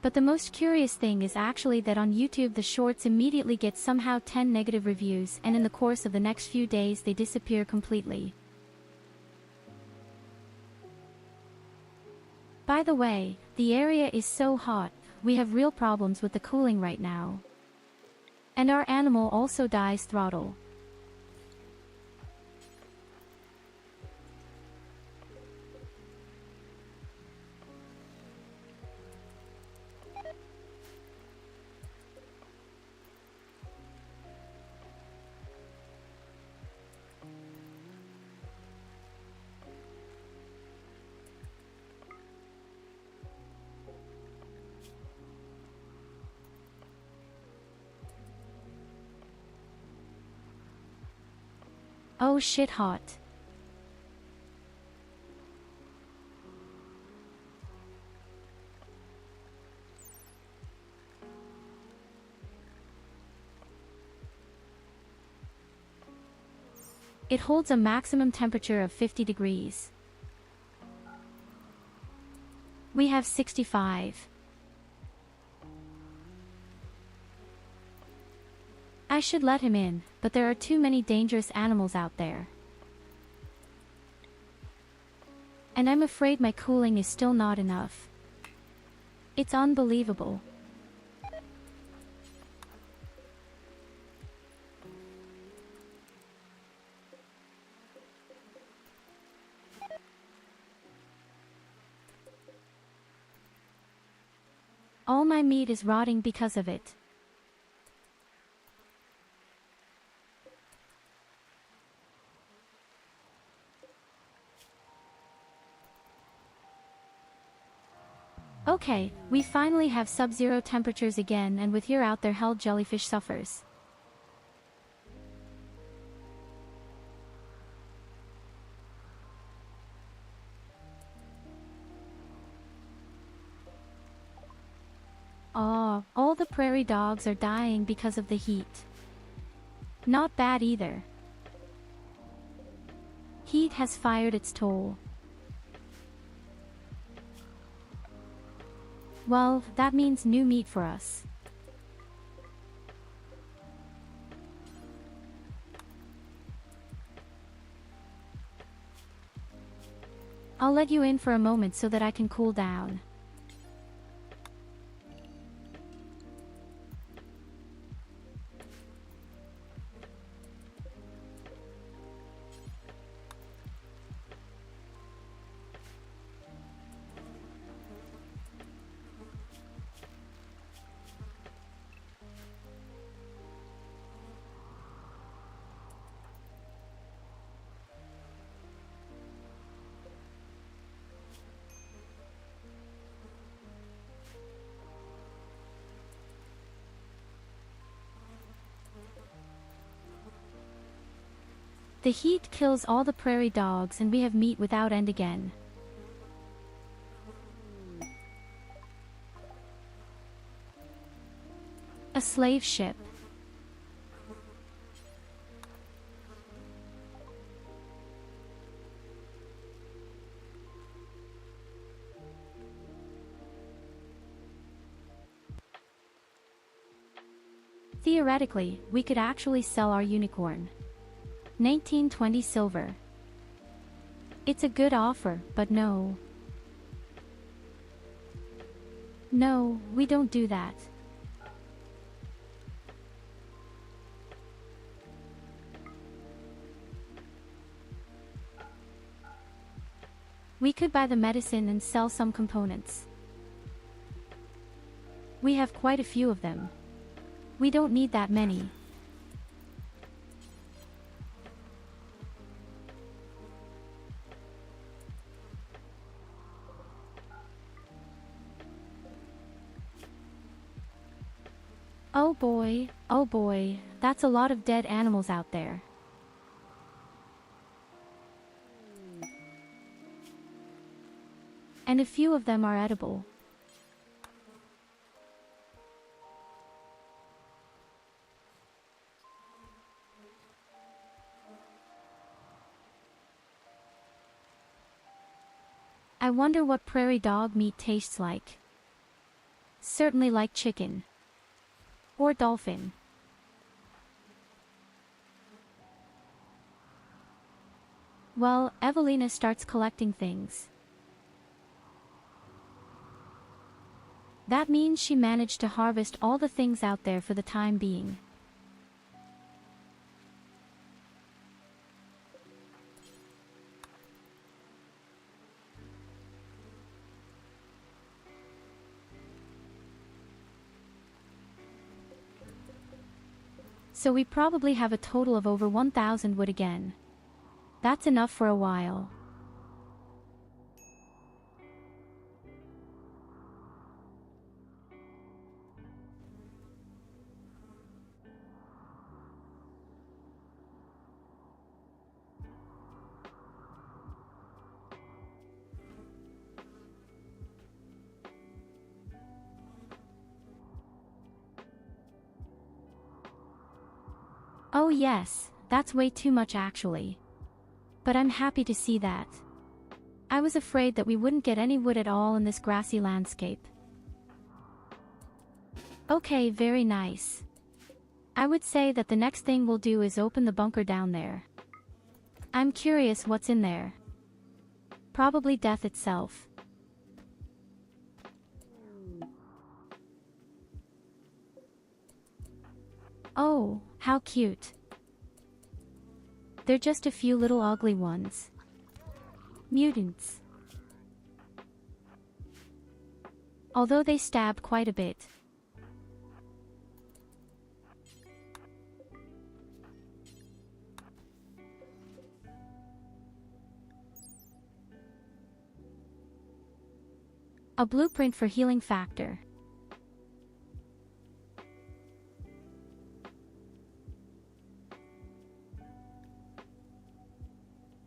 But the most curious thing is actually that on YouTube the shorts immediately get somehow 10 negative reviews, and in the course of the next few days they disappear completely. By the way, the area is so hot, we have real problems with the cooling right now. And our animal also dies throttle. Oh shit hot. It holds a maximum temperature of 50 degrees. We have 65. I should let him in, but there are too many dangerous animals out there. And I'm afraid my cooling is still not enough. It's unbelievable. All my meat is rotting because of it. Okay, we finally have sub-zero temperatures again, and with here out there hell jellyfish suffers. Aw, all the prairie dogs are dying because of the heat. Not bad either. Heat has fired its toll. Well, that means new meat for us. I'll let you in for a moment so that I can cool down. The heat kills all the prairie dogs and we have meat without end again. A slave ship. Theoretically, we could actually sell our unicorn. 1920 silver. It's a good offer, but no. No, we don't do that. We could buy the medicine and sell some components. We have quite a few of them. We don't need that many. Oh boy, that's a lot of dead animals out there. And a few of them are edible. I wonder what prairie dog meat tastes like. certainly like chicken. Or dolphin. Well, Evelina starts collecting things. That means she managed to harvest all the things out there for the time being. So we probably have a total of over 1,000 wood again. That's enough for a while. Oh yes, that's way too much actually. But I'm happy to see that. I was afraid that we wouldn't get any wood at all in this grassy landscape. Okay, very nice. I would say that the next thing we'll do is open the bunker down there. I'm curious what's in there. Probably death itself. Oh, how cute. They're just a few little ugly ones. Mutants. Although they stabbed quite a bit. A blueprint for healing factor.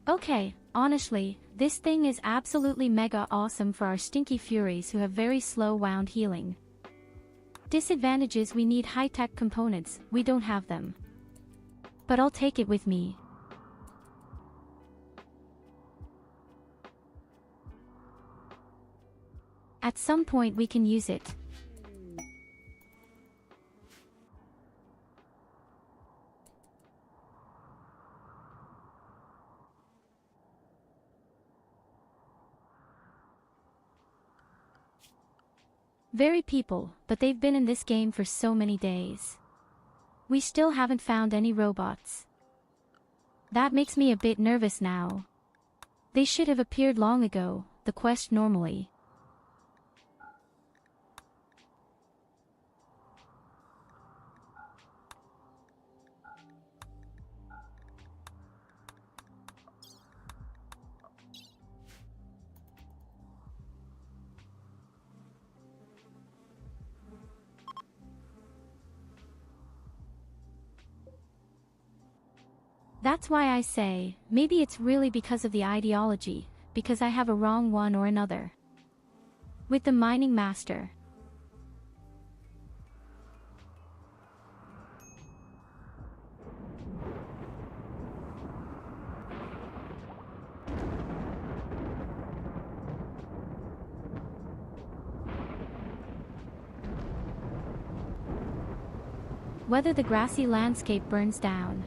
Okay, honestly, this thing is absolutely mega awesome for our stinky furies who have very slow wound healing. Disadvantages: we need high-tech components, we don't have them. But I'll take it with me. At some point we can use it. Very people, but they've been in this game for so many days. We still haven't found any robots. That makes me a bit nervous now. They should have appeared long ago, the quest normally. That's why I say, maybe it's really because of the ideology, because I have a wrong one or another. With the mining master. Whether the grassy landscape burns down.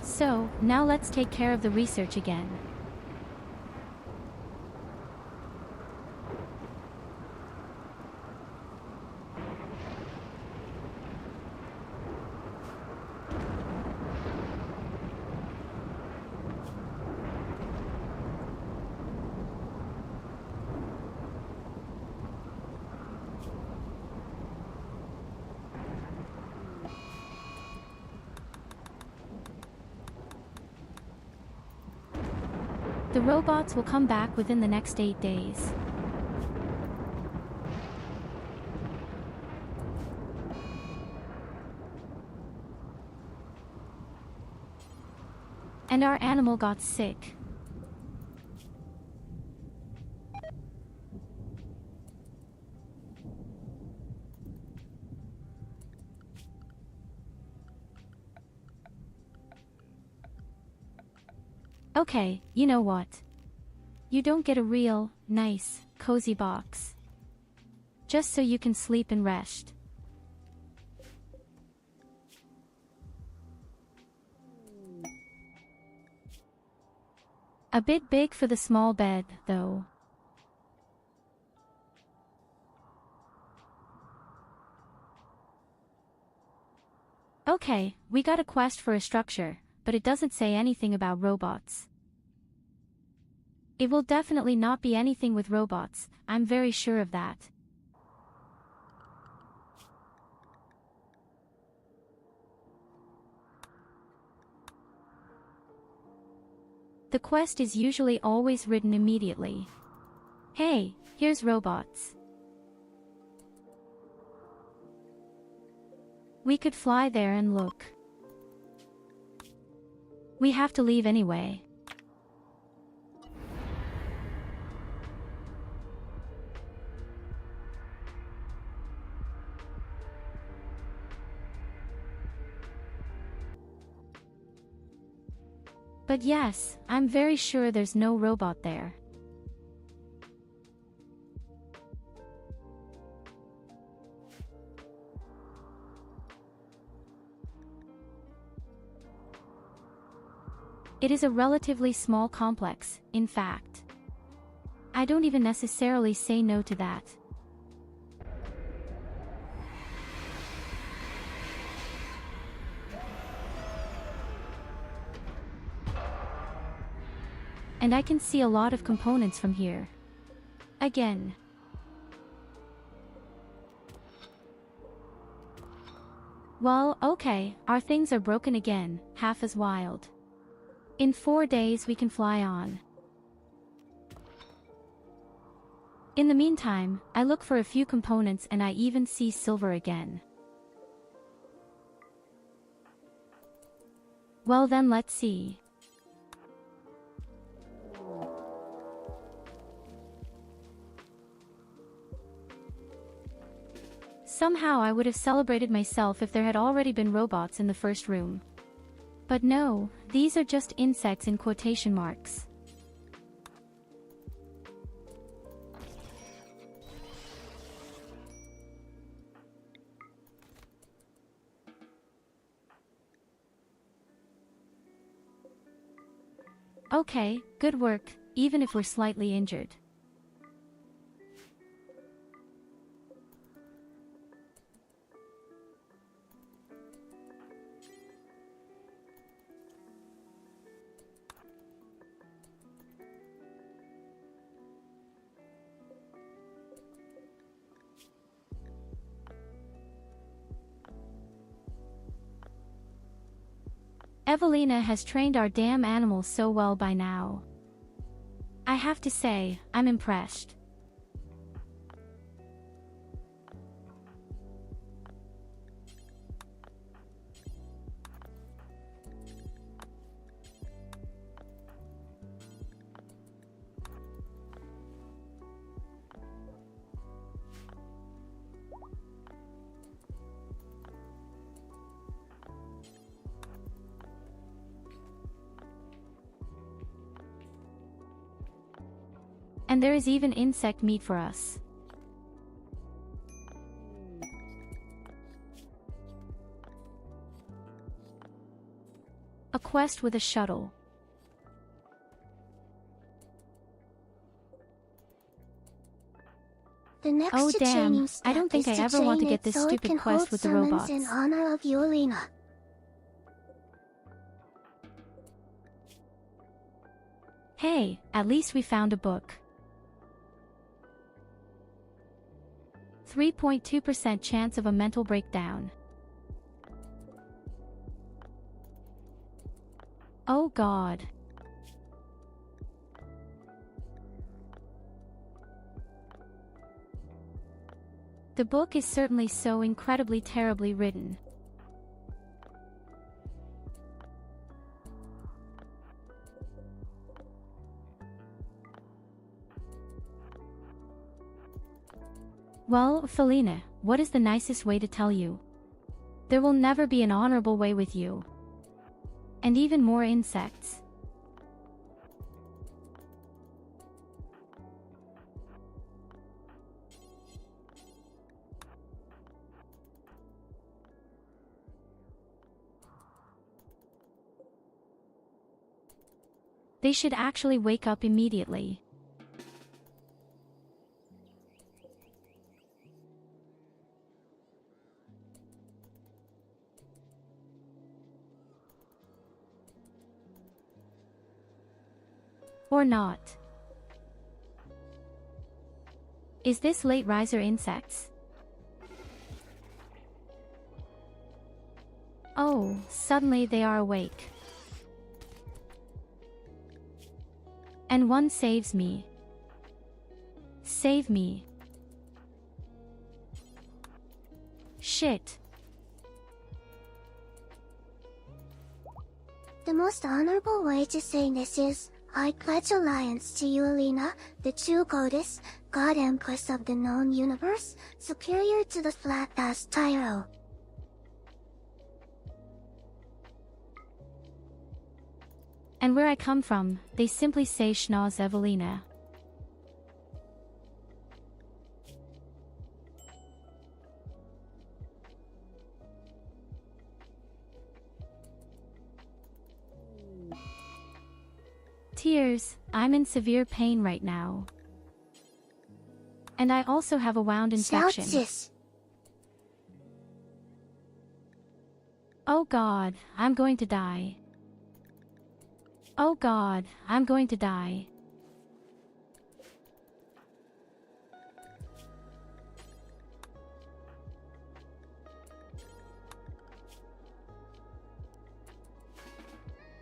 So, now let's take care of the research again. The robots will come back within the next 8 days. And our animal got sick. Okay, you know what? You don't get a real, nice, cozy box. Just so you can sleep and rest. A bit big for the small bed, though. Okay, we got a quest for a structure, but it doesn't say anything about robots. It will definitely not be anything with robots, I'm very sure of that. The quest is usually always written immediately. Hey, here's robots. We could fly there and look. We have to leave anyway. But yes, I'm very sure there's no robot there. It is a relatively small complex, in fact. I don't even necessarily say no to that. And I can see a lot of components from here. Again. Well, okay, our things are broken again, half as wild. In 4 days we can fly on. In the meantime, I look for a few components and I even see silver again. Well then, let's see. Somehow I would have celebrated myself if there had already been robots in the first room. But no, these are just insects in quotation marks. Okay, good work, even if we're slightly injured. Evelina has trained our damn animals so well by now. I have to say, I'm impressed. And there is even insect meat for us. A quest with a shuttle. The next Oh damn, training I step don't think is I ever want to train get it this so it stupid can quest hold with the summons robots. in honor of Yulina. Hey, at least we found a book. 3.2% chance of a mental breakdown. Oh God. The book is certainly so incredibly terribly written. Well, Felina, what is the nicest way to tell you? There will never be an honorable way with you. And even more insects. They should actually wake up immediately. Or not. Is this late riser insects? Oh, suddenly they are awake. And one saves me. Save me. Shit. The most honorable way to say this is, I pledge alliance to you, Alina, the true goddess, god empress of the known universe, superior to the flat-ass Tyurru. And where I come from, they simply say schnoz Evelina. Tears, I'm in severe pain right now. And I also have a wound infection. Sis. Oh god, I'm going to die. Oh god, I'm going to die.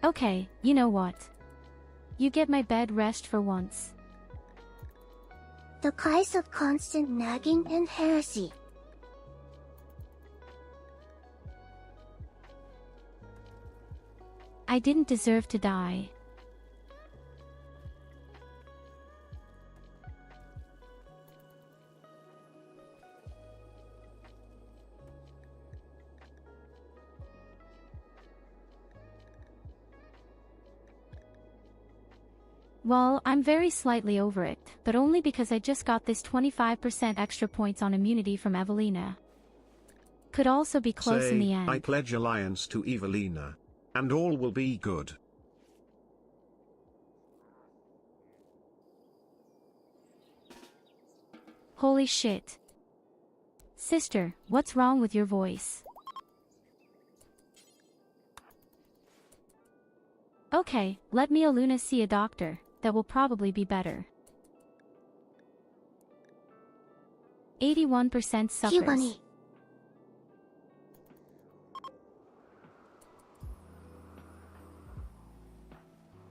Okay, you know what? You get my bed rest for once. The price of constant nagging and heresy. I didn't deserve to die. Well, I'm very slightly over it, but only because I just got this 25% extra points on immunity from Evelina. Could also be close in the end. I pledge alliance to Evelina. And all will be good. Holy shit. Sister, what's wrong with your voice? Okay, let me Aluna see a doctor. That will probably be better. 81% suffers. Bunny.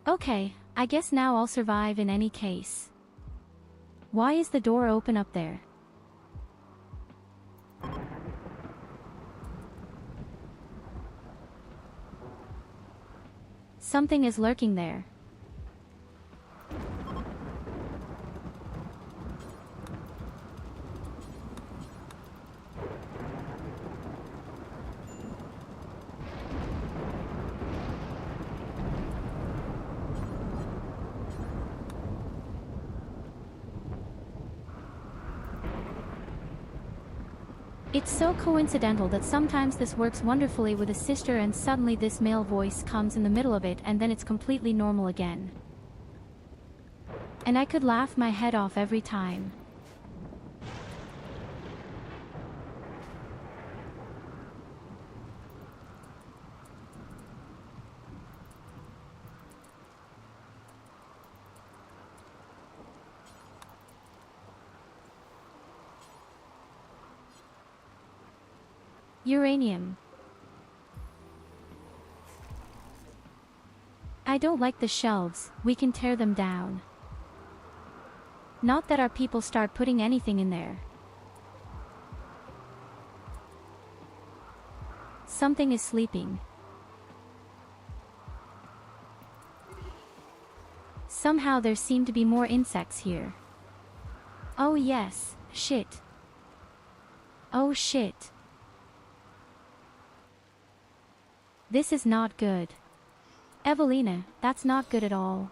Okay, I guess now I'll survive in any case. Why is the door open up there? Something is lurking there. It's so coincidental that sometimes this works wonderfully with a sister and suddenly this male voice comes in the middle of it and then it's completely normal again. And I could laugh my head off every time. Uranium. I don't like the shelves, we can tear them down. Not that our people start putting anything in there. Something is sleeping. Somehow there seem to be more insects here. Oh yes, shit. Oh shit. This is not good. Evelina, that's not good at all.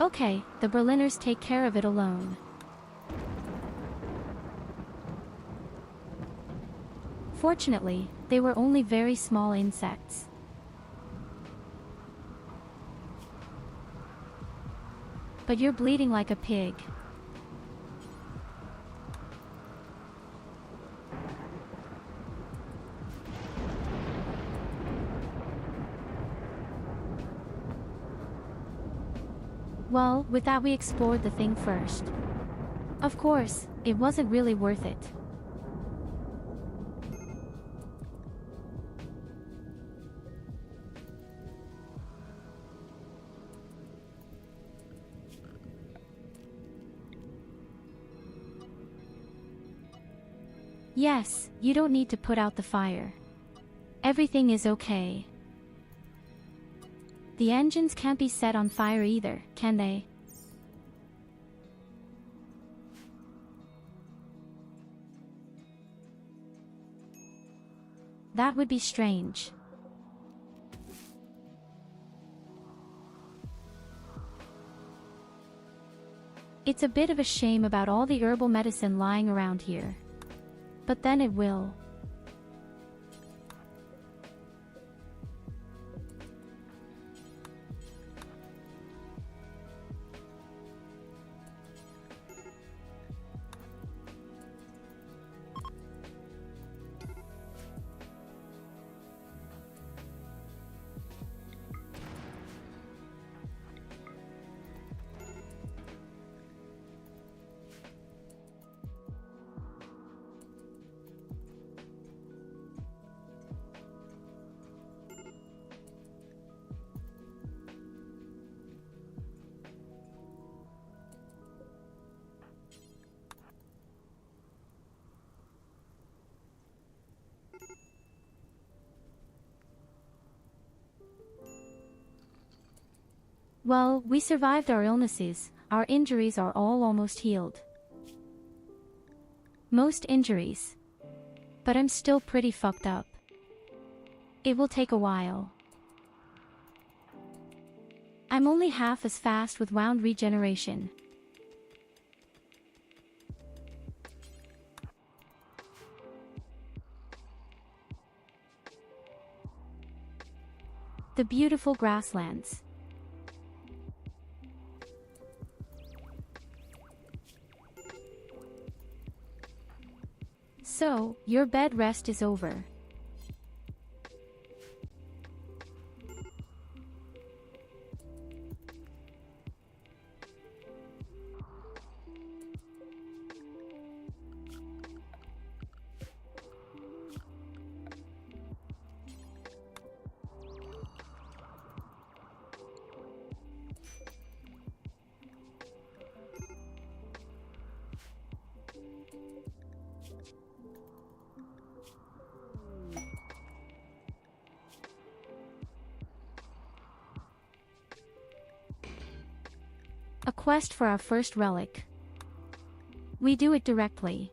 Okay, the Berliners take care of it alone. Fortunately, they were only very small insects. But you're bleeding like a pig. Well, with that we explored the thing first. Of course, it wasn't really worth it. Yes, you don't need to put out the fire. Everything is okay. The engines can't be set on fire either, can they? That would be strange. It's a bit of a shame about all the herbal medicine lying around here. But then it will. Well, we survived our illnesses, our injuries are all almost healed. Most injuries. But I'm still pretty fucked up. It will take a while. I'm only half as fast with wound regeneration. The beautiful grasslands. So, your bed rest is over. A quest for our first relic. We do it directly.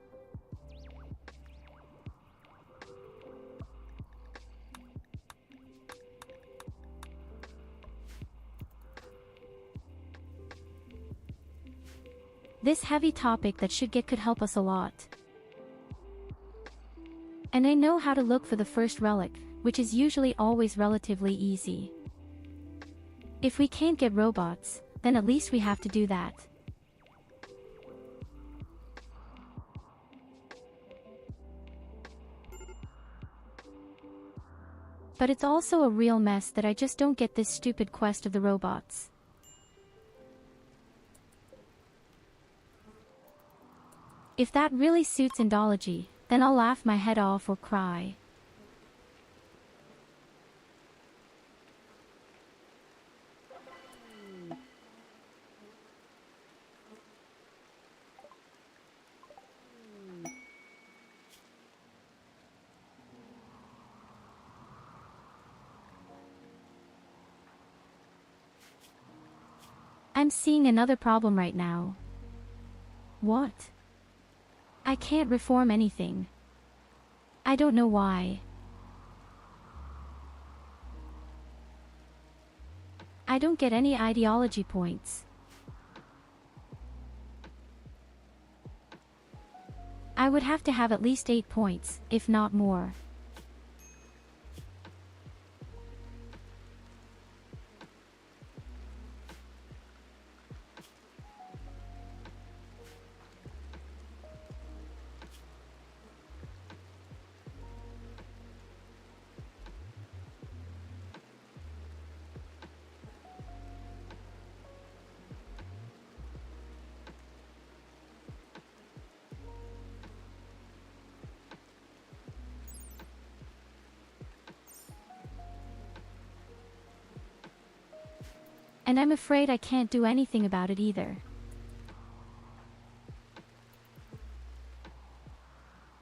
This heavy topic that should get could help us a lot. And I know how to look for the first relic, which is usually always relatively easy. If we can't get robots, then at least we have to do that. But it's also a real mess that I just don't get this stupid quest of the robots. If that really suits Indology, then I'll laugh my head off or cry. I'm seeing another problem right now. What? I can't reform anything. I don't know why. I don't get any ideology points. I would have to have at least 8 points, if not more. And I'm afraid I can't do anything about it either.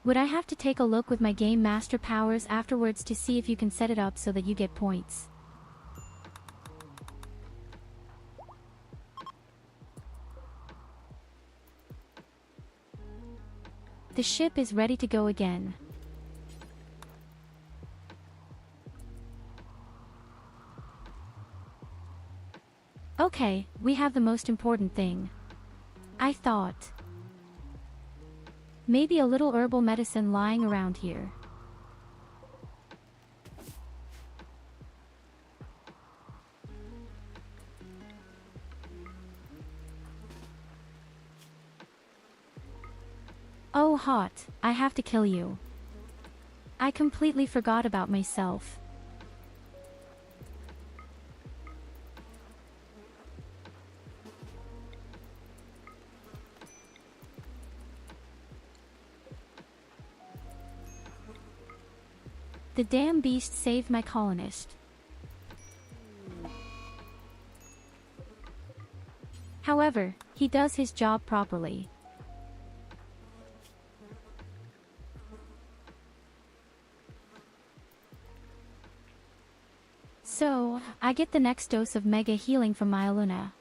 Would I have to take a look with my Game Master powers afterwards to see if you can set it up so that you get points? The ship is ready to go again. Okay, we have the most important thing. I thought maybe a little herbal medicine lying around here. Oh hot, I have to kill you. I completely forgot about myself. The damn beast saved my colonist. However, he does his job properly. So, I get the next dose of mega healing from Myeluna.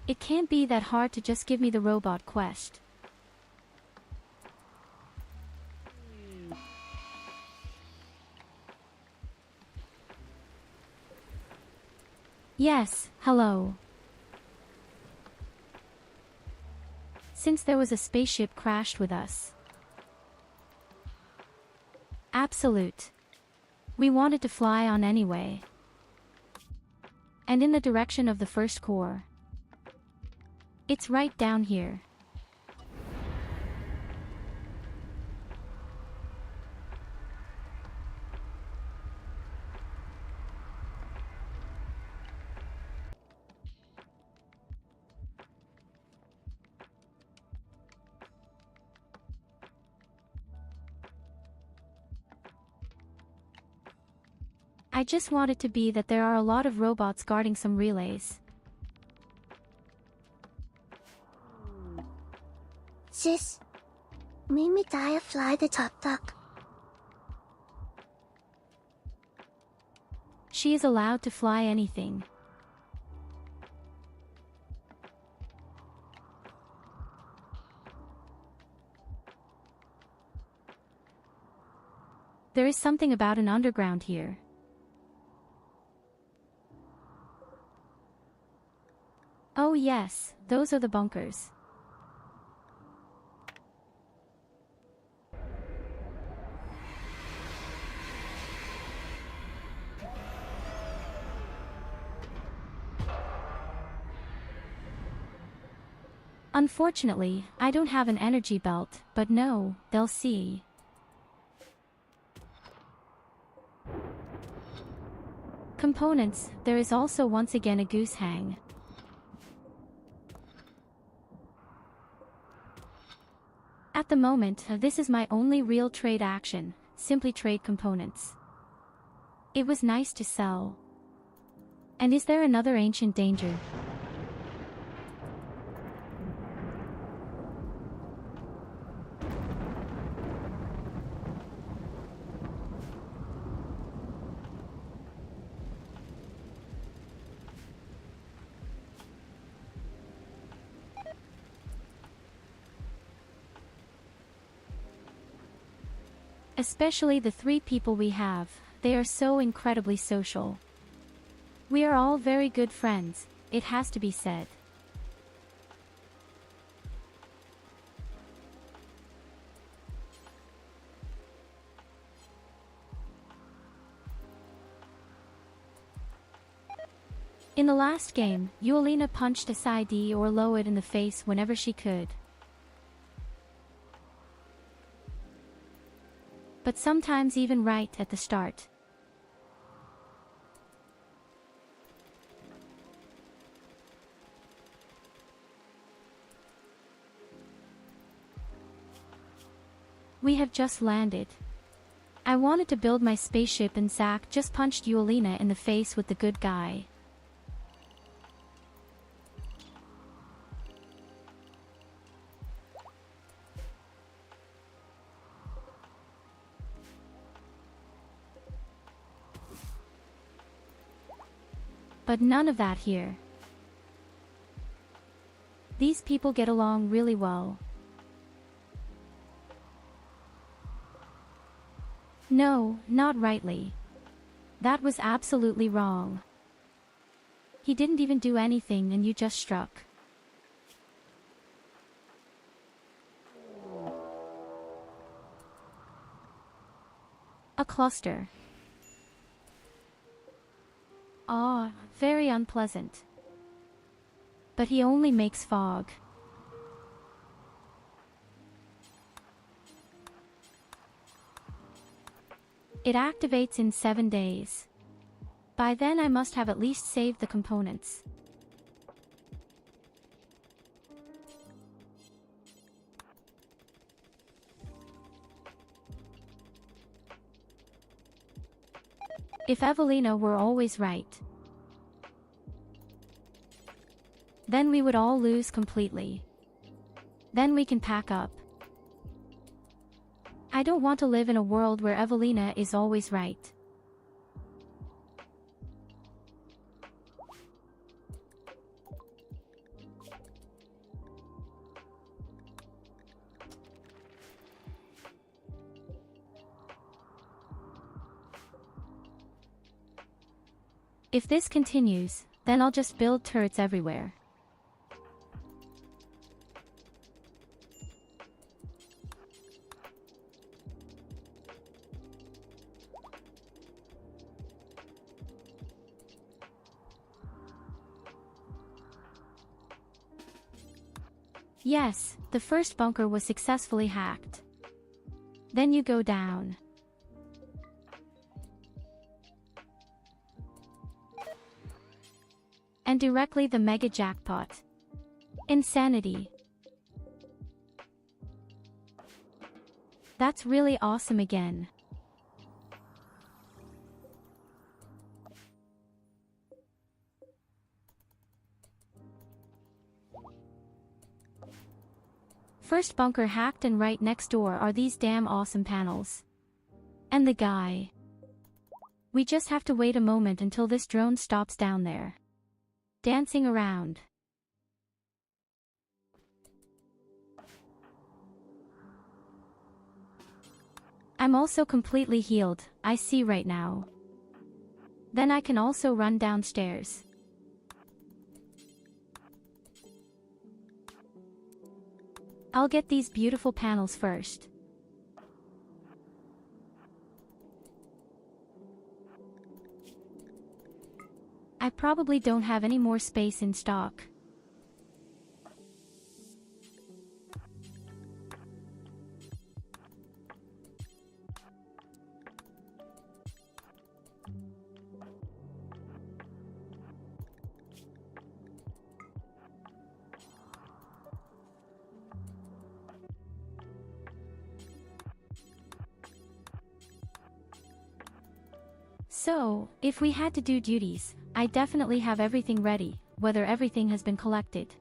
It can't be that hard to just give me the robot quest. Yes, hello. Since there was a spaceship crashed with us. Absolute. We wanted to fly on anyway. And in the direction of the first core. It's right down here. I just want it to be that there are a lot of robots guarding some relays. Sis. Mimi Dia fly the top duck. She is allowed to fly anything. There is something about an underground here. Oh yes, those are the bunkers. Unfortunately, I don't have an energy belt, but no, they'll see. Components, there is also once again a goose hang. At the moment, this is my only real trade action, simply trade components. It was nice to sell. And is there another ancient danger? Especially the 3 people we have, they are so incredibly social. We are all very good friends, it has to be said. In the last game, Yttakin punched a Side or Load in the face whenever she could. but sometimes even right at the start. We have just landed. I wanted to build my spaceship and Zack just punched Yelena in the face with the good guy. But none of that here. These people get along really well. No, not rightly. That was absolutely wrong. He didn't even do anything and you just struck. A cluster. Ah, very unpleasant. But he only makes fog. It activates in 7 days. By then I must have at least saved the components. If Evelina were always right, then we would all lose completely. Then we can pack up. I don't want to live in a world where Evelina is always right. If this continues, then I'll just build turrets everywhere. Yes, the first bunker was successfully hacked. Then you go down. And directly the mega jackpot. Insanity. That's really awesome again. First bunker hacked and right next door are these damn awesome panels. And the guy. We just have to wait a moment until this drone stops down there, dancing around. I'm also completely healed, I see right now. Then I can also run downstairs. I'll get these beautiful panels first. I probably don't have any more space in stock. So, if we had to do duties, I definitely have everything ready, whether everything has been collected.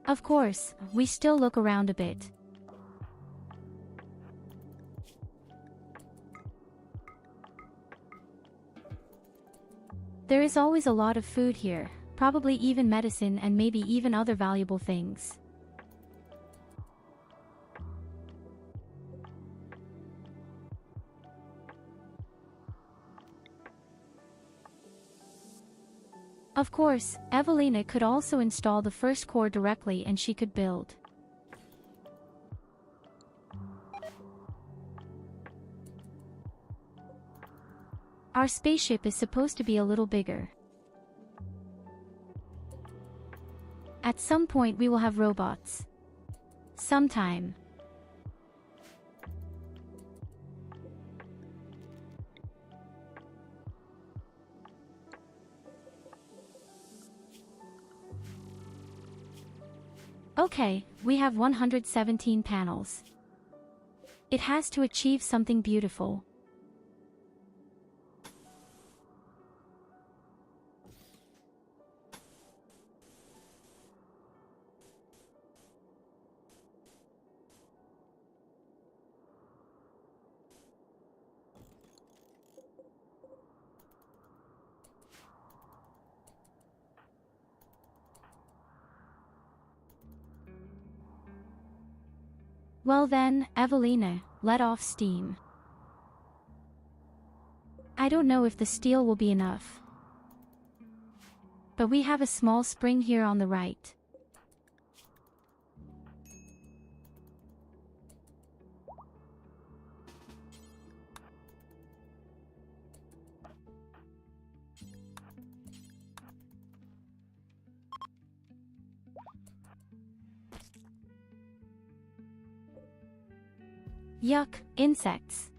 Of course, we still look around a bit. There is always a lot of food here, probably even medicine and maybe even other valuable things. Of course, Evelina could also install the first core directly and she could build. Our spaceship is supposed to be a little bigger. At some point we will have robots. Sometime. Okay, we have 117 panels. It has to achieve something beautiful. Well then, Evelina, let off steam. I don't know if the steel will be enough. But we have a small spring here on the right. Yuck, insects.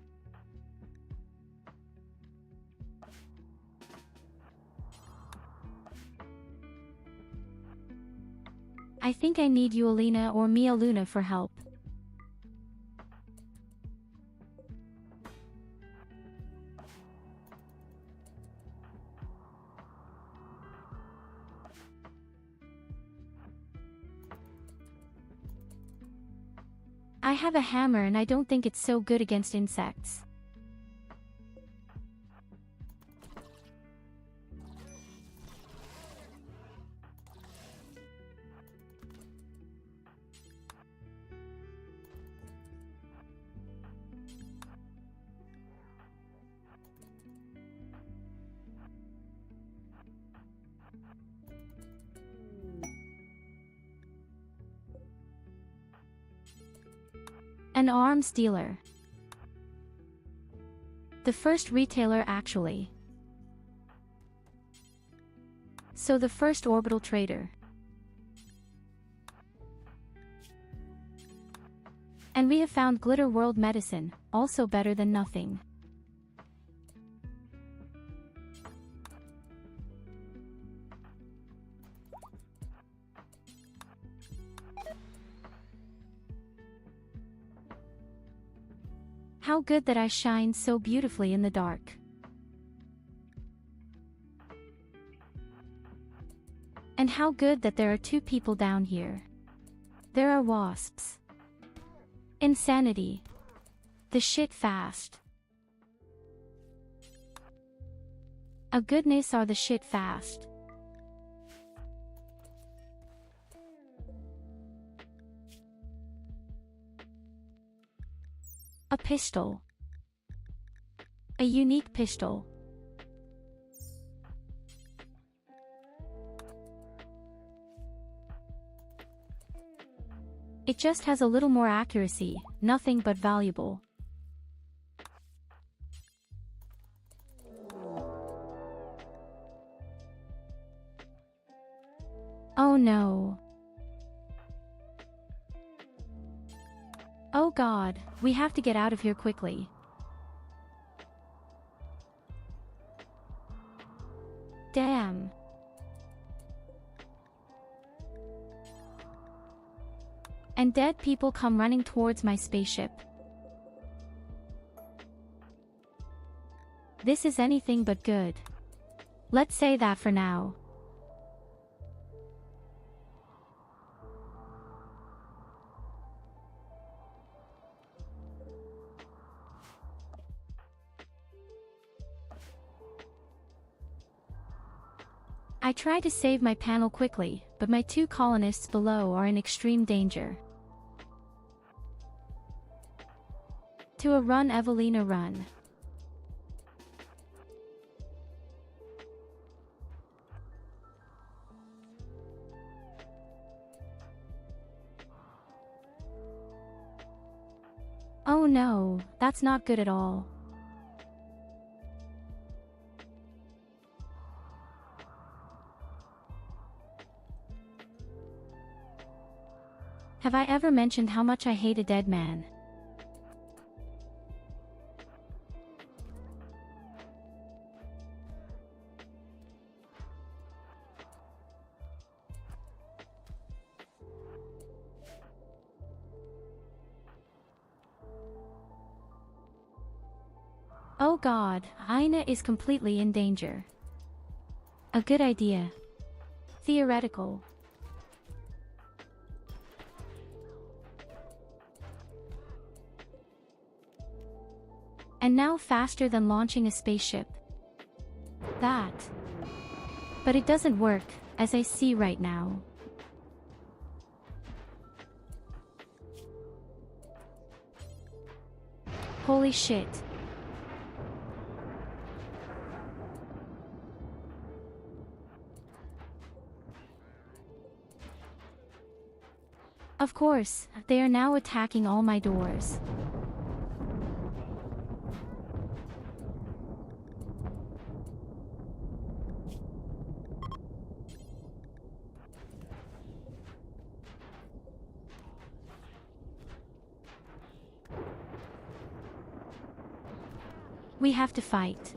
I think I need Evelina or Mia Luna for help. I have a hammer and I don't think it's so good against insects. An arms dealer. The first retailer actually. So the first orbital trader. And we have found Glitter World medicine, also better than nothing. How good that I shine so beautifully in the dark. And how good that there are two people down here. There are wasps. Insanity. The shit fast. A goodness are the shit fast. A pistol. A unique pistol. It just has a little more accuracy, nothing but valuable. Oh no. Oh god, we have to get out of here quickly. Damn. And dead people come running towards my spaceship. This is anything but good. Let's say that for now. I try to save my panel quickly, but my two colonists below are in extreme danger. To a run, Evelina, run. Oh no, that's not good at all. Have I ever mentioned how much I hate a dead man? Oh god, Aina is completely in danger. A good idea. Theoretical. And now faster than launching a spaceship. That. But it doesn't work, as I see right now. Holy shit. Of course, they are now attacking all my doors. We have to fight.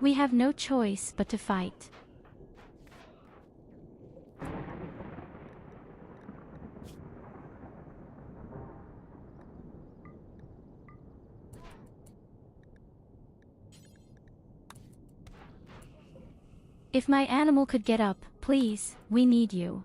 We have no choice but to fight. If my animal could get up, please, we need you.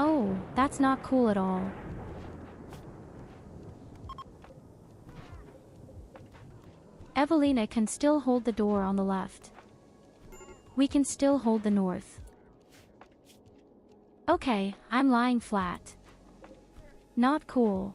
Oh, that's not cool at all. Evelina can still hold the door on the left. We can still hold the north. Okay, I'm lying flat. Not cool.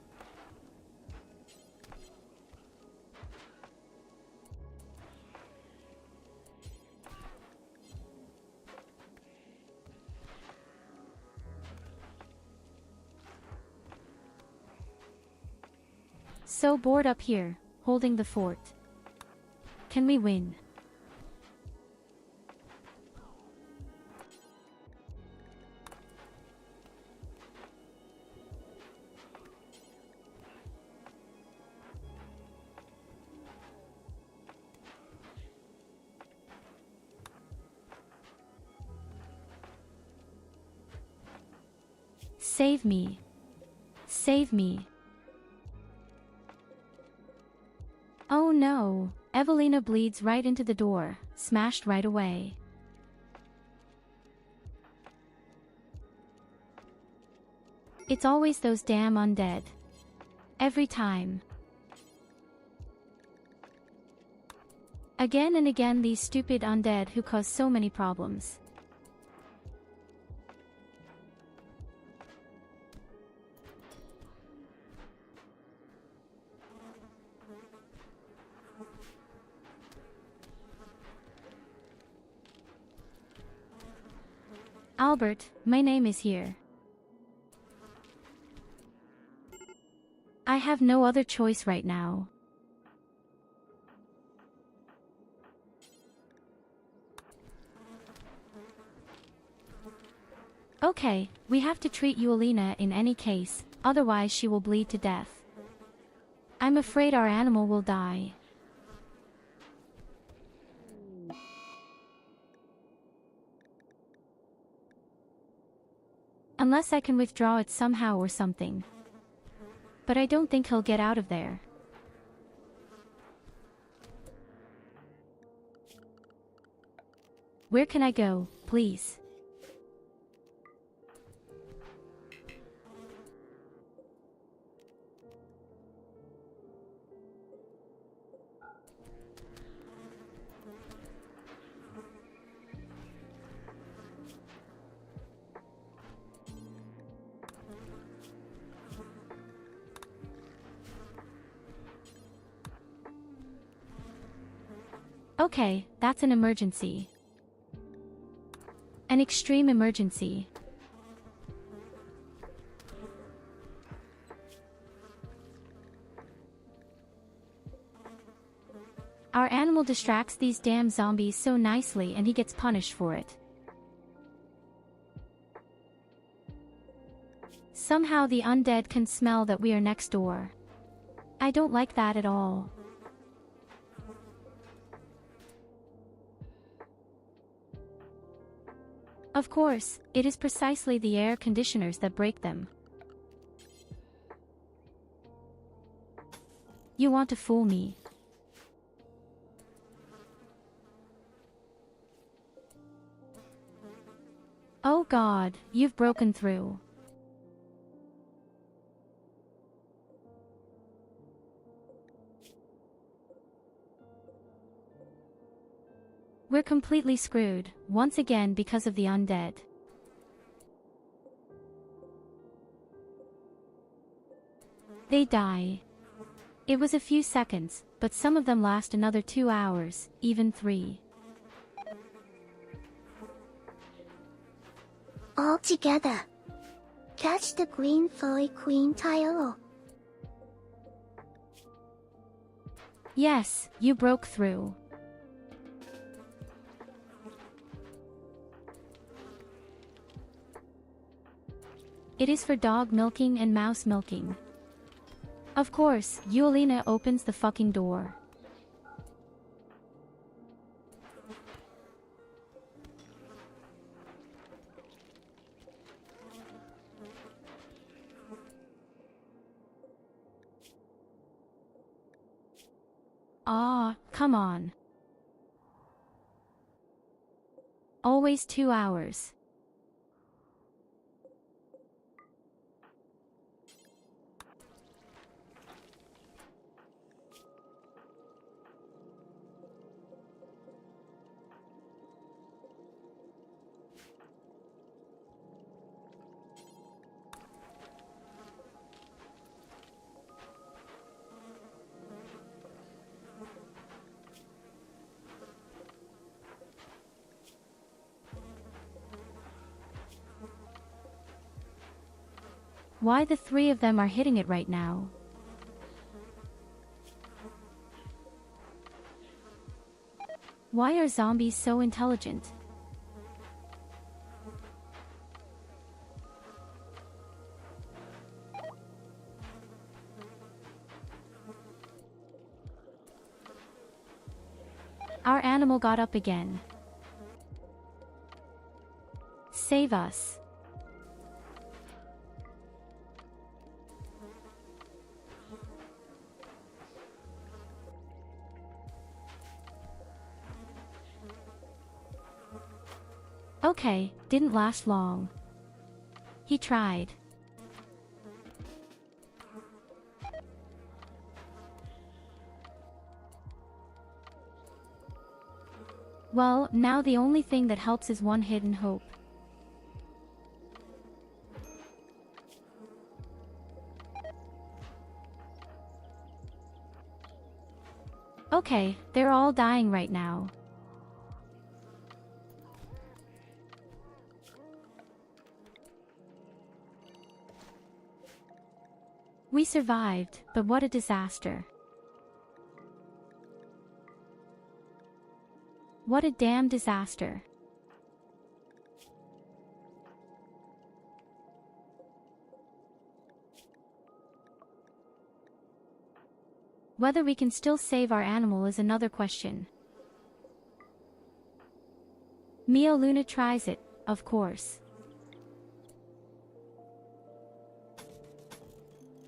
So bored up here, holding the fort. Can we win? Save me. Save me. Oh no, Evelina bleeds right into the door, smashed right away. It's always those damn undead. Every time. Again and again these stupid undead who cause so many problems. Albert, my name is here. I have no other choice right now. Okay, we have to treat Yttakin in any case, otherwise she will bleed to death. I'm afraid our animal will die. Unless I can withdraw it somehow or something. But I don't think he'll get out of there. Where can I go, please? Okay, that's an emergency. An extreme emergency. Our animal distracts these damn zombies so nicely and he gets punished for it. Somehow the undead can smell that we are next door. I don't like that at all. Of course, it is precisely the air conditioners that break them. You want to fool me? Oh God, you've broken through. We're completely screwed, once again because of the undead. They die. It was a few seconds, but some of them last another 2 hours, even 3. All together. Catch the green furry queen Tyurru. Yes, you broke through. It is for dog milking and mouse milking. Of course, Yttakin opens the fucking door. Ah, come on. Always 2 hours. Why the 3 of them are hitting it right now? Why are zombies so intelligent? Our animal got up again. Save us. Okay, didn't last long. He tried. Well, now the only thing that helps is one hidden hope. Okay, they're all dying right now. We survived, but what a disaster. What a damn disaster. Whether we can still save our animal is another question. Luna tries it, of course.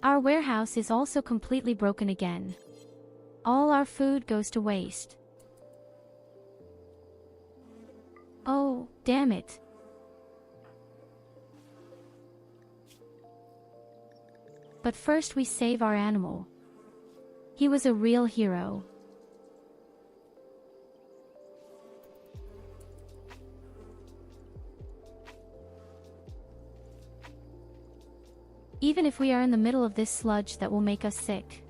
Our warehouse is also completely broken again. All our food goes to waste. Oh, damn it. But first we save our animal. He was a real hero. Even if we are in the middle of this sludge that will make us sick.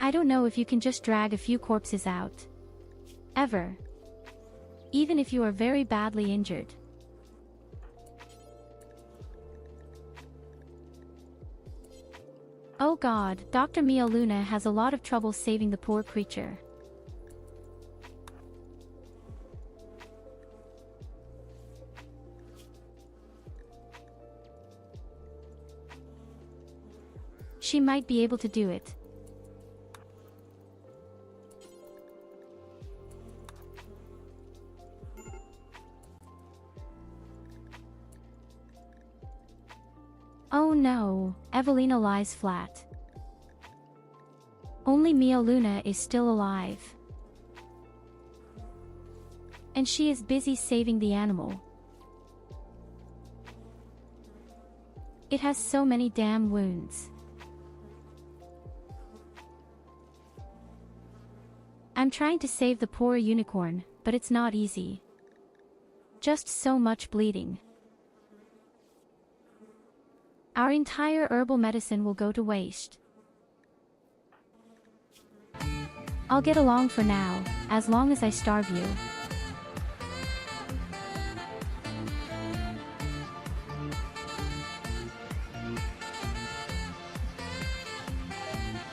I don't know if you can just drag a few corpses out. Ever. Even if you are very badly injured. Oh god, Dr. Mia Luna has a lot of trouble saving the poor creature. She might be able to do it. Oh no, Evelina lies flat. Only Mia Luna is still alive. And she is busy saving the animal. It has so many damn wounds. I'm trying to save the poor unicorn, but it's not easy. Just so much bleeding. Our entire herbal medicine will go to waste. I'll get along for now, as long as I starve you.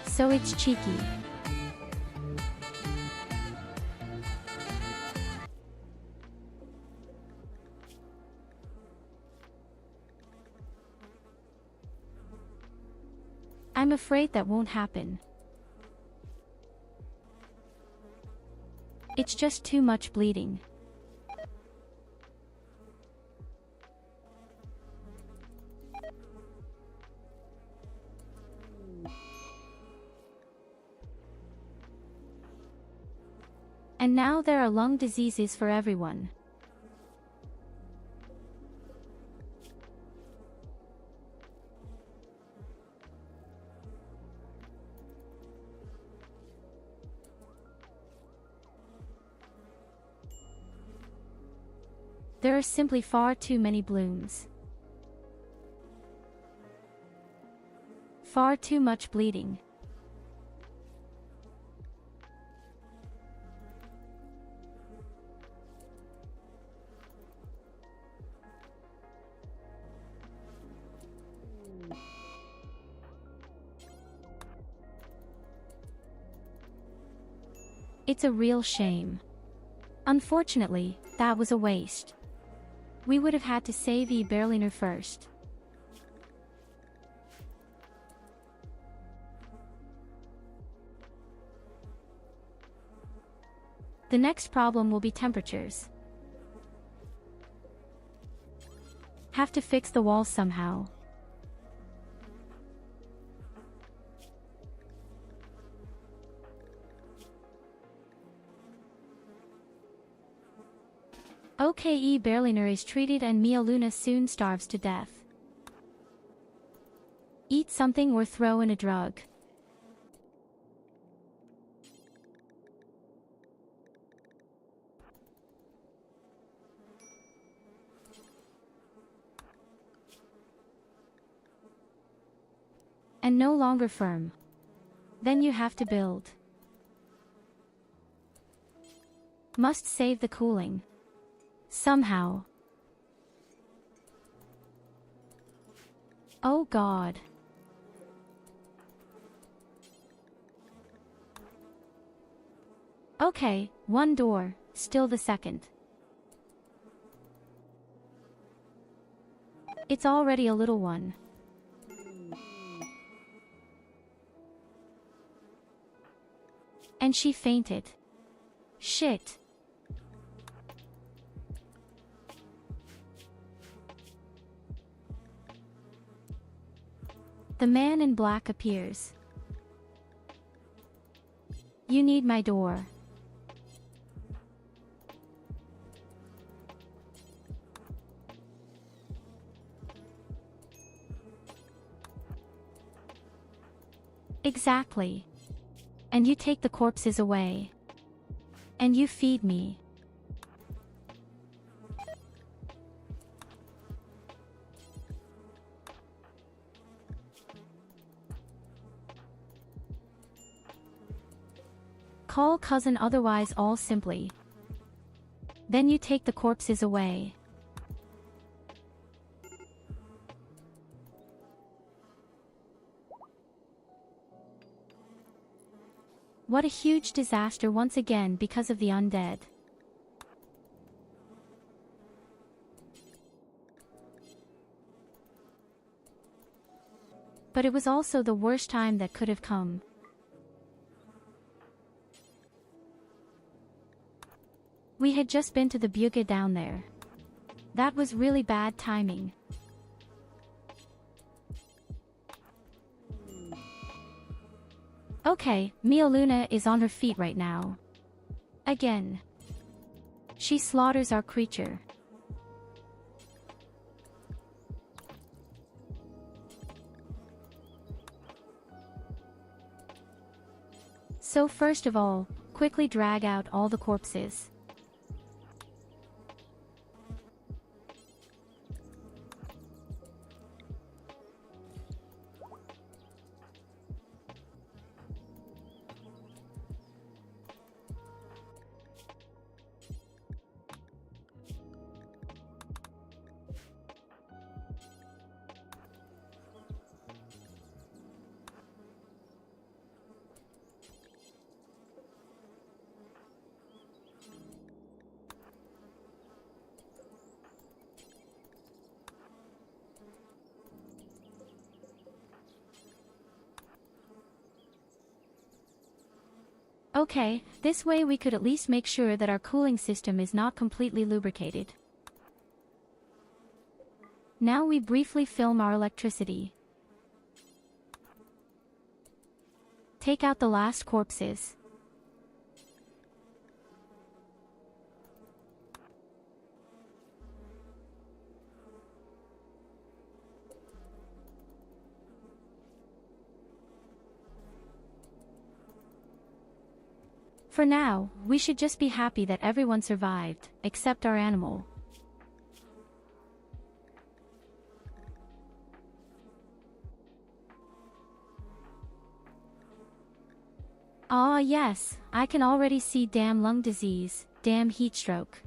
So it's cheeky. I'm afraid that won't happen. It's just too much bleeding. And now there are lung diseases for everyone. There are simply far too many blooms. Far too much bleeding. It's a real shame. Unfortunately, that was a waste. We would have had to save Berliner first. The next problem will be temperatures. Have to fix the walls somehow. Okay, Berliner is treated and Mia Luna soon starves to death. Eat something or throw in a drug. And no longer firm. Then you have to build. Must save the cooling. Somehow. Oh God. Okay, one door, still the second. It's already a little one. And she fainted. Shit. The man in black appears. You need my door. Exactly. And you take the corpses away. And you feed me. call cousin otherwise all simply. Then you take the corpses away. What a huge disaster once again because of the undead. But it was also the worst time that could have come. We had just been to the Buga down there. That was really bad timing. Okay, Mia Luna is on her feet right now. Again. She slaughters our creature. So first of all, quickly drag out all the corpses. Okay, this way we could at least make sure that our cooling system is not completely lubricated. Now we briefly film our electricity. Take out the last corpses. For now, we should just be happy that everyone survived, except our animal. Ah yes, I can already see damn lung disease, damn heat stroke.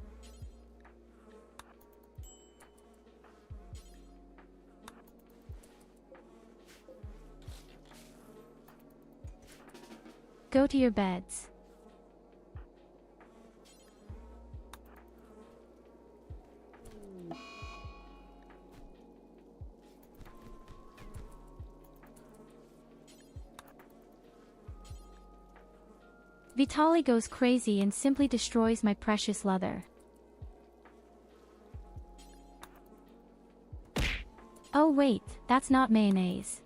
Go to your beds. Vitaly goes crazy and simply destroys my precious leather. Oh wait, that's not mayonnaise.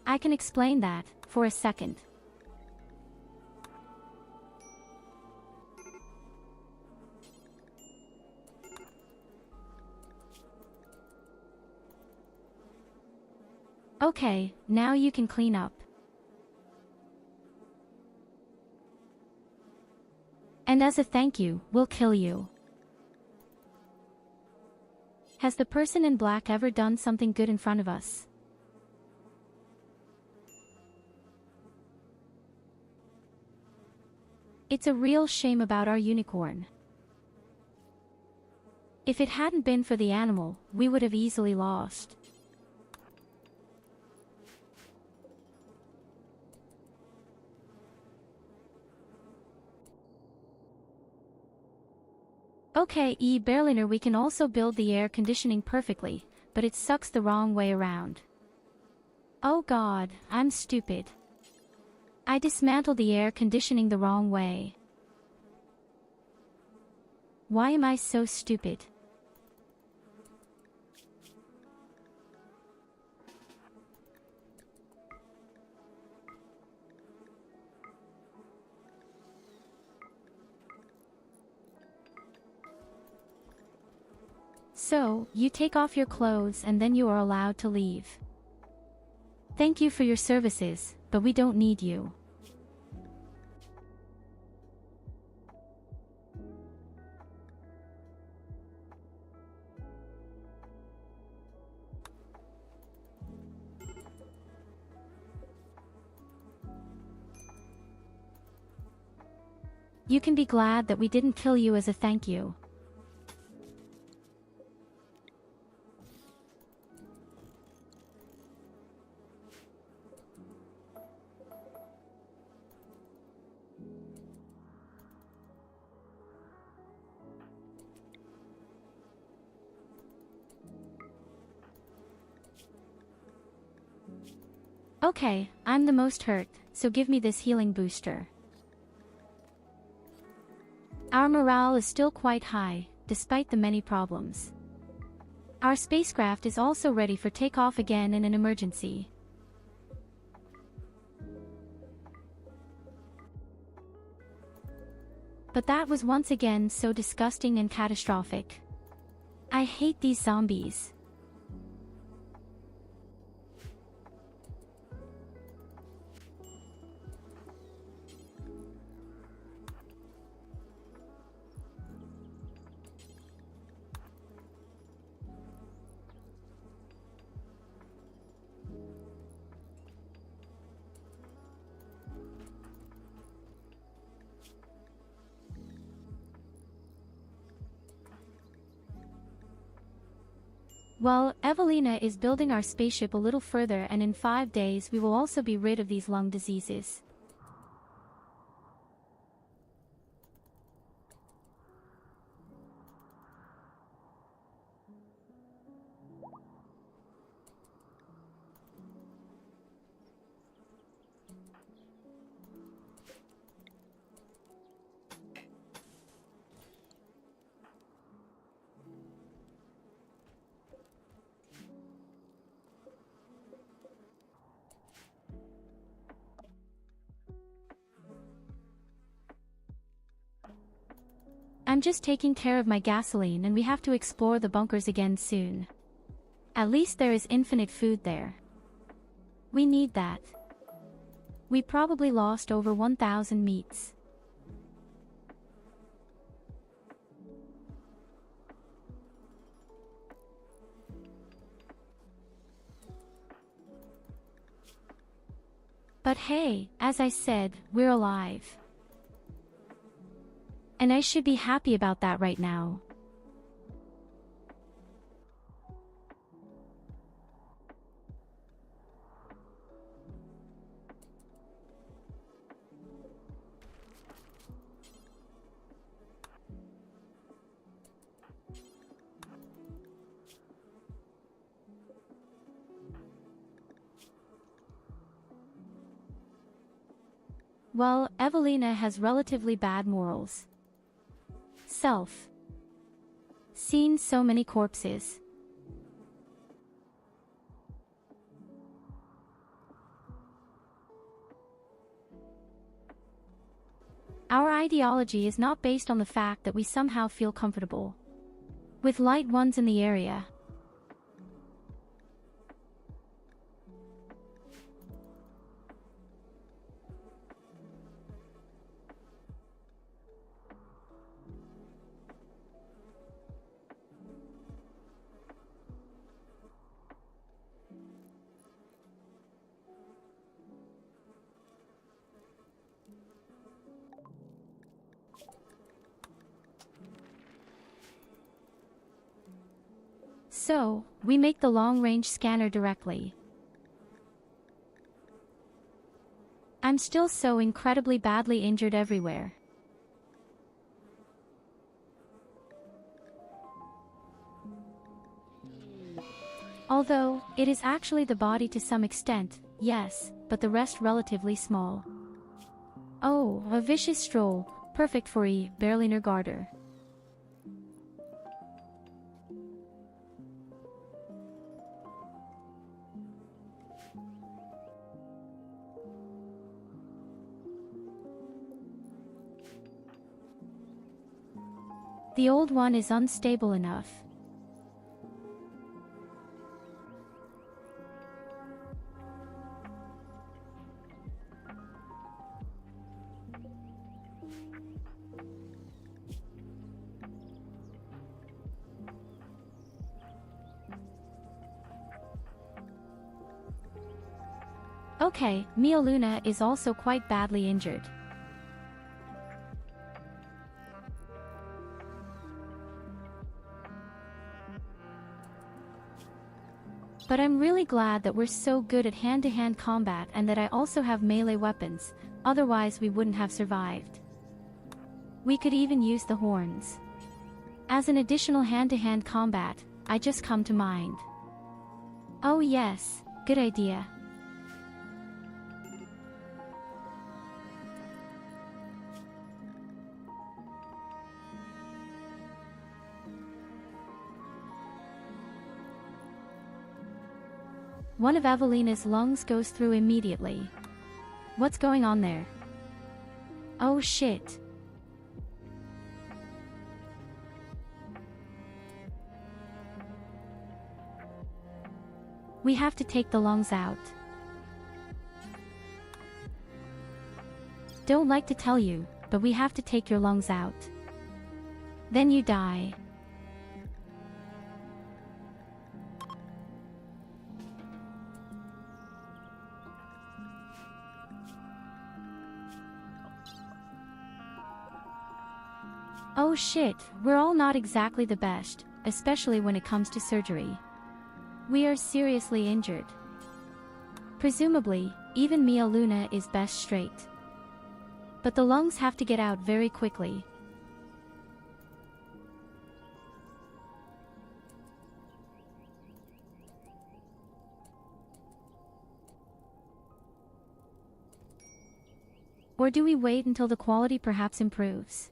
I can explain that, for a second. Okay, now you can clean up. And as a thank you, we'll kill you. Has the person in black ever done something good in front of us? It's a real shame about our unicorn. If it hadn't been for the animal, we would have easily lost. Okay, Berliner, we can also build the air conditioning perfectly, but it sucks the wrong way around. Oh god, I'm stupid. I dismantled the air conditioning the wrong way. Why am I so stupid? So, you take off your clothes and then you are allowed to leave. Thank you for your services, but we don't need you. You can be glad that we didn't kill you as a thank you. Okay, I'm the most hurt, so give me this healing booster. Our morale is still quite high, despite the many problems. Our spacecraft is also ready for takeoff again in an emergency. But that was once again so disgusting and catastrophic. I hate these zombies. Well, Evelina is building our spaceship a little further, and in 5 days we will also be rid of these lung diseases. I'm just taking care of my gasoline, and we have to explore the bunkers again soon. At least there is infinite food there. We need that. We probably lost over 1,000 meats. But hey, as I said, we're alive. And I should be happy about that right now. Well, Evelina has relatively bad morals. Self. Seen so many corpses. Our ideology is not based on the fact that we somehow feel comfortable with light ones in the area. So, we make the long-range scanner directly. I'm still so incredibly badly injured everywhere. Although, it is actually the body to some extent, yes, but the rest relatively small. Oh, a vicious stroll, perfect for a Berliner Garter. The old one is unstable enough. Okay, Mia Luna is also quite badly injured. But I'm really glad that we're so good at hand-to-hand combat and that I also have melee weapons, otherwise we wouldn't have survived. We could even use the horns. As an additional hand-to-hand combat, I just come to mind. Oh yes, good idea. One of Evelina's lungs goes through immediately. What's going on there? Oh shit. We have to take the lungs out. Don't like to tell you, but we have to take your lungs out. Then you die. Oh shit, we're all not exactly the best, especially when it comes to surgery. We are seriously injured. Presumably, even Mia Luna is best straight. But the lungs have to get out very quickly. Or do we wait until the quality perhaps improves?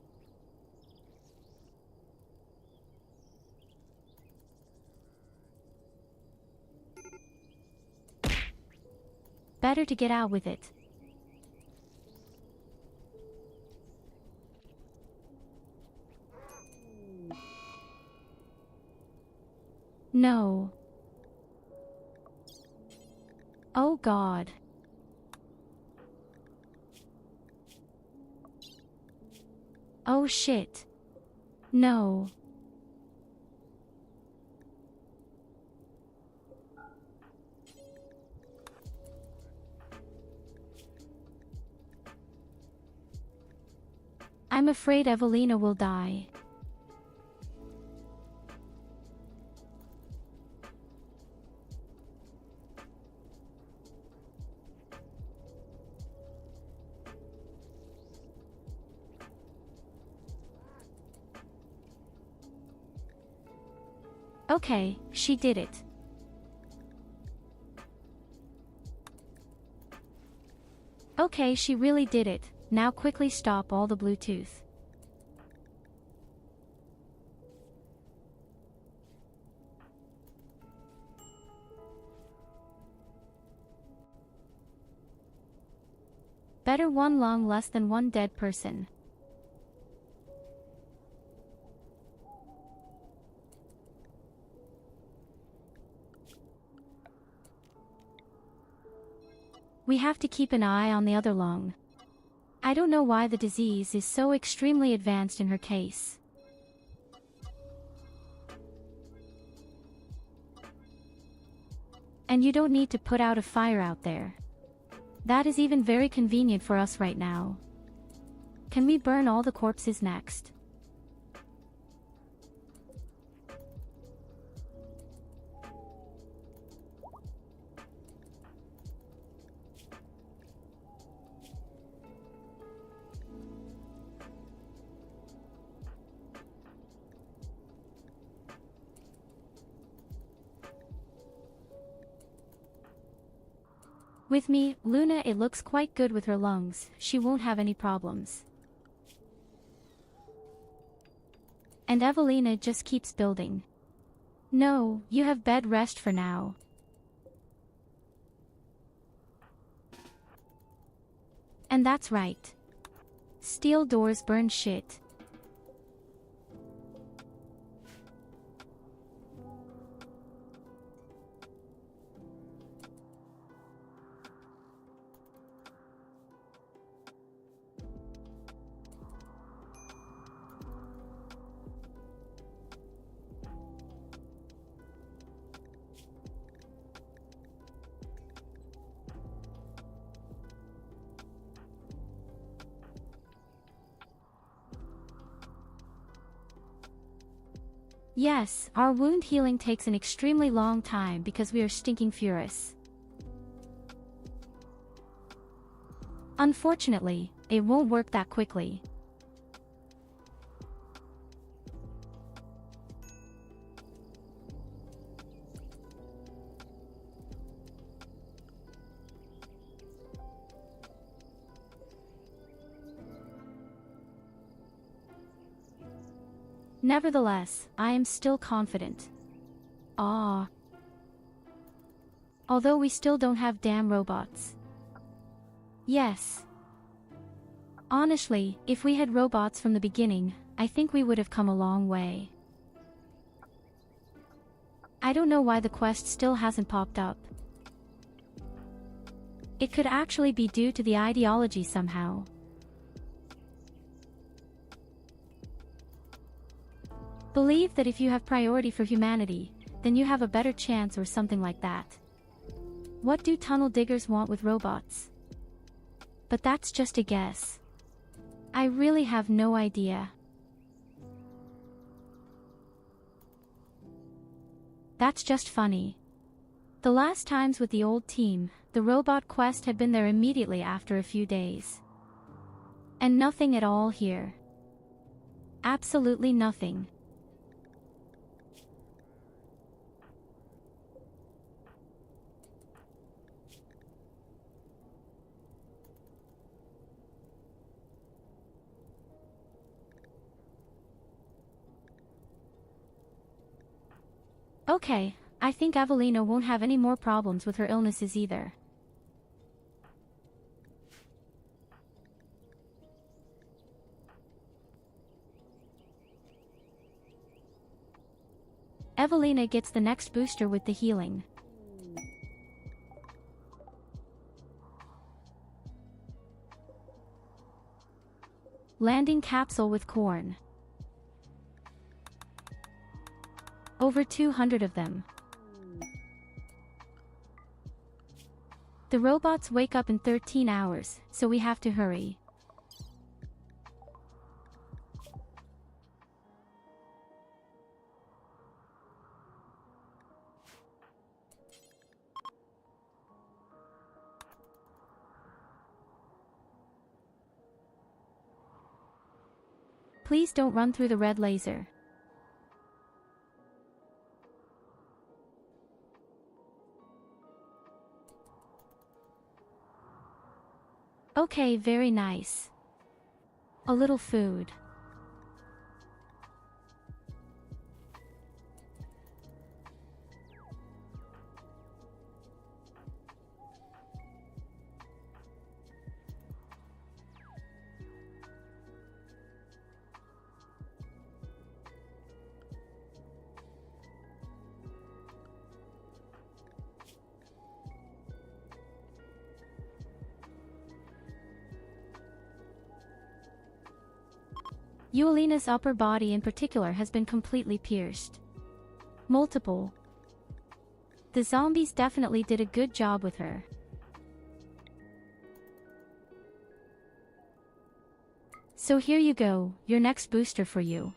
Better to get out with it. No. Oh God. Oh shit. No. I'm afraid Evelina will die. Okay, she did it. Okay, she really did it. Now quickly stop all the Bluetooth. Better one lung less than one dead person. We have to keep an eye on the other lung. I don't know why the disease is so extremely advanced in her case. And you don't need to put out a fire out there. That is even very convenient for us right now. Can we burn all the corpses next? With me, Luna, it looks quite good with her lungs. She won't have any problems. And Evelina just keeps building. No, you have bed rest for now. And that's right. Steel doors burn shit. Yes, our wound healing takes an extremely long time because we are stinking furious. Unfortunately, it won't work that quickly. Nevertheless, I am still confident. Although we still don't have damn robots. Yes. Honestly, if we had robots from the beginning, I think we would have come a long way. I don't know why the quest still hasn't popped up. It could actually be due to the ideology somehow. Believe that if you have priority for humanity, then you have a better chance or something like that. What do tunnel diggers want with robots? But that's just a guess. I really have no idea. That's just funny. The last times with the old team, the robot quest had been there immediately after a few days. And nothing at all here. Absolutely nothing. Okay, I think Evelina won't have any more problems with her illnesses either. Evelina gets the next booster with the healing. Landing capsule with corn. Over 200 of them. The robots wake up in 13 hours, so we have to hurry. Please don't run through the red laser. Okay, very nice. A little food. Eulina's upper body in particular has been completely pierced. Multiple. The zombies definitely did a good job with her. So here you go, your next booster for you.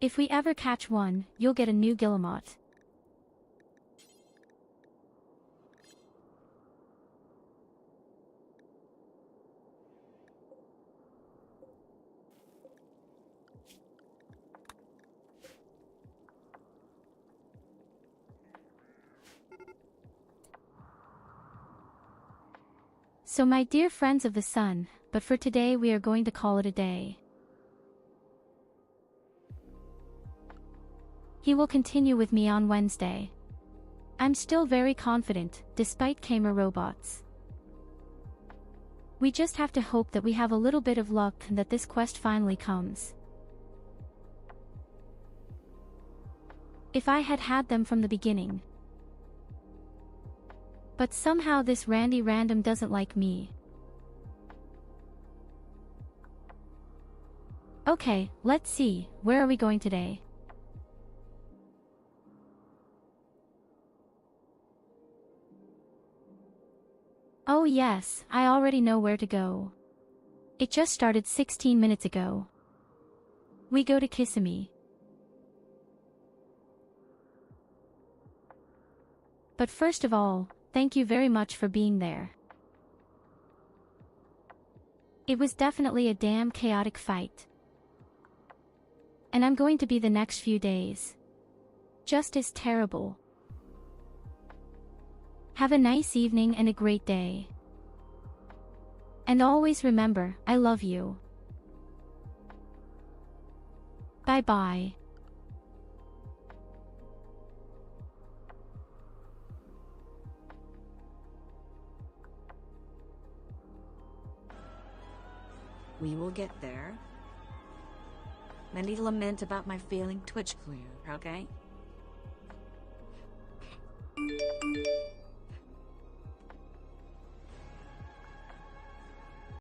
If we ever catch one, you'll get a new Guillemot. So my dear friends of the sun, but for today we are going to call it a day. He will continue with me on Wednesday. I'm still very confident, despite Gamer robots. We just have to hope that we have a little bit of luck and that this quest finally comes. If I had had them from the beginning. But somehow this Randy Random doesn't like me. Okay, let's see, where are we going today? Oh yes, I already know where to go. It just started 16 minutes ago. We go to Kissimmee. But first of all, thank you very much for being there. It was definitely a damn chaotic fight. And I'm going to be the next few days. Just as terrible. Have a nice evening and a great day. And always remember, I love you. Bye-bye. We will get there. Many lament about my failing Twitch clear, okay?